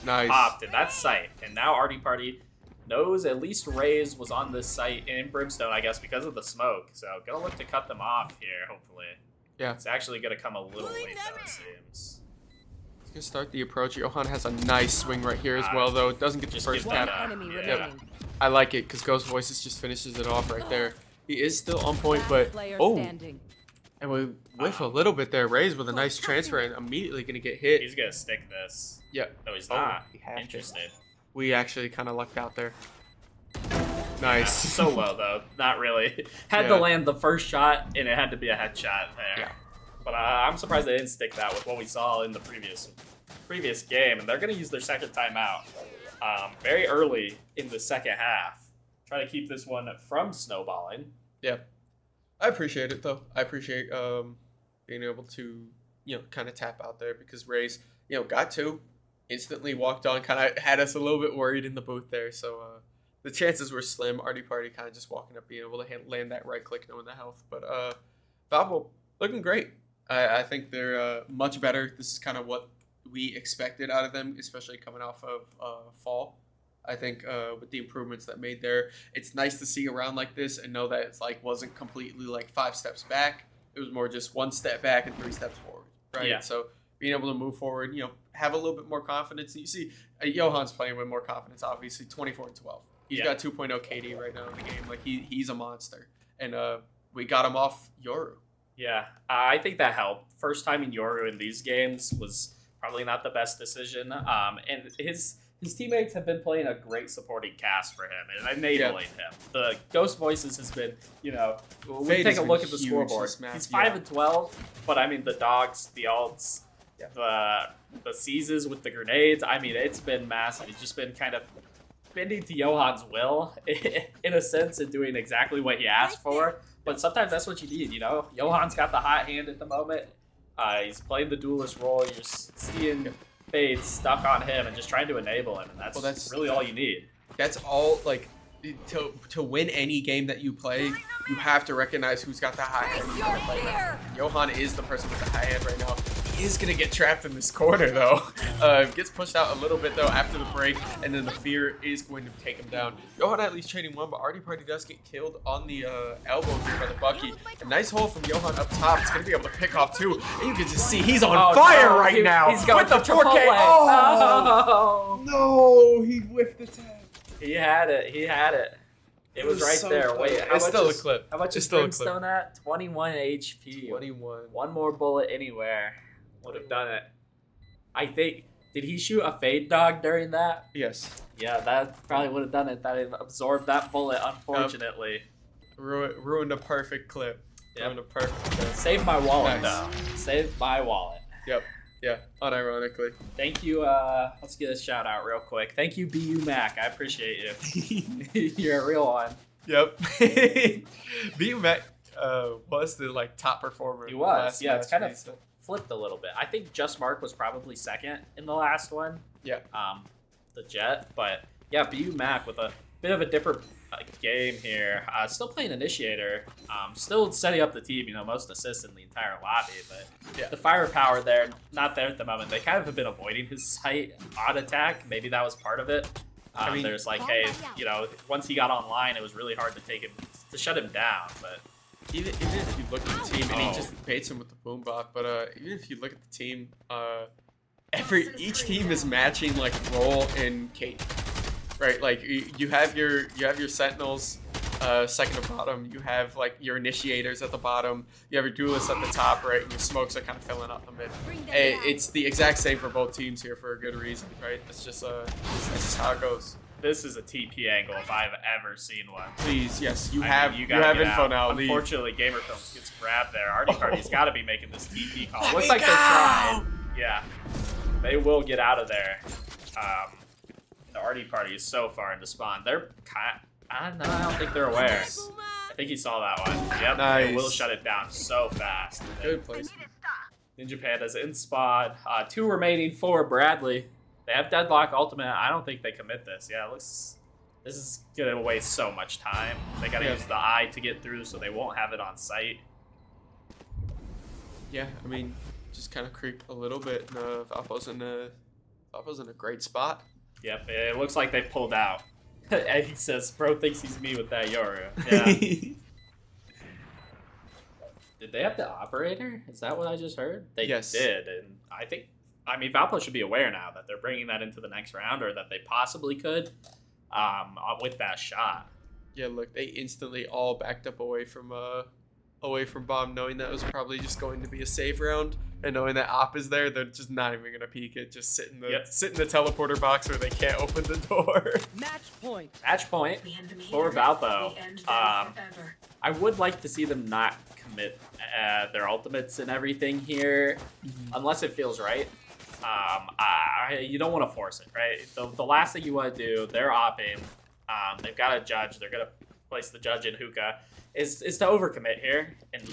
Nice. popped in that site. And now Artie Party knows at least Raze was on this site in Brimstone, I guess, because of the smoke. So gonna look to cut them off here, hopefully. Yeah. It's actually gonna come a little late, though, it seems. He's going to start the approach. Johan has a nice swing right here as well, though. Doesn't get the Just first give One that tap. enemy yeah. remaining. I like it because Ghost Voices just finishes it off right there. He is still on point, Last but player oh, standing. and we whiff a little bit there. Raze with a nice transfer and immediately going to get hit. He's gonna stick this. Yeah, No, he's Oh, not. he halved it. Interested. we actually kind of lucked out there. Nice. So low, though. Not really. Had Yeah. to land the first shot, and it had to be a headshot there. Yeah. But I'm surprised they didn't stick that with what we saw in the previous game, and they're going to use their second timeout very early in the second half. Try to keep this one from snowballing. Yeah, I appreciate it though. I appreciate being able to kind of tap out there because Raze got two, instantly walked on, kind of had us a little bit worried in the booth there. So the chances were slim. Artie Party kind of just walking up, being able to land that right click, knowing the health. But Valpo looking great. I think they're much better. This is kind of what we expected out of them, especially coming off of fall. I think with the improvements that made there, it's nice to see a round like this and know that it's wasn't completely 5 steps back. It was more just 1 step back and 3 steps forward, right? Yeah. So being able to move forward, have a little bit more confidence. You see, Johan's playing with more confidence. Obviously, 24-12. He's got 2.0 KD right now in the game. He's a monster, and we got him off Yoru. Yeah, I think that helped. First time in Yoru in these games was probably not the best decision. And his teammates have been playing a great supporting cast for him and enabling him. The Ghost Voices has been, we Fade take has a been look at the huge scoreboard. this map, He's yeah. 5 and 12, but I mean the dogs, the ults, the seizes with the grenades. I mean it's been massive. He's just been kind of bending to Johan's will in a sense and doing exactly what he asked for. But sometimes that's what you need, Johan's got the hot hand at the moment. He's playing the duelist role. You're seeing Fade stuck on him and just trying to enable him, and that's really all you need. That's all. To win any game that you play, you have to recognize who's got the high hand. Here. Johan is the person with the high hand right now. He is gonna get trapped in this corner though. Gets pushed out a little bit though after the break, and then the fear is going to take him down. Johan at least trading one, but Artie Party does get killed on the elbow here by the Bucky. A nice hole from Johan up top. It's gonna be able to pick off two, and you can just see he's on fire right now. He's going with the for Chipotle. 4K. Oh no, he whiffed the tag. He had it. It was right so there. close. Wait, It's still a clip. How much It's is still a clip. Brimstone at? 21 HP. 21. One more bullet anywhere would have done it. I think. Did he shoot a fade dog during that? Yes. Yeah, that probably would have done it. That absorbed that bullet, unfortunately. Ruined a perfect clip. Yep. Ruined a perfect clip. Saved my wallet, Nice. though. Saved my wallet. Yep. Yeah. Unironically. Thank you. Let's get a shout out real quick. Thank you, BU Mac. I appreciate you. You're a real one. Yep. BU Mac was the top performer. He in the was. last Yeah, it's match, kind of so- flipped a little bit. I think Just Mark was probably second in the last one. Yeah. The Jet, but yeah, BU Mac with a bit of a different game here. Still playing Initiator. Still setting up the team. Most assists in the entire lobby, but Yeah. the firepower there, not there at the moment. They kind of have been avoiding his site odd attack. Maybe that was part of it. I mean- There's hey, once he got online, it was really hard to shut him down. But Even if you look at the team, and Oh. he just baits him with the boom bot, but even if you look at the team, each team is matching roll and Kate, right? You have your Sentinels second to bottom. You have like your initiators at the bottom. You have your duelists at the top, right? And your smokes are kind of filling out the mid. It's the exact same for both teams here for a good reason, right? That's just how it goes. This is a TP angle if I've ever seen one. Please, yes, you I have mean, you gotta have get info out. now. Leave. Unfortunately, Gamer Films gets grabbed there. Artie Party's got to be making this TP call. Let Looks me like they're go! trying. Yeah, they will get out of there. The Artie Party is so far into spawn. They're I don't think they're aware. I think he saw that one. Yep, they will Nice. shut it down so fast. Good placement. Ninja Panda's in spawn. 2 remaining for Bradley. They have Deadlock Ultimate. I don't think they commit this. Yeah, it looks... This is going to waste so much time. They got to use the eye to get through, so they won't have it on site. Yeah, I mean, just kind of creep a little bit. Valpo's in a great spot. Yep, it looks like they pulled out. And he says, bro thinks he's me with that Yoru. Yeah. Did they have the operator? Is that what I just heard? They Yes. did, and I mean, Valpo should be aware now that they're bringing that into the next round, or that they possibly could, with that shot. Yeah, look, they instantly all backed up away from bomb, knowing that it was probably just going to be a save round, and knowing that op is there, they're just not even gonna peek it. Just sit in the teleporter box where they can't open the door. Match point. Match point for Valpo. I would like to see them not commit their ultimates and everything here, unless it feels right. You don't want to force it, right? The last thing you want to do, they're opping. They've got a judge. They're gonna place the judge in hookah. Is to overcommit here and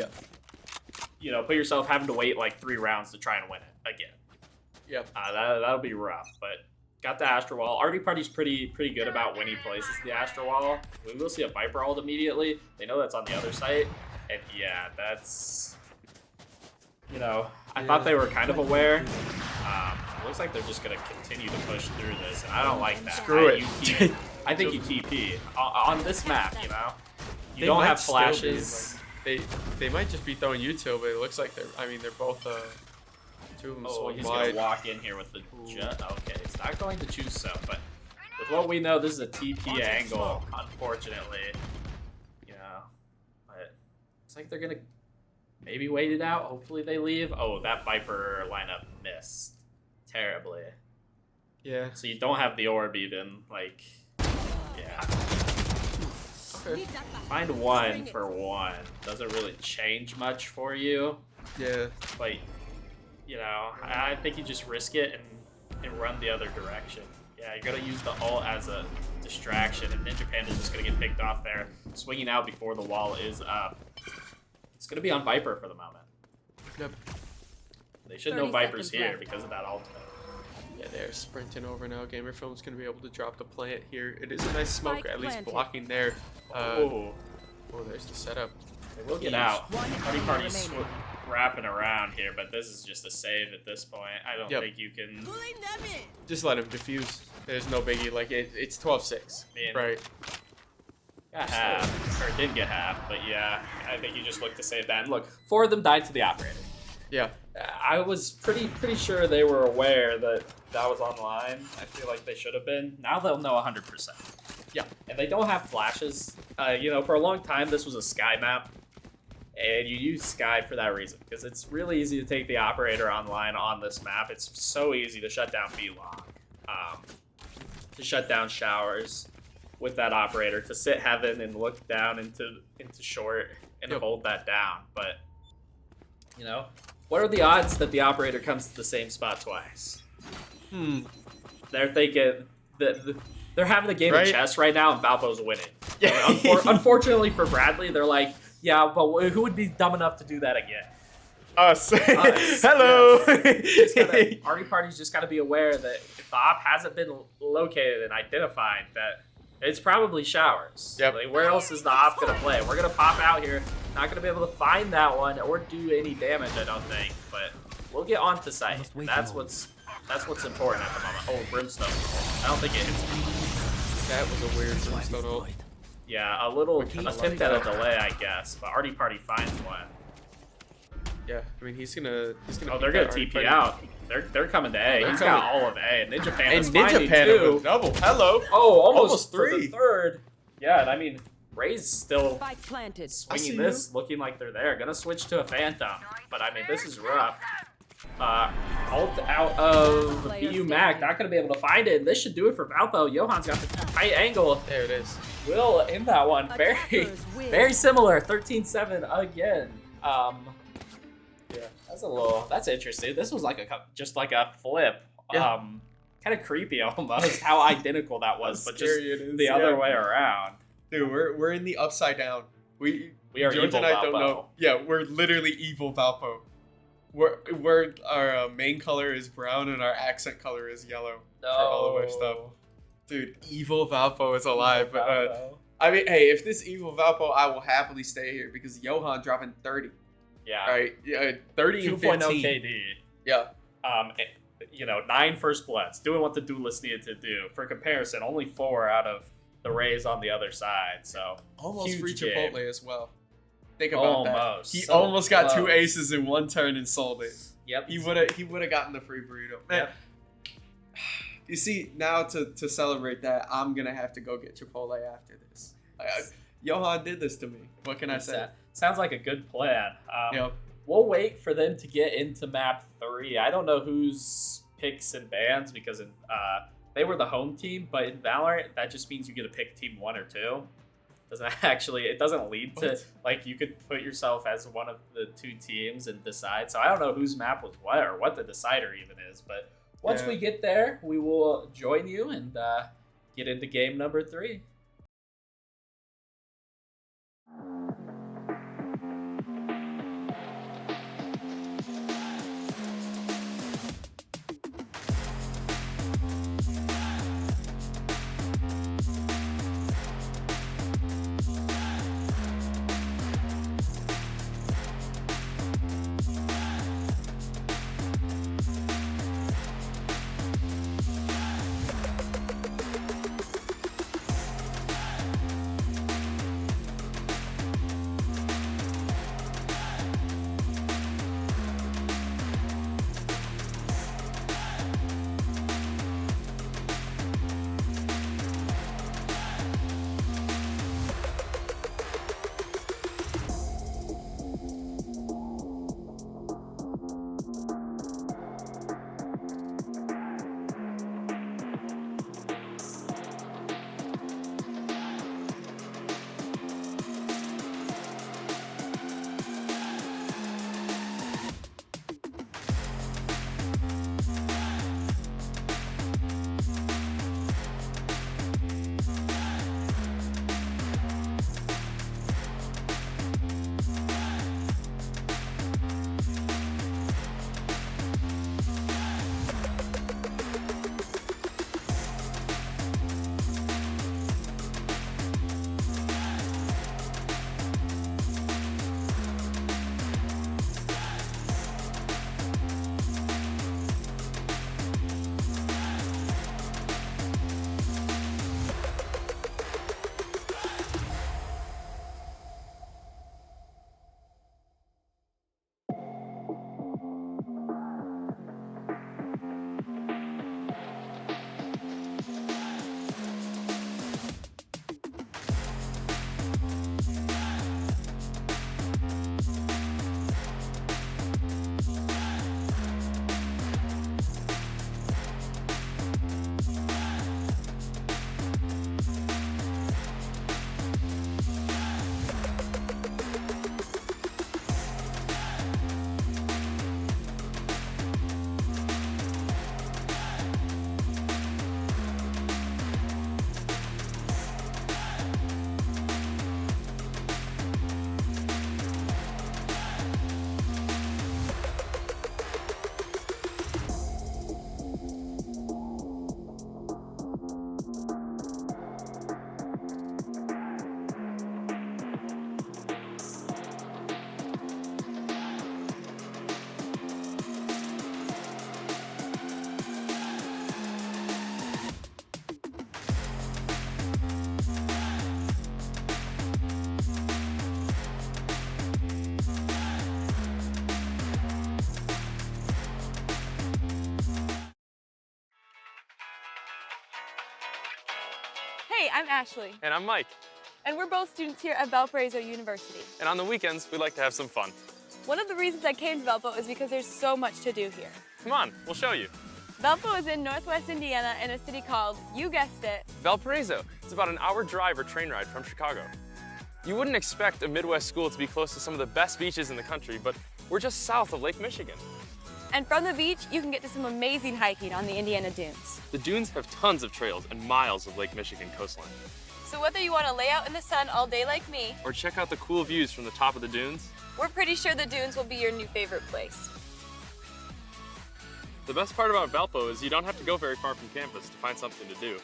put yourself having to wait like 3 rounds to try and win it again. Yep. That'll be rough. But got the Astro Wall. Artie Party's pretty good about when he places the Astro Wall. We will see a Viper ult immediately. They know that's on the other site, and yeah, that's I thought they were kind of aware. Looks like they're just gonna continue to push through this, and I don't like that. Screw it. I think you TP on this map. You They don't might have still be, flashes. like, they might just be throwing util, but it looks like they're both 2 of them Oh, swung he's wide. gonna walk in here with the okay, he's not going to choose so, but with what we know, this is a TP angle, unfortunately. But it's like they're gonna maybe wait it out. Hopefully they leave. Oh, that Viper lineup missed terribly. Yeah. So you don't have the orb even, like, yeah. Okay. Find 1 for 1. Doesn't really change much for you. Yeah. But, I think you just risk it and run the other direction. Yeah, you're going to use the ult as a distraction, and Ninja Panda's just going to get picked off there. Swinging out before the wall is up. It's going to be on Viper for the moment. Yep. They should know 30 Viper's seconds here left. because of that ultimate. Yeah, they're sprinting over now. Gamer Film's gonna be able to drop the plant here. It is a nice smoke, Spike at least planted. blocking there. Oh, There's the setup. they will get out. One Party enemy Party's remaining. wrapping around here, but this is just a save at this point. I don't think you can... Just let him diffuse. There's no biggie. Like it's 12-6, Man. right? Got half, or didn't get half, but yeah, I think you just look to save that. And look, 4 of them died to the operator. Yeah. I was pretty sure they were aware that that was online. I feel like they should have been. Now they'll know 100%. Yeah. And they don't have flashes. For a long time, this was a Sky map. And you use Sky for that reason, because it's really easy to take the operator online on this map. It's so easy to shut down B-Long, to shut down showers with that operator, to sit heaven and look down into short and hold that down. But, what are the odds that the operator comes to the same spot twice? They're thinking that they're having a game of chess right now, and Valpo's winning. Yeah. Unfortunately for Bradley, they're like, yeah, but who would be dumb enough to do that again? Us. Us. Hello. Artie Party's just got to be aware that if the op hasn't been located and identified, that it's probably showers. Yep. Like, where else is the op going to play? We're going to pop out here. Not going to be able to find that one or do any damage, I don't think. But we'll get onto site. That's what's important at the moment. Oh, Brimstone. I don't think it hits me. That was a weird Brimstone ult. Yeah, a little kinda attempt like at a that. delay, I guess. But Artie Party finds one. Yeah, I mean he's gonna. Oh, they're gonna TP out. They're coming to A. They're He's coming. got all of A. And Ninja Panda's And Ninja finding Panda two. with double. Hello. Oh, almost Almost for the 3. third. Yeah, and I mean, Ray's still Spike planted. I see swinging this, looking like they're there. Gonna switch to a Phantom, but I mean, this is rough. Ult out of BU Mac, not gonna be able to find it. This should do it for Valpo. Johan's got the tight angle. There it is. Will in that one. Very similar. 13-7 again. Yeah, that's interesting. This was like just like a flip. Yeah. Kind of creepy almost how identical that was, but just Scary it is, the other way around. Dude, we're in the upside down. We are George evil and I don't Valpo. know. Yeah, we're literally evil Valpo. We're our main color is brown and our accent color is yellow for all of our stuff. Dude, evil Valpo is alive. But Valpo. I mean, hey, if this evil Valpo, I will happily stay here because Johan dropping 30. Yeah. Right? Yeah, 30 and 2.0 15. KD. Yeah. 9 first bloods, doing what the duelist needed to do. For comparison, only 4 out of the Rays on the other side. So Almost huge free game. Chipotle as well. Think about that. Almost. He So almost got 2 close. aces in one turn and sold it. Yep. He would have gotten the free burrito. Man, Yep. you see, now to celebrate that, I'm gonna have to go get Chipotle after this. Johan did this to me. What can I say? Sounds like a good plan. Yep. We'll wait for them to get into map 3. I don't know whose picks and bans because they were the home team, but in Valorant, that just means you get to pick team 1 or 2. It doesn't lead to, What? like, you could put yourself as one of the 2 teams and decide. So I don't know whose map was what or what the decider even is, but once Yeah. we get there, we will join you and get into game number 3. Hey, I'm Ashley. And I'm Mike. And we're both students here at Valparaiso University. And on the weekends, we like to have some fun. One of the reasons I came to Valpo is because there's so much to do here. Come on, we'll show you. Valpo is in northwest Indiana in a city called, you guessed it, Valparaiso. It's about an hour drive or train ride from Chicago. You wouldn't expect a Midwest school to be close to some of the best beaches in the country, but we're just south of Lake Michigan. And from the beach, you can get to some amazing hiking on the Indiana dunes. The dunes have tons of trails and miles of Lake Michigan coastline. So whether you want to lay out in the sun all day like me, Or check out the cool views from the top of the dunes. we're pretty sure the dunes will be your new favorite place. The best part about Valpo is you don't have to go very far from campus to find something to do.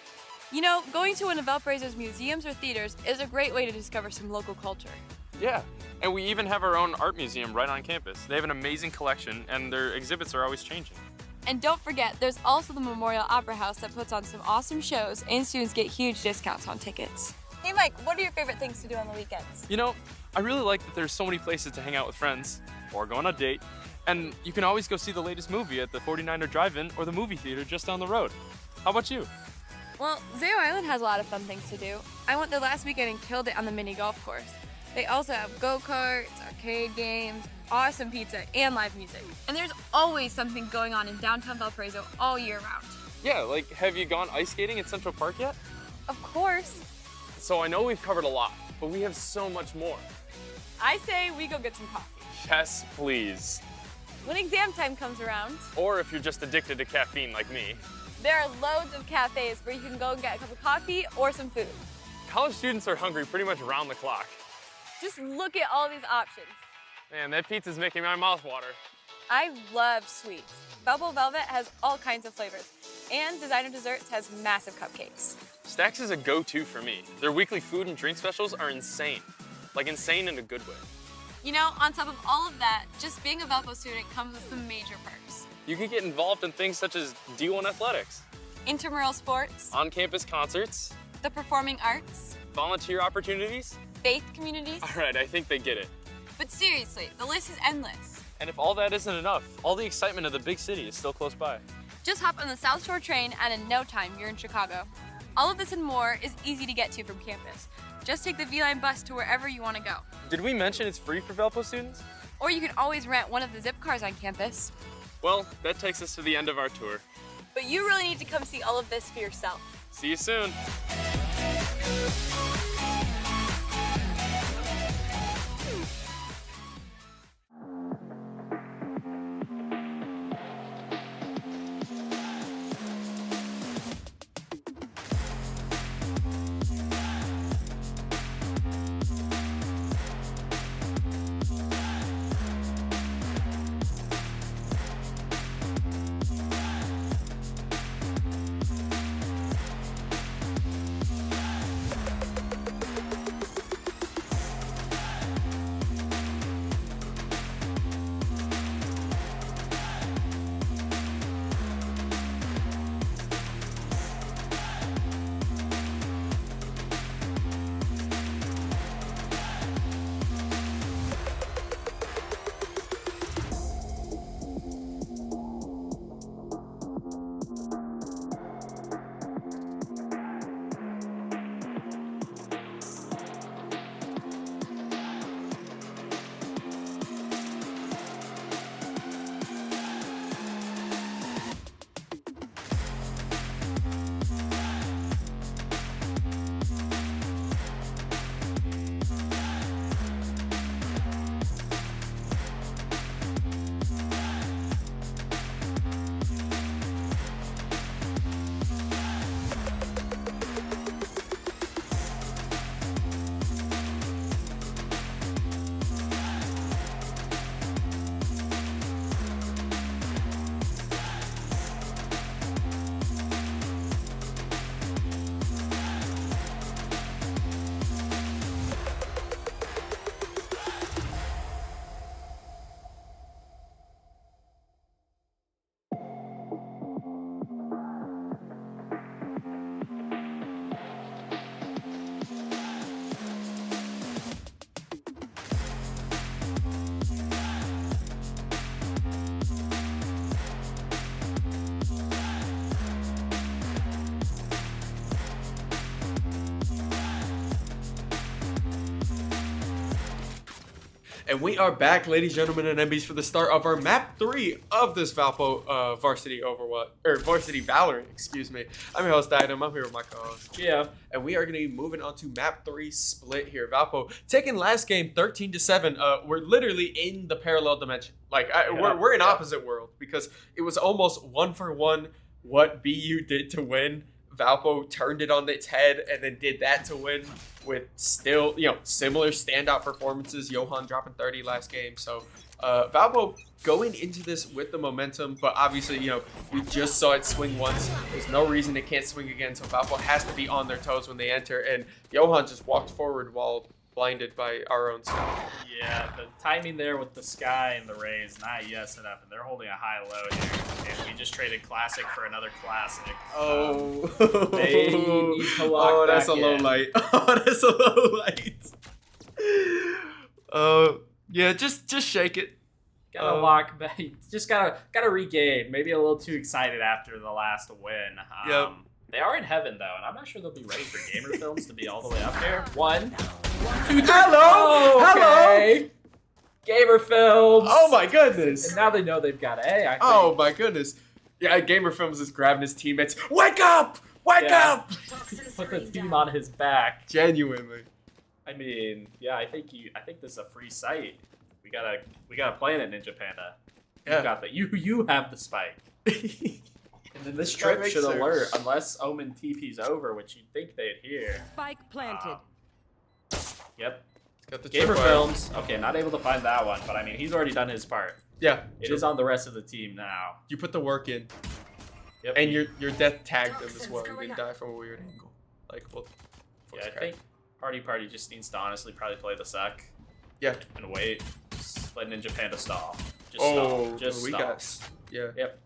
You know, going to one of Valparaiso's museums or theaters is a great way to discover some local culture. Yeah, and we even have our own art museum right on campus. They have an amazing collection and their exhibits are always changing. And don't forget, there's also the Memorial Opera House that puts on some awesome shows and students get huge discounts on tickets. Hey Mike, what are your favorite things to do on the weekends? You know, I really like that there's so many places to hang out with friends or go on a date. And you can always go see the latest movie at the 49er Drive-In or the movie theater just down the road. How about you? Well, Zayo Island has a lot of fun things to do. I went there last weekend and killed it on the mini golf course. They also have go-karts, arcade games, awesome pizza, and live music. And there's always something going on in downtown Valparaiso all year round. Yeah, like have you gone ice skating at Central Park yet? Of course. So I know we've covered a lot, but we have so much more. I say we go get some coffee. Yes, please. When exam time comes around, Or if you're just addicted to caffeine like me. there are loads of cafes where you can go and get a cup of coffee or some food. College students are hungry pretty much around the clock. Just look at all these options. Man, that pizza's making my mouth water. I love sweets. Velvet Velvet has all kinds of flavors. And Designer Desserts has massive cupcakes. Stacks is a go-to for me. Their weekly food and drink specials are insane. Like insane in a good way. You know, on top of all of that, just being a Valpo student comes with some major perks. You can get involved in things such as D1 athletics, Intramural sports, on-campus concerts, the performing arts, volunteer opportunities. faith communities. All right, I think they get it. But seriously, the list is endless. And if all that isn't enough, all the excitement of the big city is still close by. Just hop on the South Shore train and in no time, you're in Chicago. All of this and more is easy to get to from campus. Just take the V-Line bus to wherever you want to go. Did we mention it's free for Valpo students? Or you can always rent one of the zip cars on campus. Well, that takes us to the end of our tour. But you really need to come see all of this for yourself. See you soon. And we are back, ladies, gentlemen, and MBs, for the start of our map 3 of this Valpo Varsity Overwatch, or Varsity Valorant, excuse me. I'm your host, Dynam. I'm here with my co-host, Yeah. and we are going to be moving on to map 3 split here. Valpo taking last game 13-7. We're literally in the parallel dimension. Like, we're in opposite world, because it was almost 1-for-1 what BU did to win. Valpo turned it on its head and then did that to win with still, similar standout performances. Johan dropping 30 last game. So Valpo going into this with the momentum, but obviously, we just saw it swing once. There's no reason it can't swing again. So Valpo has to be on their toes when they enter. And Johan just walked forward while blinded by our own Sky. Yeah, the timing there with the Sky and the Rays, not yet set up, and they're holding a high-low here. And we just traded Classic for another Classic. Oh. They need to lock that's back a low in. light. Oh, that's a low light. Yeah, just shake it. Gotta lock back. Just gotta regain. Maybe a little too excited after the last win. Yep. They are in heaven though, and I'm not sure they'll be ready for gamer films to be all the way up here. 1, 2, 3. Hello! Okay. Gamer films. Oh my goodness. And now they know they've got A. I think. Oh my goodness. Yeah, Gamer Films is grabbing his teammates. Wake up! Wake Yeah. up! Put the team on his back. Genuinely. I mean, yeah, I think this is a free site. We gotta play it, Ninja Panda. Yeah. You got the you have the spike. And then this That trip makes should sense. alert unless Omen TP's over, which you'd think they'd hear. Spike planted. Yep. Got the Gamer tripwire. Films. Okay, not able to find that one, but I mean he's already done his part. Yeah. It is on the rest of the team now. You put the work in. Yep. And your death tagged them as well. You didn't die from a weird angle. Like, well, yeah, I think Party just needs to honestly probably play the sec. Yeah. And wait. Just let Ninja Panda stall. Just Oh, stall. Just we stall. got. Yeah. Yep.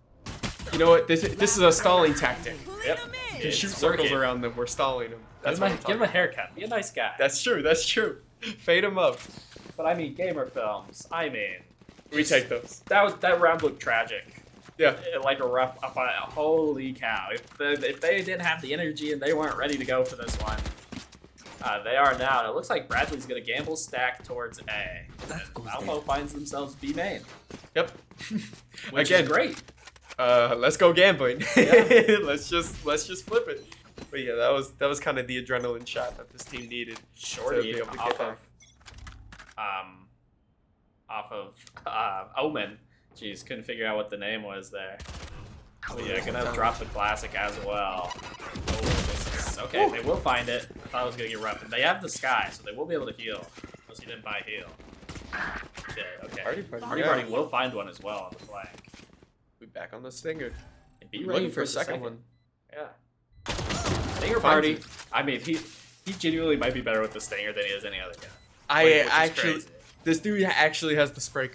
You know what? This is a stalling tactic. Yep. To shoot It's circles working. around them, we're stalling them. That's what I'm Give him a haircut. Be a nice guy. That's true. That's true. Fade them up. But I mean, Gamer Films. I mean, We take those. that round looked tragic. Yeah. Like a rough up on it. Holy cow! If they didn't have the energy and they weren't ready to go for this one, they are now. And it looks like Bradley's gonna gamble stack towards A. That And goes Valpo finds themselves B main, Yep. which Again, is great. let's go gambling. Yeah. let's just flip it. But yeah, that was kind of the adrenaline shot that this team needed. Shorty to be able to off get of Omen. Jeez, couldn't figure out what the name was there. But yeah, gonna drop the Classic as well. Oh, this is, okay, they will find it. I thought it was gonna get rough. And they have the Sky, so they will be able to heal. Unless he didn't buy heal. Okay. Party Party will find one as well on the flank. We back on the stinger. And be ready Looking for a the second one. Yeah. Stinger Finds Party. it. I mean, he genuinely might be better with the Stinger than he is any other guy. I Which is actually, crazy. this dude actually has the spray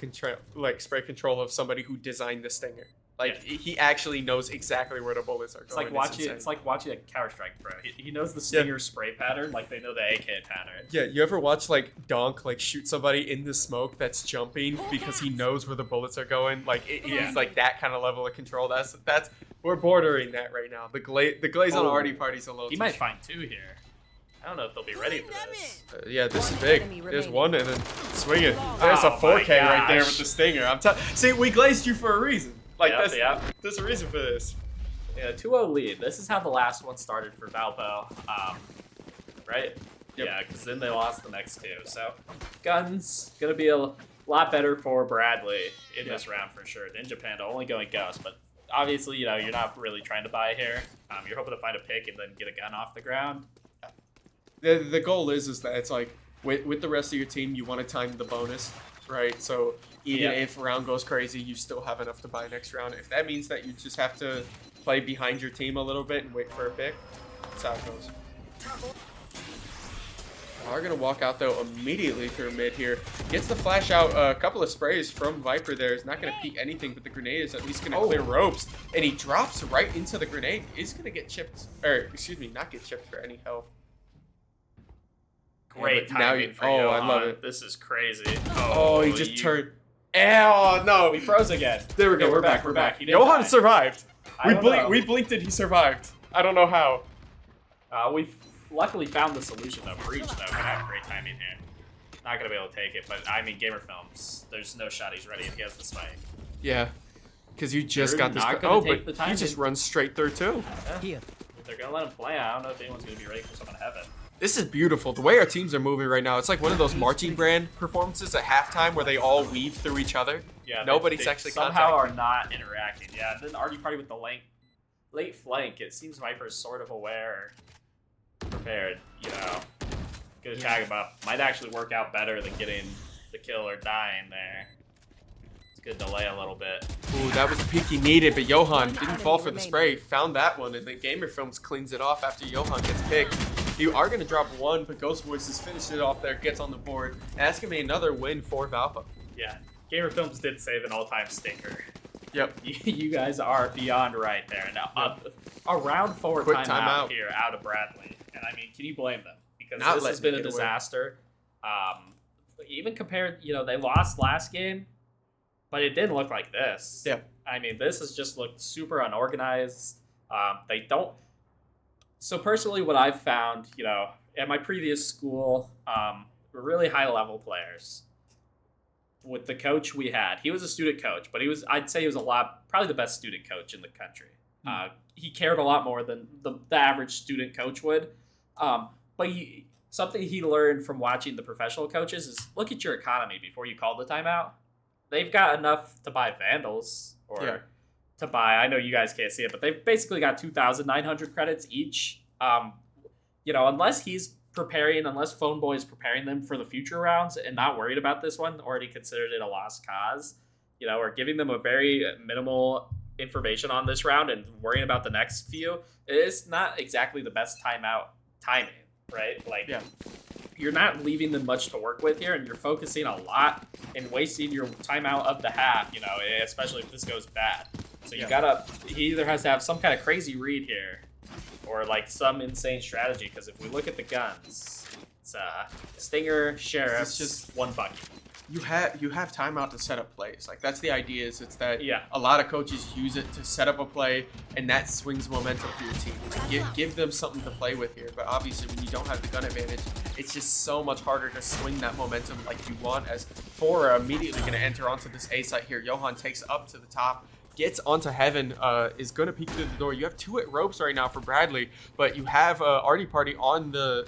control of somebody who designed the stinger. Like he actually knows exactly where the bullets are It's going. like watching. insane. It's like watching a Counter Strike pro. He knows the Stinger spray pattern like they know the AK pattern. Yeah, you ever watch like Donk like shoot somebody in the smoke that's jumping because he knows where the bullets are going? Like it's like that kind of level of control. That's we're bordering that right now. The glaze on Oh. Artie Party's a little. He too might find 2 here. I don't know if they'll be ready for this. Yeah, this is big. Enemy There's remaining. one and then swing it. There's a Oh 4K my right there gosh. with the stinger. See, we glazed you for a reason. Like Yep, there's a reason for this. Yeah, 2-0 lead. This is how the last one started for Valpo. Right? Yep. Yeah, because then they lost the next 2. So, guns gonna be a lot better for Bradley in this round for sure. Ninja Panda only going Ghost, but obviously, you're not really trying to buy here. You're hoping to find a pick and then get a gun off the ground. The goal is that it's like with the rest of your team, you want to time the bonus, right? So even Yeah. if round goes crazy, you still have enough to buy next round. If that means that you just have to play behind your team a little bit and wait for a pick, that's how it goes. Are gonna walk out though immediately through mid here. Gets the flash out, a couple of sprays from Viper there. Is not gonna peek anything, but the grenade is at least gonna clear ropes. And he drops right into the grenade. Is gonna get chipped, or excuse me, not get chipped for any health. Great Yeah, but now timing you- for oh, Johan. I love it. This is crazy. Oh, he just turned. Oh no! We froze again. There we go. Okay, we're back. We're back. He didn't Johan die. survived. I don't know. We blinked and he survived. I don't know how. We've luckily found the solution though. Breach though. Gonna have great timing here. not gonna be able to take it. But I mean, Gamer Films, there's no shot he's ready if he has the spike. Yeah, because you just They're got this. not gonna Oh, take but the time he just to- runs straight through too. Here. If they're gonna let him play, I don't know if anyone's gonna be ready for someone to heaven. This is beautiful. The way our teams are moving right now, it's like one of those marching band performances at halftime where they all weave through each other. Yeah, Nobody's they actually somehow contacting. are not interacting. Yeah, and then Artie Party with the late flank. It seems Viper's sort of aware, prepared. You know, gonna tag him up. Might actually work out better than getting the kill or dying there. It's good delay a little bit. Ooh, that was the peak he needed, but Johan didn't enemy fall for the remaining. spray. Found that one, and then Gamer Films cleans it off after Johan gets picked. You are going to drop one, but Ghost Voices finishes it off there, gets on the board. And that's going to be another win for Valpo. Yeah, Gamer Films did save an all-time stinker. Yep. You guys are beyond right there. Now, a round 4 Quick timeout timeout. here out of Bradley. And I mean, can you blame them? Because Not this has letting been it a get away. disaster. Even compared, they lost last game, but it didn't look like this. Yeah. I mean, this has just looked super unorganized. They don't. So personally, what I've found, at my previous school, were really high-level players. With the coach we had, he was a student coach, but I'd say he was probably the best student coach in the country. He cared a lot more than the average student coach would. But something he learned from watching the professional coaches is look at your economy before you call the timeout. They've got enough to buy Vandals or to buy, I know you guys can't see it, but they've basically got 2,900 credits each. Unless unless Phone Boy is preparing them for the future rounds and not worried about this one, already considered it a lost cause, or giving them a very minimal information on this round and worrying about the next few, it's not exactly the best timing, right? You're not leaving them much to work with here, and you're focusing a lot and wasting your timeout of the half, especially if this goes bad. So you he either has to have some kind of crazy read here or some insane strategy, because if we look at the guns, it's Stinger, Sheriff, It's just- one bucket. You have timeout to set up plays. That's the idea. It's that Yeah. a lot of coaches use it to set up a play, and that swings momentum for your team. Give them something to play with here. But obviously, when you don't have the gun advantage, it's just so much harder to swing that momentum like you want. As Fora immediately going to enter onto this A site here. Johan takes up to the top, gets onto Heaven, is going to peek through the door. You have 2 at ropes right now for Bradley, but you have Artie Party on the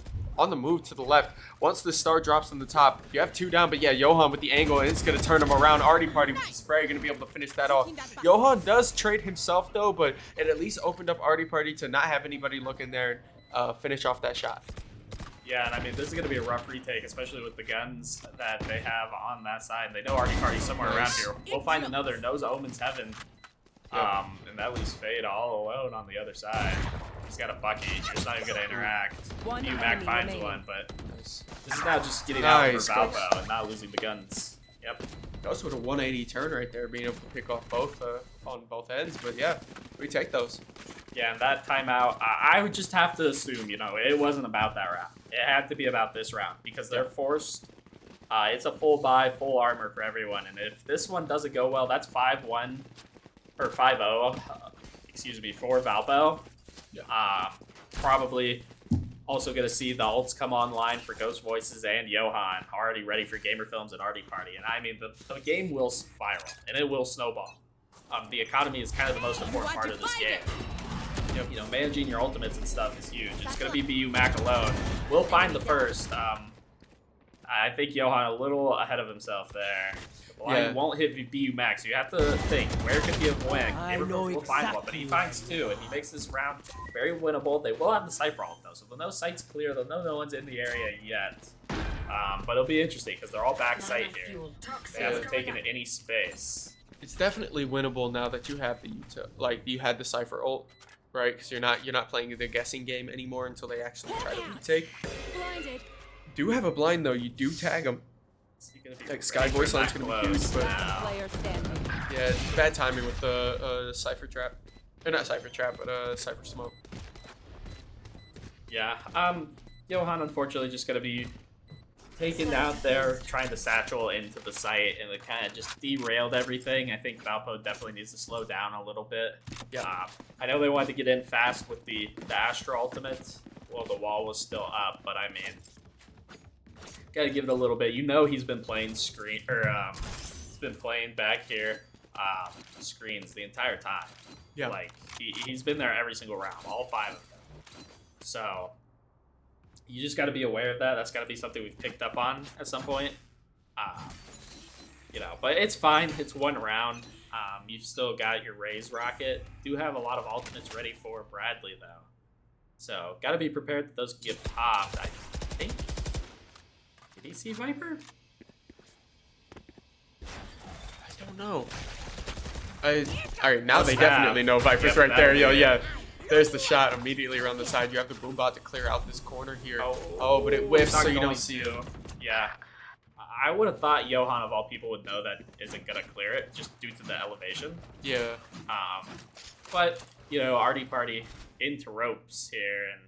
move to the left. Once the star drops on the top, you have 2 down, but yeah, Johan with the angle, and it's going to turn him around. Artie Party with the spray, going to be able to finish that off. Johan does trade himself, though, but it at least opened up Artie Party to not have anybody looking there and finish off that shot. Yeah, and I mean, this is going to be a rough retake, especially with the guns that they have on that side. They know Artie Party's somewhere around Nice. here. We'll find another Nose Omen's Heaven. And that leaves Fade all alone on the other side. He's got a bucket. He's not even going to interact. One Mac enemy finds remaining. one, but Nice. this is now just getting Nice, out for Ghost. Valpo and not losing the guns. Yep. Ghost with a 180 turn right there, being able to pick off both on both ends. But yeah, we take those. Yeah, and that timeout, I would just have to assume, it wasn't about that round. It had to be about this round because they're forced. It's a full buy, full armor for everyone. And if this one doesn't go well, that's 5-1 or 5-0, for Valpo. Yeah. Probably also going to see the ults come online for Ghost Voices and Johan, already ready for Gamer Films and Artie Party. And I mean, the game will spiral and it will snowball. The economy is kind of the most important part of this game. Managing your ultimates and stuff is huge. It's going to be BU Mac alone. We'll find the first. I think Johan a little ahead of himself there. The blind won't hit BU Max, so you have to think, where could he have went? I Gamer know Films will find one, but he exactly finds 2, and he makes this round very winnable. They will have the Cypher ult, though, so they'll know site's clear. They'll know no one's in the area yet. But it'll be interesting, because they're all back site here. They haven't taken any space. It's definitely winnable now that you have the you had the Cypher ult, right? Because you're not playing the guessing game anymore until they actually try to retake. Blinded. Do have a blind though. You do tag them. Sky Voice Line's gonna be huge, but Player standing. yeah, bad timing with the Cypher trap. Or not Cypher trap, but Cypher smoke. Yeah, Johan unfortunately just gonna be taken out there trying to satchel into the site, and it kind of just derailed everything. I think Valpo definitely needs to slow down a little bit. Yeah. I know they wanted to get in fast with the Astra ultimate while the wall was still up, but I mean, Gotta give it a little bit. You know he's been playing screen or he's been playing back here screens the entire time. Yeah. Like he's been there every single round, all 5 of them. So you just got to be aware of that. That's got to be something we've picked up on at some point. You know, but it's fine. It's 1 round. You've still got your Raze rocket. Do have a lot of ultimates ready for Bradley though. So got to be prepared that those get popped. I think. Did he see Viper? I don't know. All right, now they Must have. definitely know Viper's Yep, right there. that Yo, would be yeah. it. There's the shot immediately around the side. You have the boom bot to clear out this corner here. Oh, but it whiffs, not so you going don't see it. to. Yeah. I would have thought Johan, of all people, would know that isn't going to clear it just due to the elevation. Yeah. But, you know, Artie Party into ropes here, and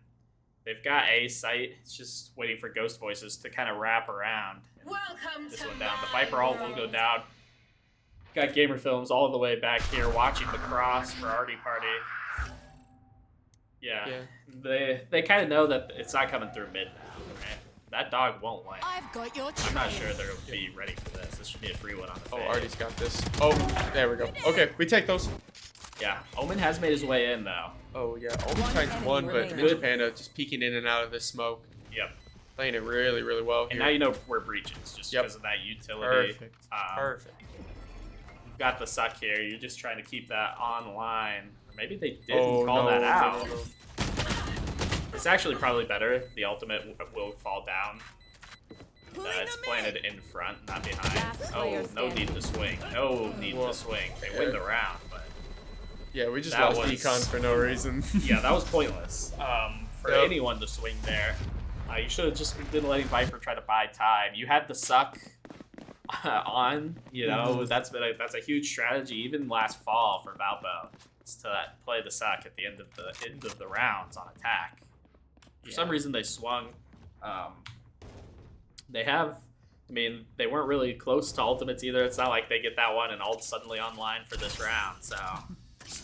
they've got a site. It's just waiting for Ghost Voices to kind of wrap around. Welcome This to one down. The my Viper ult will go world. down. Got Gamer Films all the way back here watching the cross for Artie Party. Yeah. They kind of know that it's not coming through mid now. Right? That dog won't win. I've got your I'm not trail. sure they'll be ready for this. This should be a free one on the Oh, fade. Artie's got this. Oh, there we go. Okay, we take those. Yeah, Omen has made his way in though. Oh, yeah. Omen One times enemy 1, but remaining. Ninja Panda just peeking in and out of this smoke. Yep. Playing it really, really well And here. now you know where breach is, just Yep. because of that utility. Perfect. Um, Perfect. You've got the suck here. You're just trying to keep that online. Or maybe they didn't Oh, call no, that no, out. no, no. It's actually probably better. The ultimate will fall down. It's planted in front, not behind. Last Oh, player no standing. need to swing. No need Whoa. to swing. They Yeah. win the round, but Yeah, we just That lost was- Econ for no reason. yeah, that was pointless for Yep. anyone to swing there. You should have just been letting Viper try to buy time. You had the suck on, you know. Mhm. That's a huge strategy. Even last fall for Valpo, is to play the suck at the end of the rounds on attack. For some reason, they swung. They have. I mean, they weren't really close to ultimates either. It's not like they get that one and ult suddenly online for this round. So,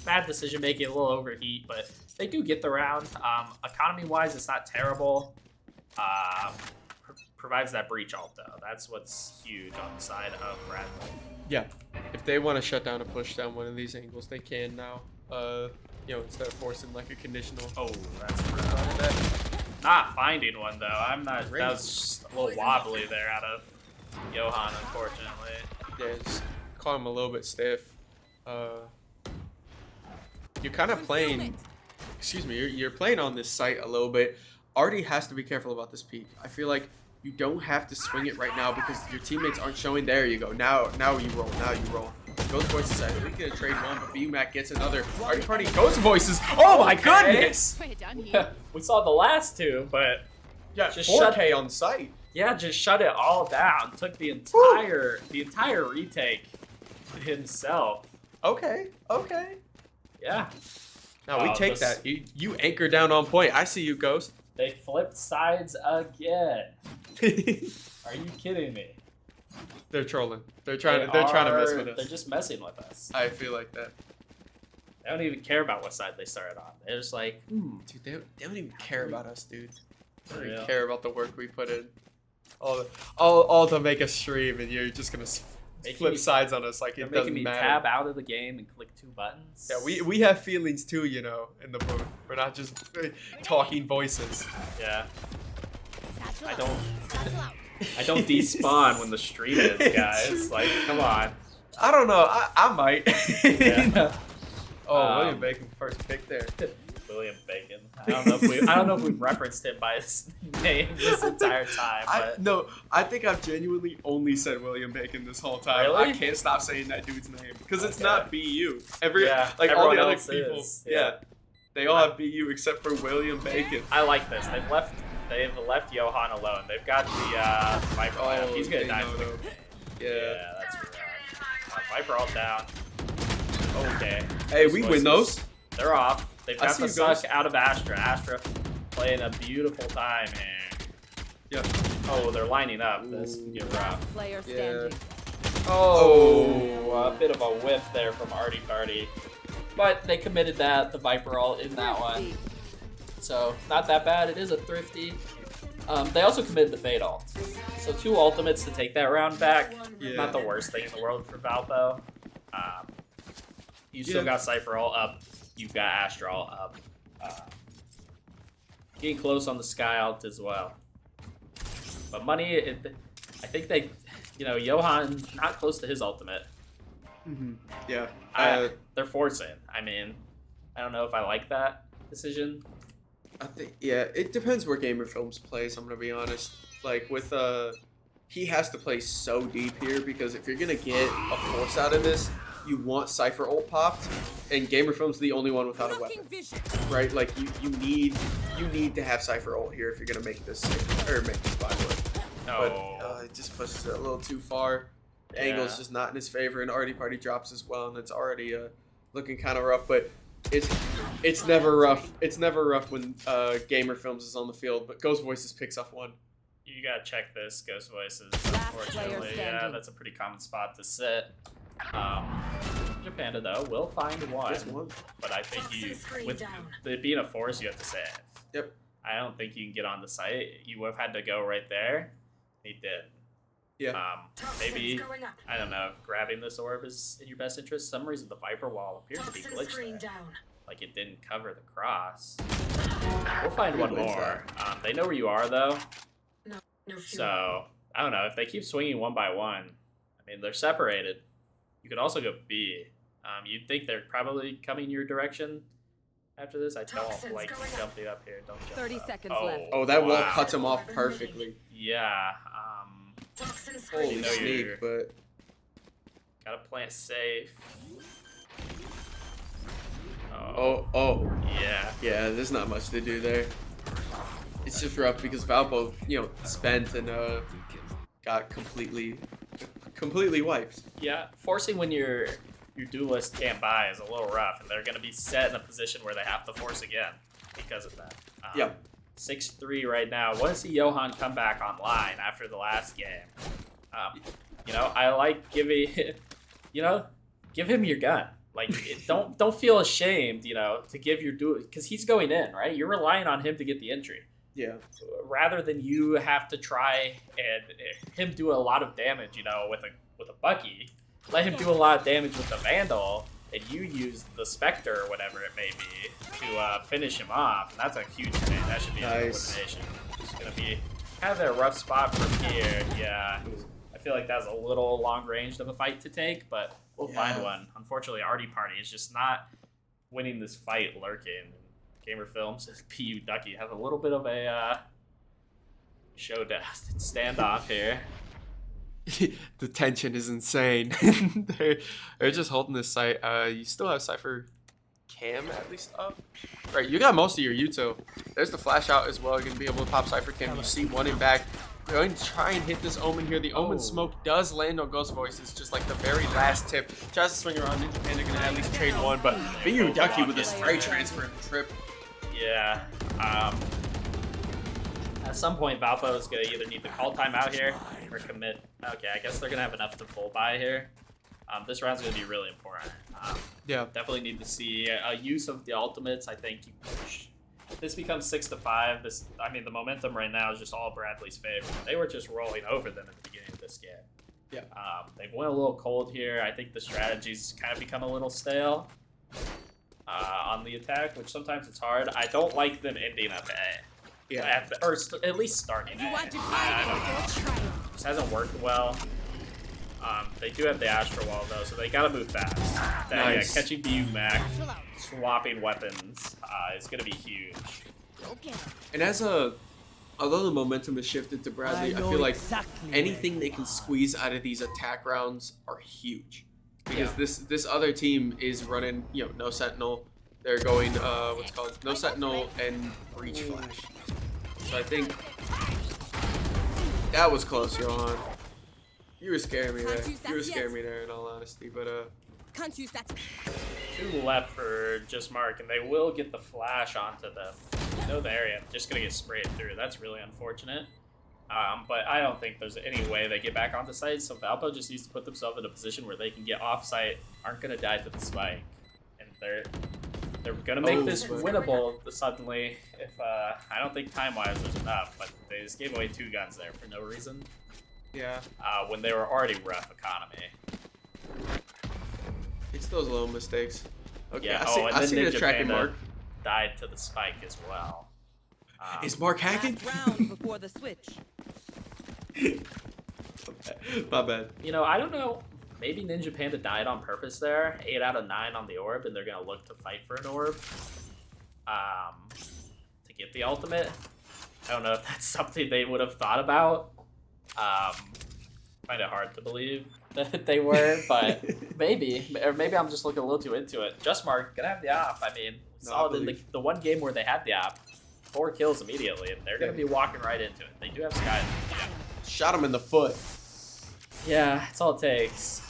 bad decision making, a little overheat, but they do get the round. Economy-wise, it's not terrible. Provides that breach ult though. That's what's huge on the side of Bradley. Yeah, if they want to shut down and push down one of these angles, they can now. You know, instead of forcing like a conditional. Oh, that's rough. Not finding one though. I'm not. Great. That was just a little wobbly there out of Johan, unfortunately. Yeah, just caught him a little bit stiff. You're kind of playing. Excuse me. You're playing on this site a little bit. Artie has to be careful about this peak. I feel like you don't have to swing it right now because your teammates aren't showing. There you go. Now you roll. Now you roll. Ghost Voices, I think gonna trade one, but BMAC gets another. Artie Party Ghost Voices. Oh my goodness! We're done here. We saw the last two, but Yeah, Just 4K on site. yeah, just shut it all down. Took the entire retake himself. Okay. Yeah. Now we Oh, take this- that. You anchor down on point. I see you, Ghost. They flipped sides again. Are you kidding me? They're trolling. They're trying to mess with us. They're just messing with us. I feel like that. They don't even care about what side they started on. They're just like, Dude, they don't even care about us, dude. They don't even real. care about the work we put in. All to make us stream, and you're just gonna Making flip me- sides on us like they're it making doesn't me matter. tab out of the game and click 2 buttons. Yeah, we have feelings too, you know, in the booth. We're not just talking voices. Yeah. Satchel I out. don't. Satchel out. I don't despawn when the stream is, guys. Like, come on. I don't know. I might. Yeah. Oh, William Bacon first pick there. William Bacon. I don't know if we've referenced him by his name this entire time. But I think I've genuinely only said William Bacon this whole time. Really? I can't stop saying that dude's name because it's Okay. not BU. Like all everyone the other else people, is. yeah, they all have BU except for William Bacon. I like this. They've left Johan alone. They've got the Viper. Oh, He's gonna they die. know, quick. though. Yeah. That's right. Viper all down. Okay. Hey, Those we win voices, those. They're off. They've I got see the you, suck Ghost. out of Astra. Astra playing a beautiful time here. Yep. Oh, they're lining up. This can get rough. Last player standing. Oh, a bit of a whiff there from Artie Party. But they committed the Viper ult in that one. So, not that bad. It is a thrifty. They also committed the Fade ult. So 2 ultimates to take that round back. Yeah. Not the worst thing in the world for Valpo. You still Yeah. got Cypher all up. You've got Astra all up. Getting close on the Sky Alt as well. But money, I think they, Johan not close to his ultimate. Yeah. They're forcing. I mean, I don't know if I like that decision. I think it depends where Gamer Films plays. I'm gonna be honest. Like with he has to play so deep here because if you're gonna get a force out of this, you want Cypher ult popped, and Gamer Films the only one without a weapon, right? Like you need to have Cypher ult here if you're gonna make this make this buy work. No. But it just pushes it a little too far. The angle's just not in his favor, and Artie Party drops as well, and it's already looking kind of rough. But it's never rough. It's never rough when Gamer Films is on the field. But Ghost Voices picks up one. You gotta check this, Ghost Voices. Last player Unfortunately, yeah, standing. that's a pretty common spot to sit. Japanda though will find one, Just one. but I think Toxin screen with down. it being a force, you have to save. Yep. I don't think you can get on the site. You would have had to go right there. He did. Yeah. Maybe Going up. I don't know. If grabbing this orb is in your best interest. For some reason the Viper wall appears to be Toxin glitched screen there. down. Like it didn't cover the cross. We'll find one Who wins more. They know where you are though. No fuel. So, I don't know, if they keep swinging one by one, I mean, they're separated. You could also go B. You'd think they're probably coming your direction after this. I don't Toxins like going up. jumping up here. Don't jump 30 up. seconds Oh, left. Oh, that wall wow. cuts him off perfectly. Yeah, Toxin Holy screen know down. you're- sneak, but gotta plant safe. oh, Yeah. yeah. There's not much to do there. It's just rough because Valpo, spent and got completely wiped. Yeah, forcing when your duelist can't buy is a little rough, and they're gonna be set in a position where they have to force again because of that. Yeah. 6-3 right now. Want to see Johan come back online after the last game. I like giving, give him your gun. Like, don't feel ashamed, to give your duel, because he's going in, right? You're relying on him to get the entry. Yeah. Rather than you have to try and him do a lot of damage, with a Bucky, let him do a lot of damage with the Vandal, and you use the Spectre or whatever it may be to finish him off. And that's a huge thing. That should be an Nice. elimination. It's gonna be kind of a rough spot from here. Yeah, I feel like that's a little long ranged of a fight to take, but we'll Yeah. find one. Unfortunately, Artie Party is just not winning this fight lurking. Gamer Films, PU Ducky have a little bit of a showdown standoff here. The tension is insane. they're just holding this site. You still have Cypher Cam at least up. Right, you got most of your Uto. There's the flash out as well. You're gonna be able to pop Cypher Cam. You see one in back. They're going to try and hit this Omen here. The Omen smoke does land on Ghost Voices, just like the very last tip. Tries to swing around, and they're gonna at least trade one. But PU Ducky with a spray transfer and trip. Yeah. At some point, Valpo is going to either need to call timeout here or commit. Okay, I guess they're going to have enough to full buy here. This round's going to be really important. Yeah. Definitely need to see a use of the ultimates. I think you push. This becomes 6-5. The momentum right now is just all Bradley's favor. They were just rolling over them at the beginning of this game. Yeah. They've went a little cold here. I think the strategy's kind of become a little stale on the attack, which sometimes it's hard. I don't like them ending up A. Yeah. Or at least starting A. I don't know. This hasn't worked well. They do have the Astro Wall though, so they gotta move fast. Nice. Catching BU Mac, swapping weapons is gonna be huge. And although the momentum has shifted to Bradley, I feel like anything they can squeeze out of these attack rounds are huge. Because this other team is running, no Sentinel. They're going, no Sentinel and Breach Flash. So I think that was close, Johan. You were scaring me there. You were scaring me there, in all honesty. But Can't use that. 2 left for Just Mark, and they will get the flash onto them. You know the area, just gonna get sprayed through. That's really unfortunate. But I don't think there's any way they get back onto site, so Valpo just needs to put themselves in a position where they can get off site, aren't gonna die to the spike. And They're gonna make Oh, this but- winnable suddenly. If I don't think time-wise there's enough, but they just gave away 2 guns there for no reason. Yeah. When they were already rough economy. It's those little mistakes. Okay, Yeah. I And see then the Ninja tracking Panda mark. died to the spike as well. Is Mark hacking? Last round before the switch. My bad. You know, I don't know. Maybe Ninja Panda died on purpose there. 8 out of 9 on the orb, and they're gonna look to fight for an orb. To get the ultimate. I don't know if that's something they would have thought about. Find it hard to believe that they were, but maybe. Or maybe I'm just looking a little too into it. Just Mark, gonna have the op. I mean, saw it in the one game where they had the op. 4 kills immediately, and they're gonna be walking right into it. They do have Sky. Yeah. Shot him in the foot. Yeah, that's all it takes.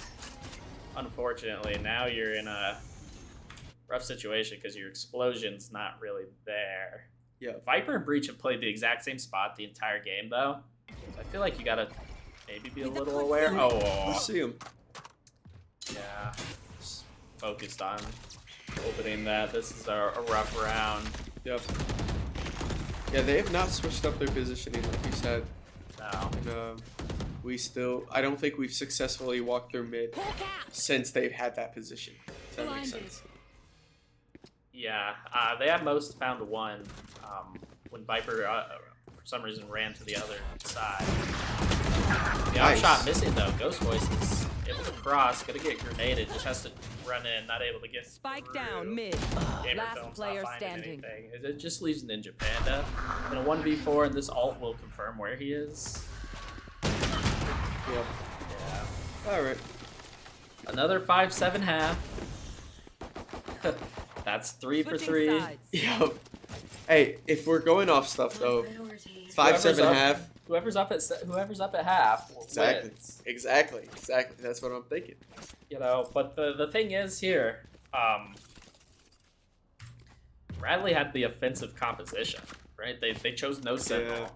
Unfortunately, now you're in a rough situation because your explosion's not really there. Yeah. Viper and Breach have played the exact same spot the entire game, though. So I feel like you gotta maybe be a little aware. I Oh, see him. yeah. Just focused on opening that. This is a rough round. Yep. Yeah, they have not switched up their positioning, like you said. No. And, I don't think we've successfully walked through mid since they've had that position. If that makes Blinded. sense. Yeah, they at most found one when Viper, for some reason, ran to the other side. The Nice. shot missing, though. Ghost Voice is able to cross, gonna get grenaded, just has to run in, not able to get Spike through. down mid. Gamer Last Film's player not finding standing. anything. It just leaves Ninja Panda in a 1v4, and this ult will confirm where he is. Yep. Yeah. All right. Another 5-7 half. That's 3 for Switching 3. sides. Yep. Hey, if we're going off stuff though, Priority. 5-7 up- half. Whoever's up at half Exactly. wins. Exactly. That's what I'm thinking. You know, but the thing is here, Bradley had the offensive composition, right? They chose no Sentinel.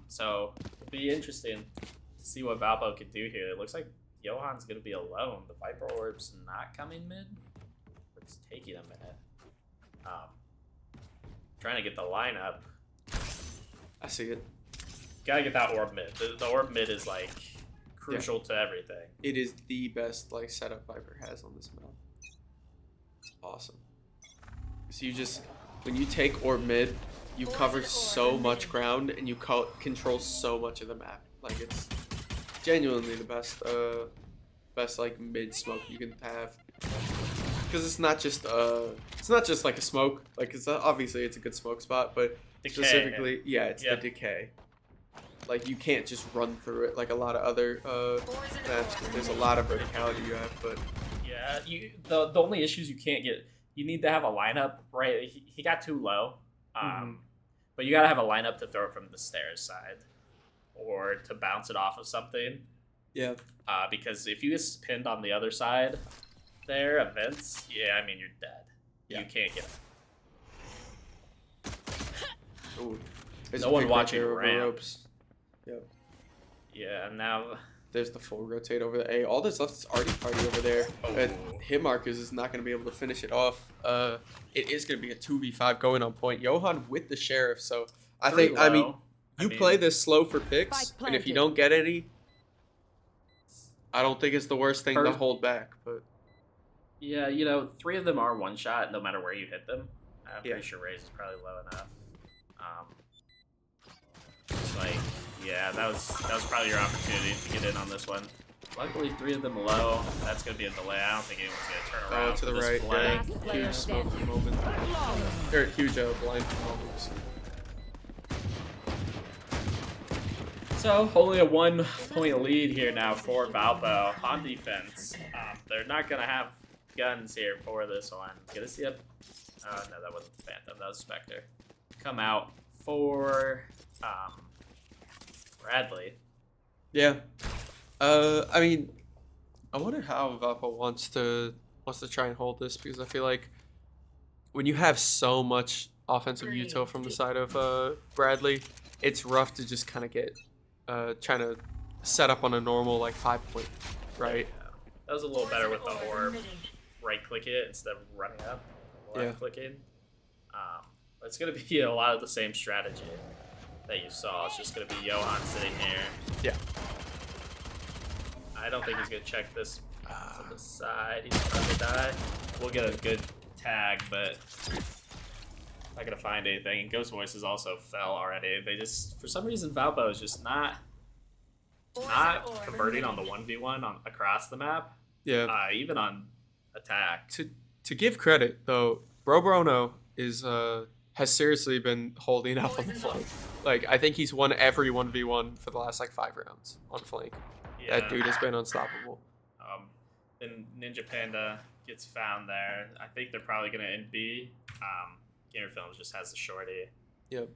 So it'll be interesting to see what Valpo could do here. It looks like Johan's gonna be alone. The Viper Orb's not coming mid. It's taking a minute. Trying to get the lineup. I see it. Gotta get that orb mid. The orb mid is like crucial to everything. It is the best like setup Viper has on this map. It's awesome. So you just when you take orb mid, you cover so much ground and you control so much of the map. Like it's genuinely the best like mid smoke you can have. Because it's not just like a smoke. Like it's obviously it's a good smoke spot, but Decay. specifically it's Yep. the decay. Like you can't just run through it like a lot of other maps. 'Cause there's a lot of verticality you have, but Yeah, the only issues you can't get. You need to have a lineup, right? He got too low, but you gotta have a lineup to throw it from the stairs side, or to bounce it off of something. yeah. Because if you get pinned on the other side, there events, I mean you're dead. Yeah. You can't get it. Ooh. There's No a one pick watching there over ramp. ropes. Yep. Yeah, and now There's the full rotate over there. Hey, all that's left is Artie Party over there. But hit markers is not going to be able to finish it off. It is going to be a 2v5 going on point. Johan with the sheriff, so I pretty think, I mean, low. you play this slow for picks, Spike and if you planted. don't get any, I don't think it's the worst thing to First- hold back. But Yeah, 3 of them are one shot, no matter where you hit them. I'm Yeah. pretty sure Raze is probably low enough. It's like, that was probably your opportunity to get in on this one. Luckily, 3 of them low. That's gonna be a delay. I don't think anyone's gonna turn around to the for this right, flank. Last player huge smoke standing. moment. Or huge blind moment. So only a 1-point lead here now for Valpo on defense. They're not gonna have guns here for this one. Gonna see a no, that wasn't the Phantom. That was Spectre. Come out for Bradley. Yeah. I mean, I wonder how Valpo wants to try and hold this, because I feel like when you have so much offensive util from the side of Bradley, it's rough to just kind of get trying to set up on a normal like 5-point, right? That was a little better with the orb. Right click it instead of running up. left clicking. It's going to be a lot of the same strategy that you saw. It's just going to be Johan sitting here. Yeah. I don't think he's going to check this to the side. He's about to die. We'll get a good tag, but not going to find anything. And Ghost Voices also fell already. They just, for some reason, Valpo is just not converting on the 1v1 across the map. Yeah. Even on attack. To give credit though, Bro Bruno is has seriously been holding up on the flank. Like I think he's won every 1v1 for the last like 5 rounds on flank. Yeah. That dude has been unstoppable. Then Ninja Panda gets found there. I think they're probably gonna end B. Gamer Films just has the shorty. Yep.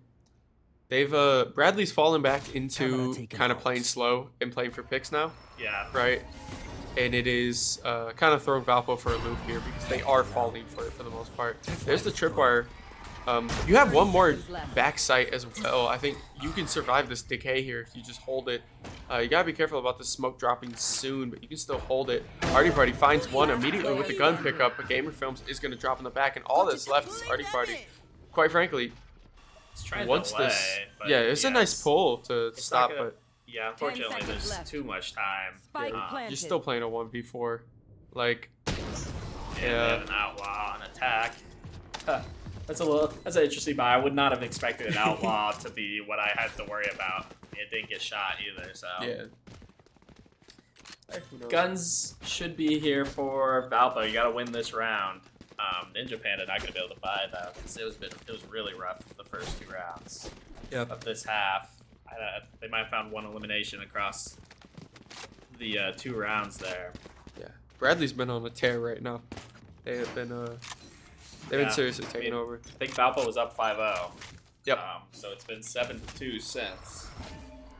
They've Bradley's fallen back Camera into taken kind of out. playing slow and playing for picks now, Yeah. right? And it is kind of throwing Valpo for a loop here because they are falling for it for the most part. There's the tripwire. You have one more back sight as well. I think you can survive this decay here if you just hold it. You gotta be careful about the smoke dropping soon, but you can still hold it. Artie Party finds one immediately with the gun pickup, but Gamer Films is gonna drop in the back, and all that's left is Artie Party. Quite frankly, He's trying to once delay, this, but yeah, it's a nice pull to It's stop, not gonna- but yeah, unfortunately, 10 there's seconds left. too much time. Spike Um, planted. you're still playing a 1v4. Like, and they yeah. have an outlaw on attack. That's an interesting buy. I would not have expected an outlaw to be what I had to worry about. It didn't get shot either, so. yeah. Who knows? Guns should be here for Valpo. You gotta win this round. Ninja Panda not gonna be able to buy though, because it was really rough the first 2 rounds Yep. of this half. They might have found one elimination across the 2 rounds there. Yeah. Bradley's been on a tear right now. They have been they've Yeah, been seriously I taking mean, over. I think Valpo was up 5-0. Yep. So it's been 7-2 since.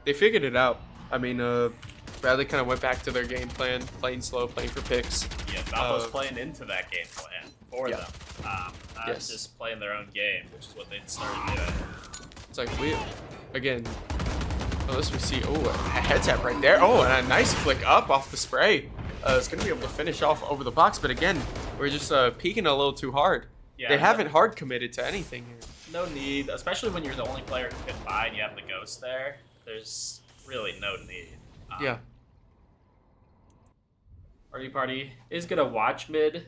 They figured it out. I mean, Bradley kind of went back to their game plan, playing slow, playing for picks. Yeah, Valpo's playing into that game plan for yeah. them. Not Yes. just playing their own game, which is what they started doing. It's like again, unless we see, a head tap right there. Oh, and a nice flick up off the spray. It's going to be able to finish off over the box, but again, we're just peeking a little too hard. Yeah, They haven't hard committed to anything here. No need, especially when you're the only player who can buy and you have the ghost there. There's really no need. Yeah. Party is gonna watch mid.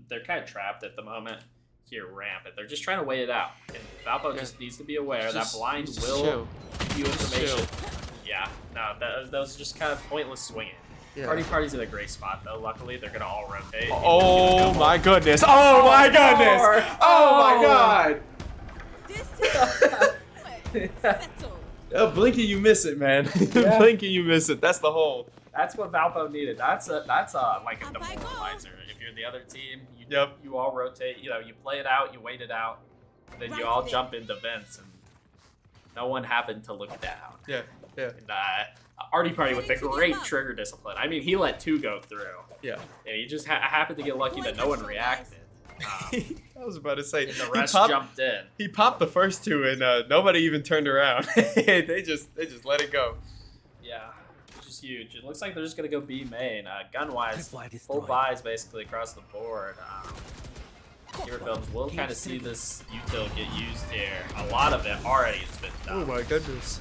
They're kind of trapped at the moment. Here, ramp it. They're just trying to wait it out. And Valpo Yeah. just needs to be aware that Just- blind just will chill. give you Just information. chill. Yeah, no, that was just kind of pointless swinging. Yeah. Party's in a great spot though. Luckily, they're gonna all rotate. Oh my goodness! Oh my goodness! Lord. Oh my Oh. god! This settle. Oh, Blinky, you miss it, man. Yeah. Blinky, you miss it. That's the hole. That's what Valpo needed. That's a like a Up I go. demoralizer. If you're the other team, Yep. you all rotate. You know, you play it out, you wait it out, then you Right all there. jump into vents, and no one happened to look down. Yeah. Yeah. And Artie Party with the Ready to great give up. trigger discipline. I mean, he let 2 go through. Yeah. Yeah, he just happened to get lucky that no one reacted. I was about to say And the he rest popped- jumped in. He popped the first 2 and nobody even turned around. they just let it go. Yeah, which is huge. It looks like they're just gonna go B main. Gun-wise, Tripwire full destroyed. buys basically across the board. Gamer Films will kind of see this util get used here. A lot of it already has been Oh done. my goodness.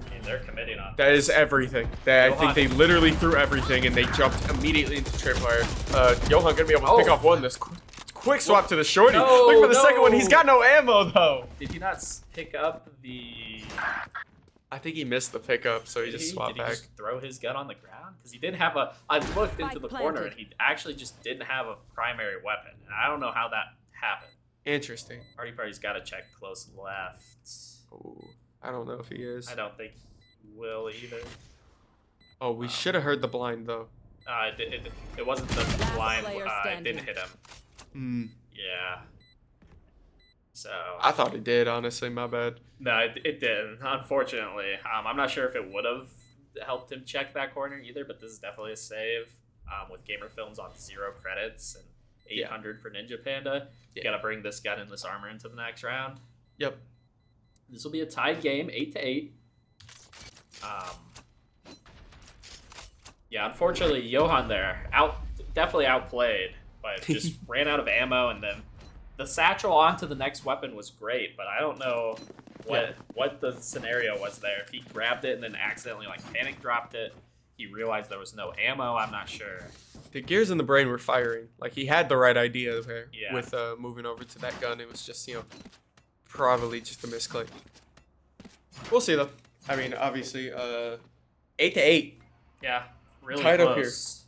I mean, they're committing on That is everything. I think Johan. they literally threw everything and they jumped immediately into tripwire. Johan gonna be able to pick Oh. off one. This quick swap to the shorty. No, Look for the second one. no. He's got no ammo though. Did he not pick up the? I think he missed the pickup, so he Did just he? swapped Did he back. just throw his gun on the ground? Because he didn't have a. I looked into Spike the corner planted. and he actually just didn't have a primary weapon. And I don't know how that happened. Interesting. Party's got to check close left. Ooh, I don't know if he is. I don't think he will either. Oh, we should have heard the blind though. It wasn't the Last blind. player It standing. didn't hit him. Hmm. Yeah. So I thought it did. Honestly, my bad. no, it didn't. Unfortunately, I'm not sure if it would have helped him check that corner either. But this is definitely a save. With Gamer Films on 0 credits and 800 for Ninja Panda, you Yeah. got to bring this gun and this armor into the next round. Yep. This will be a tied game, 8-8. Yeah, unfortunately, Johan there definitely outplayed, but just ran out of ammo and then the satchel onto the next weapon was great, but I don't know what the scenario was there. If he grabbed it and then accidentally like panic dropped it, he realized there was no ammo. I'm not sure. The gears in the brain were firing. Like, he had the right idea there Yeah. with moving over to that gun. It was just, probably just a misclick. We'll see, though. I mean, obviously, 8-8. Yeah, really Tied up here. close.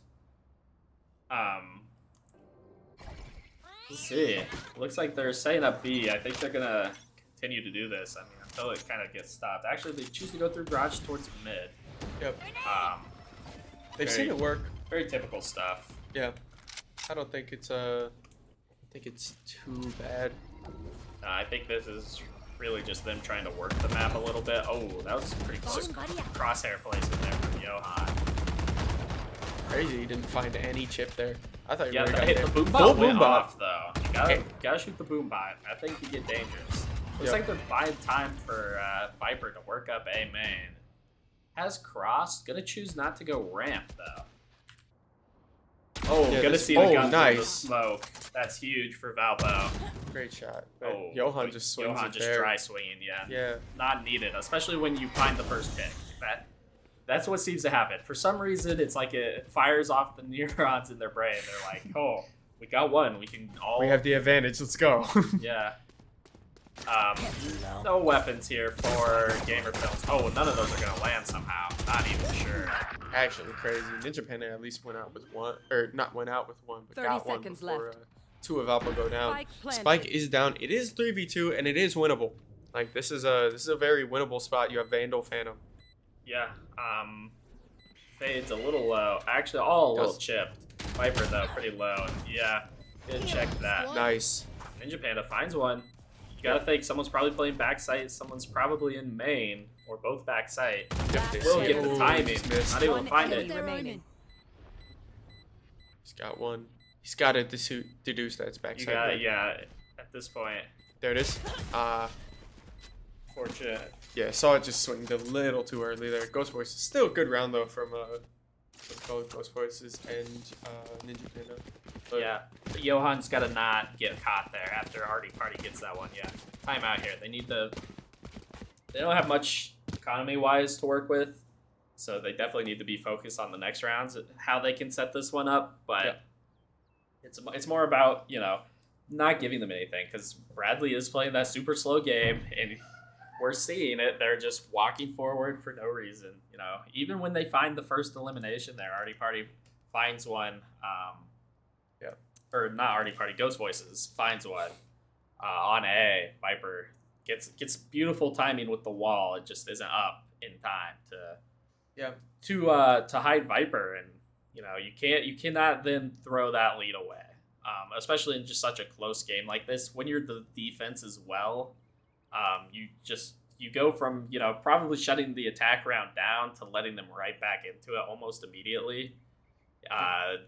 Let's see. Looks like they're setting up B. I think they're gonna continue to do this. I mean, until it kind of gets stopped. Actually, they choose to go through garage towards mid. Yep. They've Very- seen it work. Very typical stuff. Yeah. I don't think it's too bad. I think this is really just them trying to work the map a little bit. Oh, that was pretty close crosshair placement there from Johan. Crazy, he didn't find any chip there. I thought you Yeah, were the, gonna hit get the boom full bot went boom bot. off though. You gotta shoot the boom bot. I think you get dangerous. Looks Yep. like they're buying time for Viper to work up A main. Has crossed. Gonna choose not to go ramp though. Oh, Yeah, gonna this- see the oh, gun through the nice. smoke. That's huge for Valpo. Great shot. But Oh, Johan just swings Johan it just there. dry swinging. Yeah. Yeah. Not needed, especially when you find the first pick. That's what seems to happen. For some reason, it's like it fires off the neurons in their brain. They're like, oh, we got one. We can all. We have the advantage. Let's go. Yeah. No weapons here for gamer films. Oh, none of those are gonna land somehow. Not even sure. Actually, crazy. Ninja Panda at least went out with one, or not went out with one, but 30 got one seconds before left. two of Alpha go down. Spike planted. Spike is down. It is 3v2 and it is winnable. Like, this is a very winnable spot. You have Vandal, Phantom. Yeah. Fade's a little low. Actually, all a little Does- chipped. Viper though, pretty low. Yeah. Good check that. Nice. Ninja Panda finds one. You gotta think someone's probably playing backside, someone's probably in main, or both backside. Yep, they Will see get it. the Ooh, timing. just missed. Not able to One find enemy it. remaining. He's got one. He's got to deduce that's You backside. got right? yeah. At this point, There it is. fortunate. Yeah, saw it just swing a little too early there. Ghost Voices. Still a good round, though, from both Ghost Voices and Ninja Panda. But Yeah, but Johan's got to not get caught there after Artie Party gets that one. Yeah, timeout here. They need to. They don't have much economy-wise to work with, so they definitely need to be focused on the next rounds, how they can set this one up. But Yeah. it's more about not giving them anything because Bradley is playing that super slow game and. We're seeing it. They're just walking forward for no reason. Even when they find the first elimination there, Artie Party finds one. Yeah. Or not Artie Party, Ghost Voices finds one on A. Viper gets beautiful timing with the wall. It just isn't up in time to hide Viper, and you cannot then throw that lead away, especially in just such a close game like this when you're the defense as well. You go from probably shutting the attack round down to letting them right back into it almost immediately.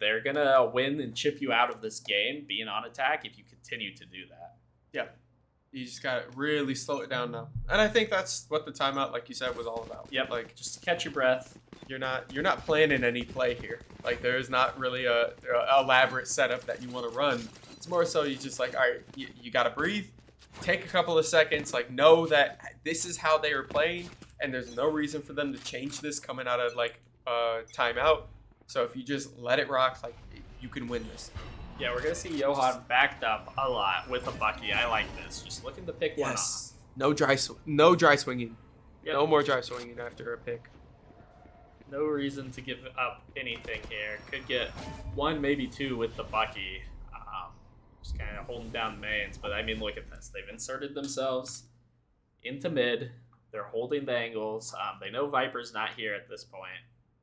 They're gonna win and chip you out of this game being on attack if you continue to do that. Yeah. You just got to really slow it down now. And I think that's what the timeout, like you said, was all about. Yep. Like, Just catch your breath. you're not planning any play here. Like, there's not really a elaborate setup that you want to run. It's more so you just like, all right, you got to breathe. Take a couple of seconds, like, know that this is how they are playing, and there's no reason for them to change this coming out of, like, timeout. So if you just let it rock, like, you can win this. Yeah, we're gonna see Johan backed up a lot with a Bucky. I like this. Just looking to pick one off. No dry swinging. Yep. No more dry swinging after a pick. No reason to give up anything here. Could get one, maybe two with the Bucky. Just kind of holding down mains. But I mean, look at this. They've inserted themselves into mid. They're holding the angles. They know Viper's not here at this point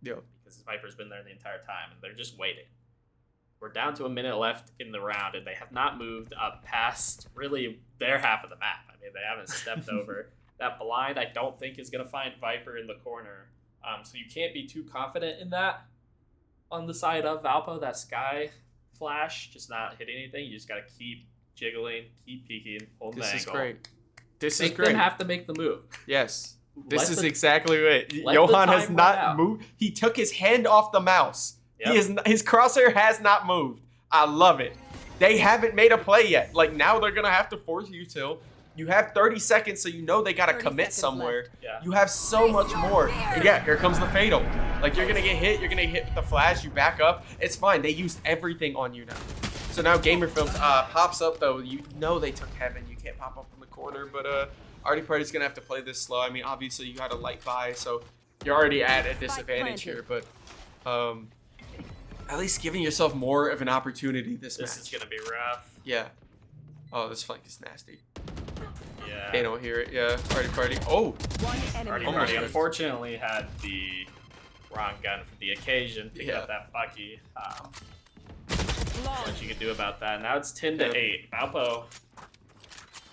Yep. because Viper's been there the entire time, and they're just waiting. We're down to a minute left in the round, and they have not moved up past really their half of the map. I mean, they haven't stepped over. That blind, I don't think, is going to find Viper in the corner. So you can't be too confident in that. On the side of Valpo, that sky flash, just not hit anything. You just got to keep jiggling, keep peeking, hold the This is angle. great. This is Make great. them have to make the move. Yes. This Let is the- exactly it. let Johan the has time not run out. moved. He took his hand off the mouse. Yep. His crosshair has not moved. I love it. They haven't made a play yet. Like, now they're going to have to force util. You have 30 seconds, so you know they got to 30 commit seconds somewhere. Yeah. You have so much more. And yeah, here comes the fatal. Like, you're going to get hit. You're going to get hit with the flash. You back up. It's fine. They used everything on you now. So now Gamer Films pops up, though. You know they took heaven. You can't pop up in the corner. But Artie Party's going to have to play this slow. I mean, obviously, you got a light buy, so you're already at a disadvantage here. But at least giving yourself more of an opportunity this match. This is gonna be rough. Yeah. Oh, this flank is nasty. Yeah. They don't hear it. Yeah. Party. Oh. One enemy Artie Almost Party missed. unfortunately had the wrong gun for the occasion to Yeah. get that Bucky. What you could do about that. Now it's 10 to Yeah. 8. Valpo,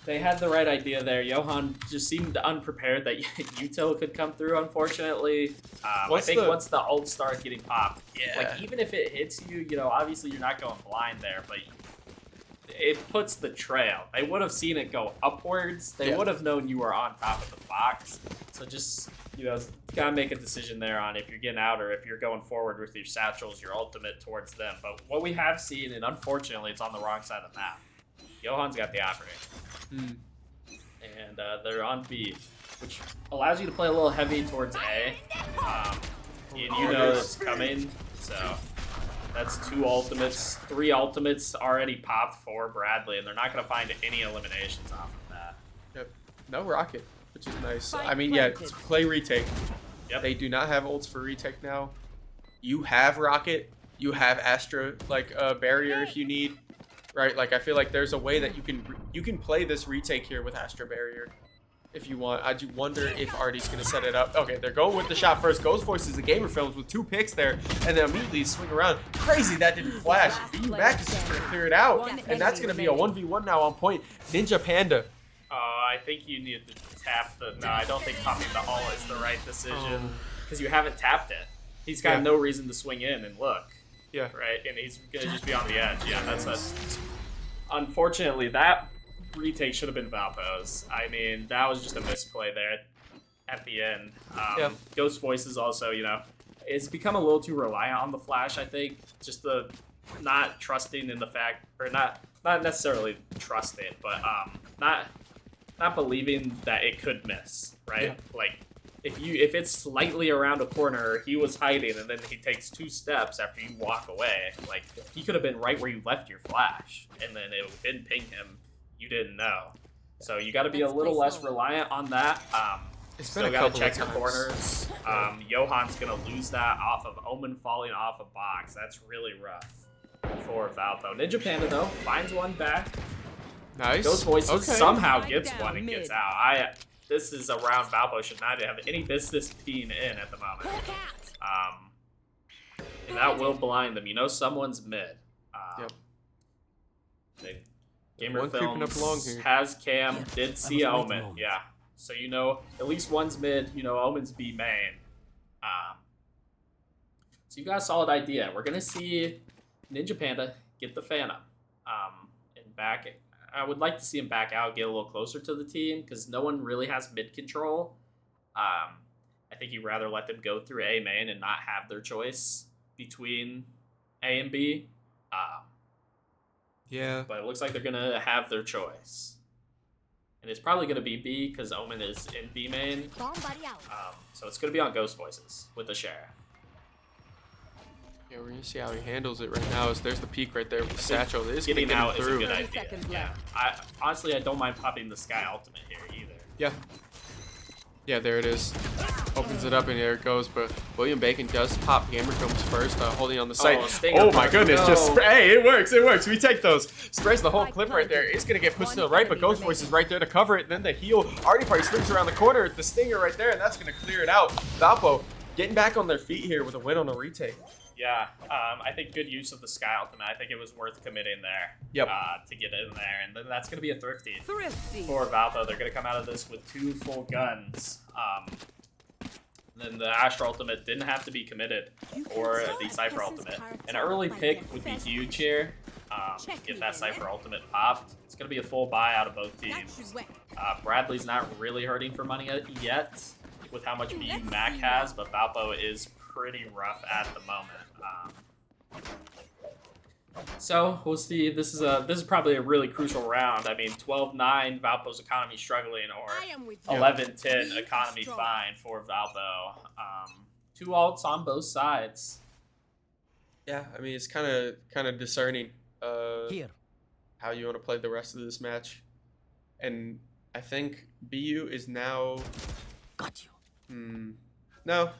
they had the right idea there. Johan just seemed unprepared that util could come through, unfortunately. I What's think the- once the ult starts getting popped, Yeah. like even if it hits you, you know, obviously you're not going blind there, but it puts the trail. They would have seen it go upwards. They Yeah. would have known you were on top of the box. So just, you know, gotta make a decision there on if you're getting out or if you're going forward with your satchels, your ultimate towards them. But what we have seen, and unfortunately it's on the wrong side of the map, Johan's got the operator. Hmm. And they're on B, which allows you to play a little heavy towards A. And you know it's coming, so that's 2 ultimates, 3 ultimates already popped for Bradley, and they're not going to find any eliminations off of that. Yep. No rocket, which is nice. Spike I mean, yeah, planted. it's play retake. Yep. They do not have ults for retake now. You have rocket. You have Astra, like barrier if you need. Right? Like, I feel like there's a way that you can play this retake here with Astra barrier if you want. I do wonder if Artie's going to set it up. Okay, they're going with the shot first. Ghost Voices the Gamer Films with 2 picks there, and then immediately swing around. Crazy that didn't flash. BU back is just going to clear it out, and that's going to be a 1v1 now on point. Ninja Panda. I think you need to tap the... No, I don't think popping the ult is the right decision, because you haven't tapped it. He's got Yeah. no reason to swing in and look. Yeah. Right, and he's gonna just be on the edge. Yeah, that's a. Unfortunately, that retake should have been Valpo's. I mean, that was just a misplay there at the end. Yeah. Ghost Voices also, you know, it's become a little too reliant on the flash. I think just the not trusting in the fact, or not necessarily trusting, but not believing that it could miss. Right, Yeah. like. If it's slightly around a corner, he was hiding, and then he takes 2 steps after you walk away. Like, he could have been right where you left your flash, and then it didn't ping him. You didn't know. So you got to be a Let's little play less slowly. reliant on that. It's been Still a got to couple check of your times. corners. Johan's going to lose that off of Omen falling off a box. That's really rough for Valpo. Ninja Panda, though, finds one back. Nice. Ghost Voices Okay. somehow Spike gets down one and mid. gets out. This is a round Valpo should not have any business being in at the moment. And that will blind them. You know someone's mid. Yep. Gamer One creeping up Films along here. has Cam, did see I'm afraid Omen. won't. Yeah. So you know at least one's mid, you know Omen's B main. So you got a solid idea. We're gonna see Ninja Panda get the Phantom. And back I would like to see him back out, get a little closer to the team, because no one really has mid control. I think you'd rather let them go through A main and not have their choice between A and B. Yeah. But it looks like they're gonna have their choice, and it's probably gonna be B because Omen is in B main. Bomb buddy out. So it's gonna be on Ghost Voices with the Sheriff. Yeah, we're gonna see how he handles it right now. Is there's the peak right there with the satchel. It is gonna Getting get him out is a through. good 30 idea. seconds Yeah. left. Honestly, I don't mind popping the Sky Ultimate here either. Yeah. Yeah, there it is. Opens it up and there it goes. But William Bacon does pop Gamer Films first, holding on the site. Stinger Oh my punch, goodness! no. Just hey, it works. It works. We take those. Spreads the whole Spike clip right there. planted. It's gonna get pushed to the One right, but enemy Ghost Voice is right there to cover it. Then the heal. Artie Party swings around the corner. The Stinger right there, and that's gonna clear it out. Valpo getting back on their feet here with a win on a retake. Yeah, I think good use of the Sky Ultimate. I think it was worth committing there. Yep. To get in there, and then that's gonna be a thrifty Thrifty. for Valpo. They're gonna come out of this with 2 full guns. Then the Astra Ultimate didn't have to be committed, or the Cypher Ultimate. An early pick would be huge here. Get that Cypher Ultimate popped. It's gonna be a full buy out of both teams. Bradley's not really hurting for money yet with how much BU Mac has, but Valpo is pretty rough at the moment. So we'll see. This is probably a really crucial round. I mean, 12-9, Valpo's economy struggling, or I am with you. 11-10, We economy strong. fine for Valpo. Two ults on both sides. Yeah, I mean it's kind of discerning Here. how you want to play the rest of this match, and I think BU is now. Got you. No,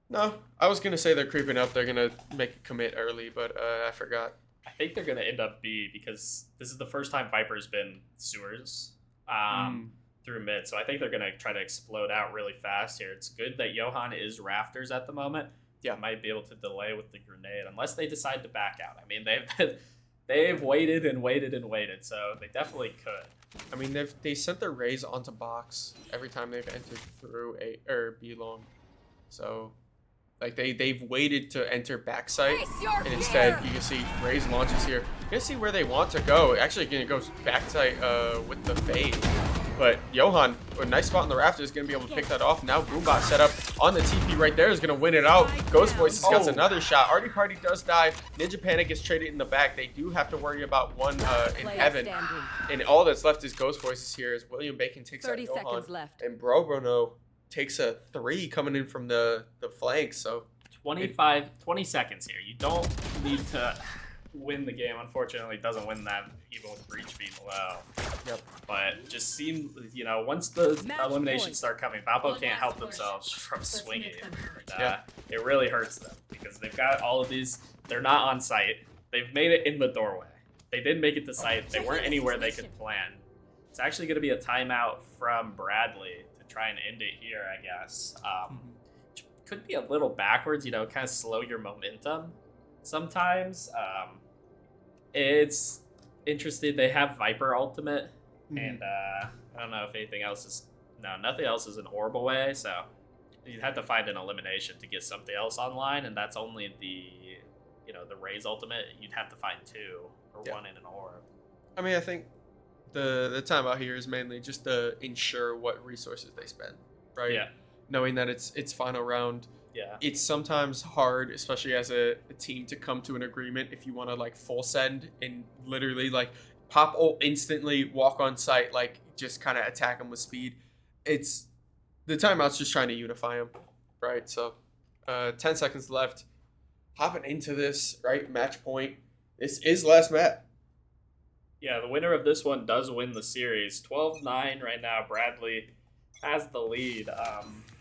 no. I was gonna say they're creeping up. They're gonna make a commit early, but I forgot. I think they're gonna end up B because this is the first time Viper's been sewers through mid. So I think they're gonna try to explode out really fast here. It's good that Johan is rafters at the moment. Yeah. Might be able to delay with the grenade unless they decide to back out. I mean, they've waited and waited and waited, so they definitely could. I mean they sent their rays onto box every time they've entered through A or B long, so like they've waited to enter backside, Nice, you're and instead here. you can see Rays launches here. You're gonna see where they want to go. Actually, gonna go backside with the fade. But Johan, a nice spot on the rafters, is going to be able to pick that off. Now Boombot set up on the TP right there is going to win it out. Ghost Voices gets another shot. Artie Party does die. Ninja Panic gets traded in the back. They do have to worry about one in heaven. And all that's left is Ghost Voices here as William Bacon takes out 30 Johan. seconds left. And Bruno takes a 3 coming in from the flank. So 20 seconds here. You don't need to win the game. Unfortunately, it doesn't win that even with breach being low. Yep. But just seem, once the Match eliminations point. start coming, Valpo One can't last help push. themselves from Let's swinging. make them hurt. And, Yeah. It really hurts them because they've got all of these. They're not on site. They've made it in the doorway. They didn't make it to site. They weren't anywhere they could plan. It's actually going to be a timeout from Bradley to try and end it here, I guess. Which could be a little backwards, kind of slow your momentum sometimes. It's interesting. They have Viper ultimate, and I don't know if anything else is. No, nothing else is an orb away, so you'd have to find an elimination to get something else online, and that's only the Raze ultimate. You'd have to find 2 or 1 in an orb. I mean, I think the timeout here is mainly just to ensure what resources they spend, right? Yeah. Knowing that it's final round. Yeah. It's sometimes hard, especially as a team, to come to an agreement if you want to like full send and literally like pop ult instantly, walk on site, like just kind of attack them with speed. It's the timeout's just trying to unify them, right? So 10 seconds left. Hopping into this, right? Match point. This is last map. Yeah, the winner of this one does win the series. 12-9 right now. Bradley has the lead.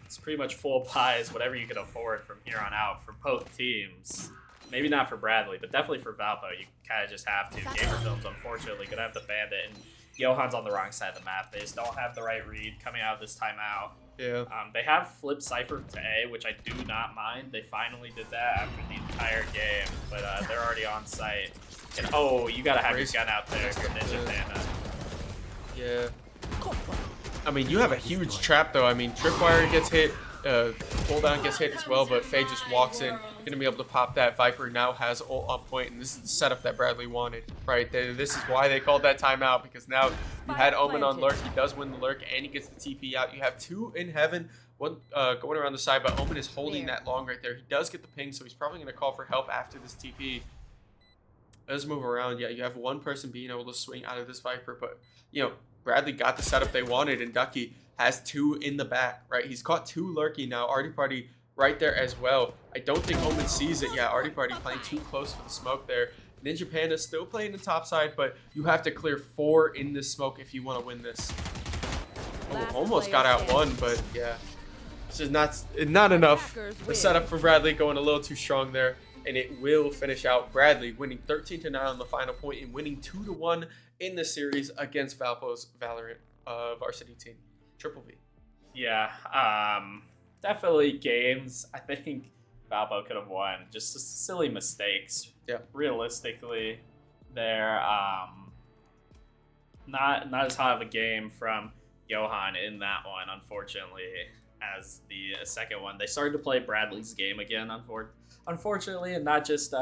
It's pretty much full pies, whatever you can afford from here on out for both teams. Maybe not for Bradley, but definitely for Valpo. You kind of just have to. Gamer Films, unfortunately, going to have the Bandit, and Johan's on the wrong side of the map. They just don't have the right read coming out of this timeout. Yeah. They have flipped Cypher to A, which I do not mind. They finally did that after the entire game, but they're already on site. And you gotta have your gun out there for Ninja Panda. Yeah. I mean, you have a huge trap, though. I mean, Tripwire gets hit, Pulldown gets hit as well, but Faye just walks in, gonna be able to pop that. Viper now has ult on point, and this is the setup that Bradley wanted, right? This is why they called that timeout, because now you had Omen on lurk. He does win the lurk, and he gets the TP out. You have 2 in heaven, 1 going around the side, but Omen is holding that long right there. He does get the ping, so he's probably gonna call for help after this TP. Let's move around. Yeah, you have 1 person being able to swing out of this Viper, but Bradley got the setup they wanted, and Ducky has 2 in the back, right? He's caught 2 lurking now. Artie Party right there as well. I don't think Omen sees it. Yeah, Artie Party playing too close for the smoke there. Ninja Panda still playing the top side, but you have to clear 4 in this smoke if you want to win this. Almost got out 1, but yeah. It's just not enough. The setup for Bradley going a little too strong there, and it will finish out Bradley winning 13-9 on the final point and winning 2-1 in the series against Valpo's Valorant varsity team. Triple V. Yeah, definitely games. I think Valpo could have won. Just silly mistakes. Yeah. Realistically, they're not as hot of a game from Johan in that one, unfortunately, as the second one. They started to play Bradley's game again, unfortunately, and not just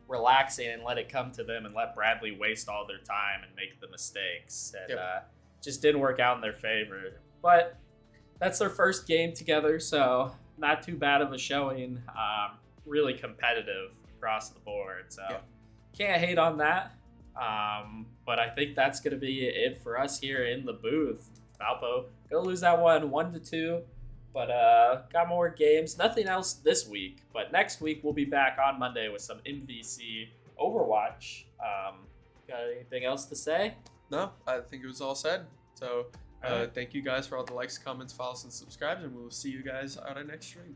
relaxing and let it come to them and let Bradley waste all their time and make the mistakes. And just didn't work out in their favor. But that's their first game together, so not too bad of a showing. Really competitive across the board. So can't hate on that. But I think that's gonna be it for us here in the booth. Valpo gonna lose that one 1-2, but got more games. Nothing else this week, but next week we'll be back on Monday with some MVC Overwatch. Got anything else to say? No, I think it was all said. So thank you guys for all the likes, comments, follows, and subscribes, and we will see you guys on our next stream.